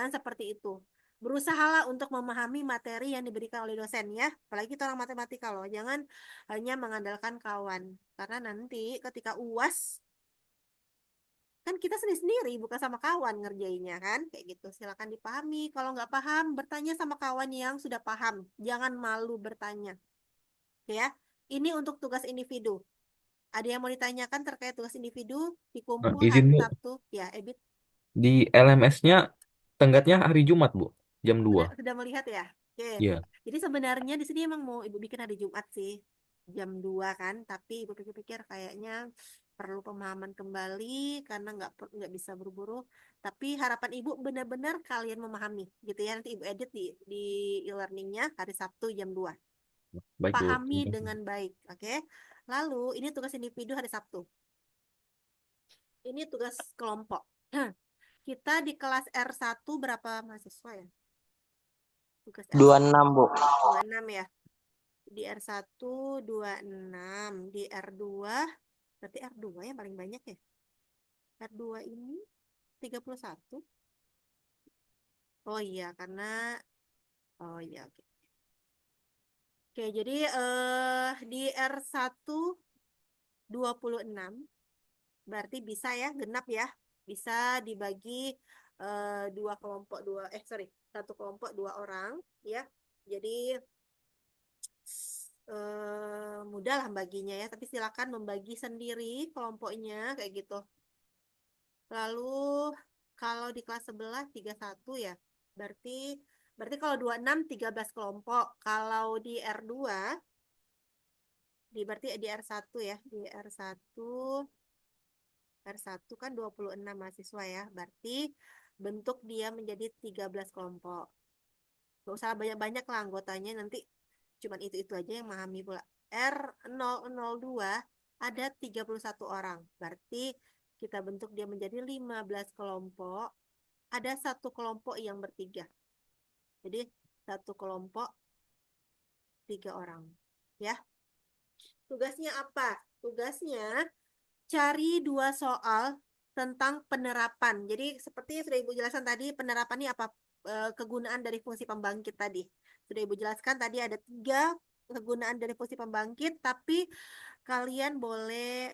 seperti itu. Berusahalah untuk memahami materi yang diberikan oleh dosen ya, apalagi kita orang matematika loh. Jangan hanya mengandalkan kawan, karena nanti ketika UAS kan kita sendiri-sendiri bukan sama kawan ngerjainnya kan kayak gitu. Silakan dipahami. Kalau nggak paham, bertanya sama kawan yang sudah paham. Jangan malu bertanya. Oke ya. Ini untuk tugas individu. Ada yang mau ditanyakan terkait tugas individu di kumpul izin hari Bu, Sabtu? Ya, Ebit di LMS-nya tenggatnya hari Jumat Bu, jam 2. sudah melihat ya? Oke. Iya. Jadi sebenarnya di sini emang mau Ibu bikin hari Jumat sih, jam 2 kan, tapi Ibu pikir-pikir kayaknya perlu pemahaman kembali karena nggak bisa buru-buru. Tapi harapan Ibu benar-benar kalian memahami gitu ya. Nanti Ibu edit di e-learningnya hari Sabtu jam 2. Baik Bu. Pahami dengan baik, oke? Lalu ini tugas individu hari Sabtu. Ini tugas kelompok. Kita di kelas R1 berapa mahasiswa ya? Tugas R1 26, Bu. 26 ya. Di R1 26, di R2 berarti R2 yang paling banyak ya. R2 ini 31. Oh iya, karena oh iya oke. Oke, jadi di R1 26 berarti bisa ya, genap ya. Bisa dibagi dua kelompok, satu kelompok 2 orang ya. Jadi mudah lah baginya ya, tapi silakan membagi sendiri kelompoknya kayak gitu. Lalu kalau di kelas sebelah 31 ya, berarti kalau 26 13 kelompok. Kalau di R2 berarti di R1 ya, di R1 kan 26 mahasiswa ya, berarti bentuk dia menjadi 13 kelompok. Gak usah banyak-banyak lah anggotanya, nanti cuman itu aja yang memahami pula. R002 ada 31 orang, berarti kita bentuk dia menjadi 15 kelompok. Ada satu kelompok yang bertiga. Jadi satu kelompok 3 orang. Ya. Tugasnya apa? Tugasnya cari 2 soal tentang penerapan. Jadi seperti yang sudah Ibu jelaskan tadi, penerapan ini apa? Kegunaan dari fungsi pembangkit tadi. Sudah Ibu jelaskan tadi ada 3 kegunaan dari fungsi pembangkit, tapi kalian boleh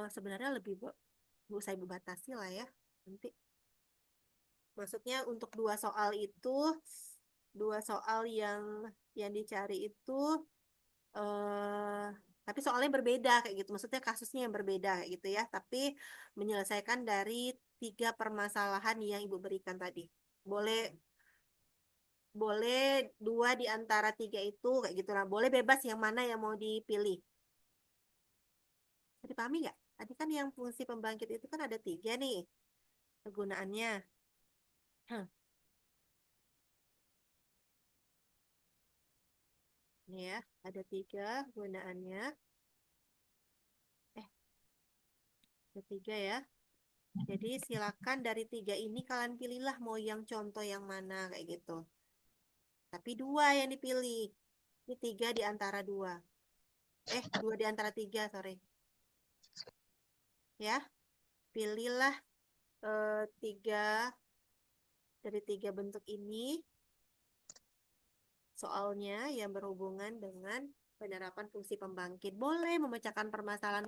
sebenarnya lebih usah Ibu batasi lah ya. Nanti maksudnya untuk 2 soal itu, 2 soal yang dicari itu tapi soalnya berbeda kayak gitu. Maksudnya kasusnya yang berbeda kayak gitu ya. Tapi menyelesaikan dari 3 permasalahan yang Ibu berikan tadi. Boleh 2 di antara 3 itu kayak gitu. Nah, boleh bebas yang mana yang mau dipilih. Bisa dipahami nggak? Tadi kan yang fungsi pembangkit itu kan ada 3 nih kegunaannya. Ini ya, ada 3 kegunaannya. Ada 3 ya. Jadi silakan dari 3 ini kalian pilihlah mau yang contoh yang mana kayak gitu. Tapi 2 yang dipilih. Ini 3 di antara 2. 2 di antara 3, sorry. Ya, pilihlah 3 dari 3 bentuk ini. Soalnya yang berhubungan dengan penerapan fungsi pembangkit. Boleh memecahkan permasalahan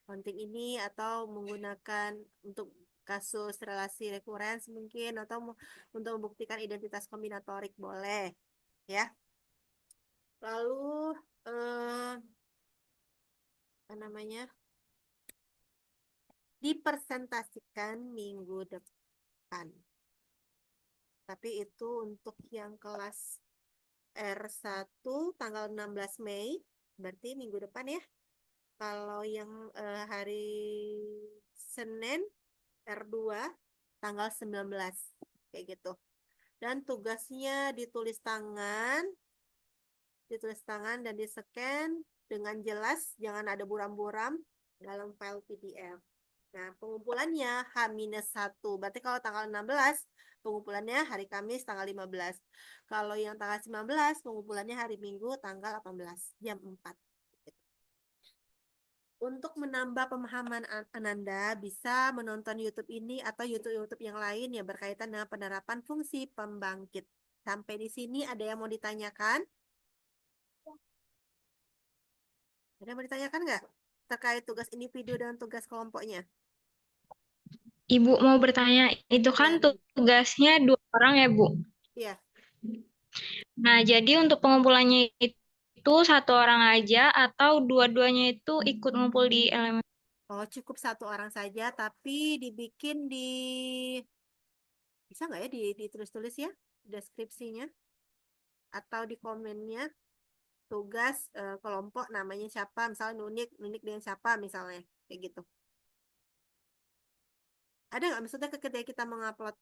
penting ini atau menggunakan untuk kasus relasi rekurens mungkin atau untuk membuktikan identitas kombinatorik boleh ya. Lalu apa namanya? Dipresentasikan minggu depan. Tapi itu untuk yang kelas R1 tanggal 16 Mei, berarti minggu depan ya. Kalau yang hari Senin R2 tanggal 19 kayak gitu. Dan tugasnya ditulis tangan dan di-scan dengan jelas, jangan ada buram-buram dalam file PDF. Nah, pengumpulannya H-1. Berarti kalau tanggal 16, pengumpulannya hari Kamis tanggal 15. Kalau yang tanggal 19, pengumpulannya hari Minggu tanggal 18, jam 4. Untuk menambah pemahaman Ananda, bisa menonton YouTube ini atau YouTube yang lain yang berkaitan dengan penerapan fungsi pembangkit. Sampai di sini ada yang mau ditanyakan? Ada yang mau ditanyakan nggak? Terkait tugas individu dan tugas kelompoknya. Ibu mau bertanya, itu kan Ya. tugasnya 2 orang ya, Bu? Iya. Nah, jadi untuk pengumpulannya itu 1 orang aja atau dua-duanya itu ikut ngumpul di elemen? Oh, cukup 1 orang saja, tapi dibikin bisa nggak ya ditulis-tulis ya deskripsinya atau di komennya tugas kelompok namanya siapa, misalnya Nunik dengan siapa misalnya kayak gitu. Ada nggak maksudnya ketika kita mengupload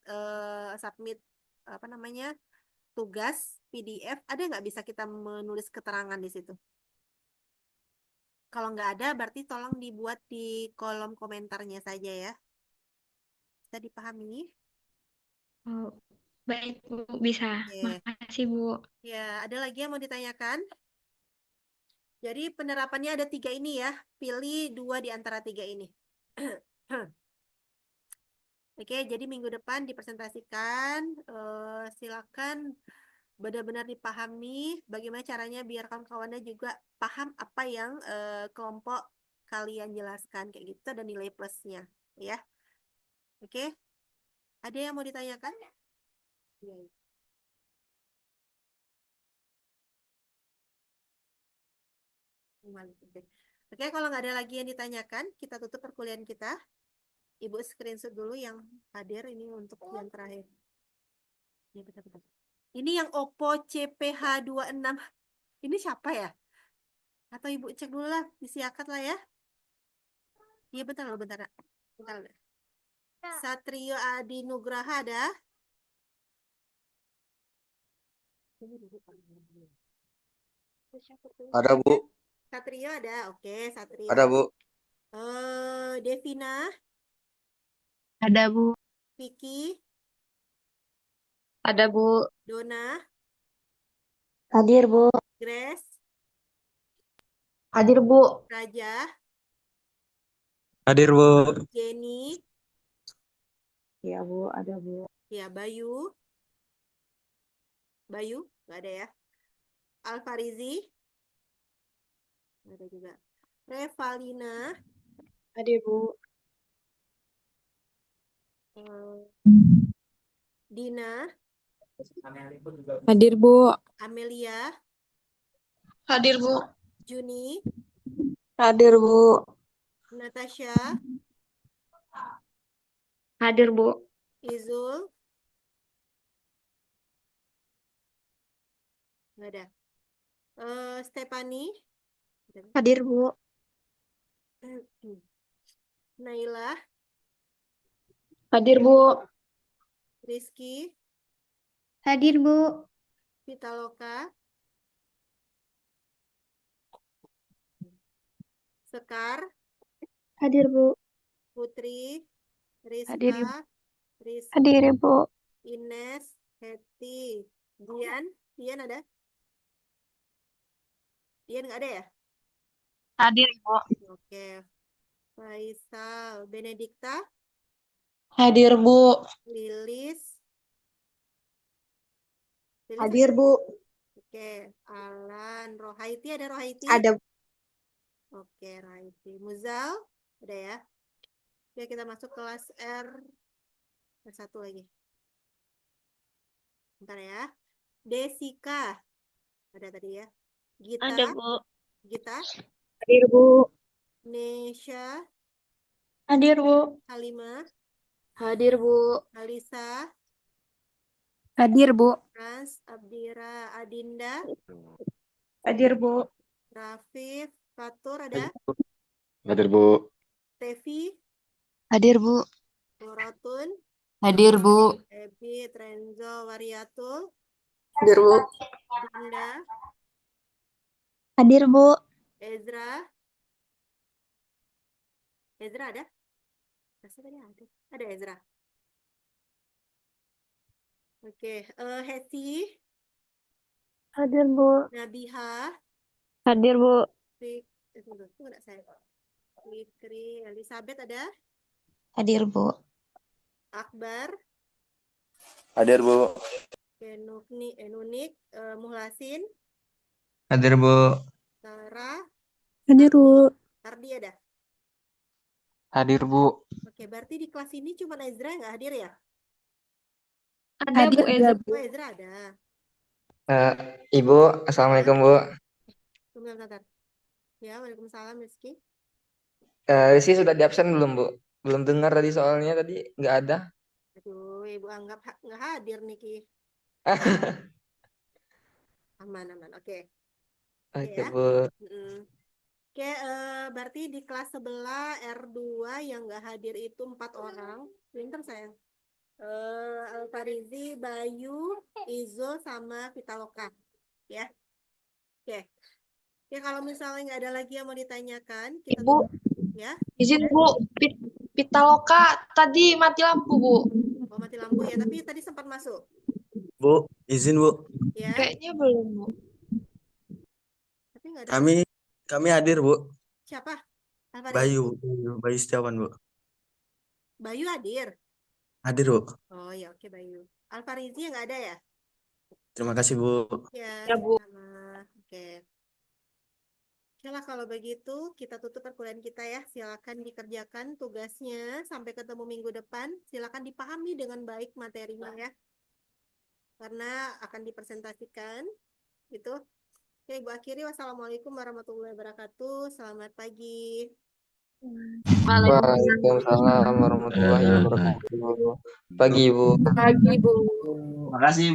submit apa namanya tugas PDF, ada nggak bisa kita menulis keterangan di situ? Kalau nggak ada, berarti tolong dibuat di kolom komentarnya saja ya. Bisa dipahami? Oh, baik, Bu. Bisa. Oke. Makasih, Bu. Ya, ada lagi yang mau ditanyakan? Jadi penerapannya ada 3 ini ya. Pilih 2 di antara 3 ini. Oke, jadi minggu depan dipresentasikan. Silakan benar-benar dipahami bagaimana caranya biar kawan-kawannya juga paham apa yang kelompok kalian jelaskan kayak gitu dan nilai plusnya ya. Oke. Ada yang mau ditanyakan? Iya. Oke, kalau nggak ada lagi yang ditanyakan, kita tutup perkuliahan kita. Ibu screenshot dulu yang hadir ini untuk yang terakhir. Ya, betul-betul. Ini yang Oppo CPH26. Ini siapa ya? Atau Ibu cek dulu lah, disiakat lah ya. Iya, bentar loh, bentar. Bentar. Satrio Adi Nugraha ada? Ada, Bu. Satrio ada, oke, Satrio. Ada, Bu. Devina, Ada, Bu. Vicky, Ada, Bu. Dona, Hadir, Bu. Grace, Hadir, Bu. Raja, Hadir, Bu. Jenny, Iya, Bu. Ada, Bu. ya Bayu, nggak ada ya. Alfarizi, nggak ada juga. Revalina, Hadir, Bu. Dina, Hadir, Bu. Amelia, Hadir, Bu. Juni, Hadir, Bu. Natasha, Hadir, Bu. Izul, nggak ada. Stephanie, Hadir, Bu. Naila, Hadir, Bu. Rizky, Hadir, Bu. Pitaloka, Sekar, Hadir, Bu. Putri, Hadir, Rizka, Rizky, Hadir, Bu. Ines, Hetty, Dian ada? Dian nggak ada ya? Hadir, Bu. Oke. Faisal, Benedikta, Hadir, Bu. Lilis, Hadir, Bu. Oke, Alan, Rohaiti, ada Rohaiti? Ada. Oke, Rohaiti. Muzal, ada ya? Oke, kita masuk kelas R1 lagi. Bentar ya. Desika, ada tadi ya. Gita, Ada, Bu. Gita, Hadir, Bu. Nesha, Hadir, Bu. Halimah, Hadir, Bu. Alisa, Hadir, Bu. Frans, Abdira, Adinda, Hadir, Bu. Rafif, Fatur ada? Hadir, Bu. Tevi, Hadir, Bu. Muratun, Hadir, Bu. Ebi, Trenzo, Wariatul, Hadir, Bu. Dinda, Hadir, Bu. Ezra. Ezra ada? Rasa tadi ada. Ada Ezra. Oke, Heti, Hadir, Bu. Nabiha, Hadir, Bu. tunggu enggak saya. Fikri, Elizabeth ada? Hadir, Bu. Akbar, Hadir, Bu. Nunik, Muhlasin, Hadir, Bu. Sarah, Hadir, Bu. Ardi ada? Hadir, Bu. Oke, berarti di kelas ini cuma Ezra yang nggak hadir ya? Ada, Bu Ezra. Oh, Ezra ada. Ibu, Assalamualaikum, Bu. Tunggu bentar. Ya, Waalaikumsalam, Rizky. Rizky sudah di absen belum, Bu? Belum dengar tadi soalnya tadi nggak ada. Aduh, Ibu anggap nggak hadir nih, Ki. Aman. Oke. Oke, Ya. Bu. Oke, berarti di kelas sebelah R2 yang nggak hadir itu 4 orang. Pinter sayang. Alfarizi, Bayu, Izo, sama Vitaloka. Ya. Oke. Ya, kalau misalnya nggak ada lagi yang mau ditanyakan, kita Ibu, ya. izin, Bu. Pitaloka tadi mati lampu, Bu. Oh, mati lampu ya, tapi tadi sempat masuk. Bu, izin Bu. Ya. Kayaknya belum, Bu. Tapi nggak ada. Kami hadir, Bu. Siapa? Bayu Setiawan, Bu. Bayu hadir. Hadir, Bu. Oh ya, oke Bayu. Alfarizi nggak ada ya? Terima kasih, Bu. Ya, Ya, Bu. sama. Oke. Oke lah, kalau begitu kita tutup perkuliahan kita ya. Silakan dikerjakan tugasnya. Sampai ketemu minggu depan. Silakan dipahami dengan baik materinya ya. Karena akan dipresentasikan. Gitu. Oke, Ibu akhiri. Wassalamualaikum warahmatullahi wabarakatuh. Selamat pagi. Waalaikumsalam warahmatullahi wabarakatuh. Pagi, Bu. Pagi, Bu. Makasih.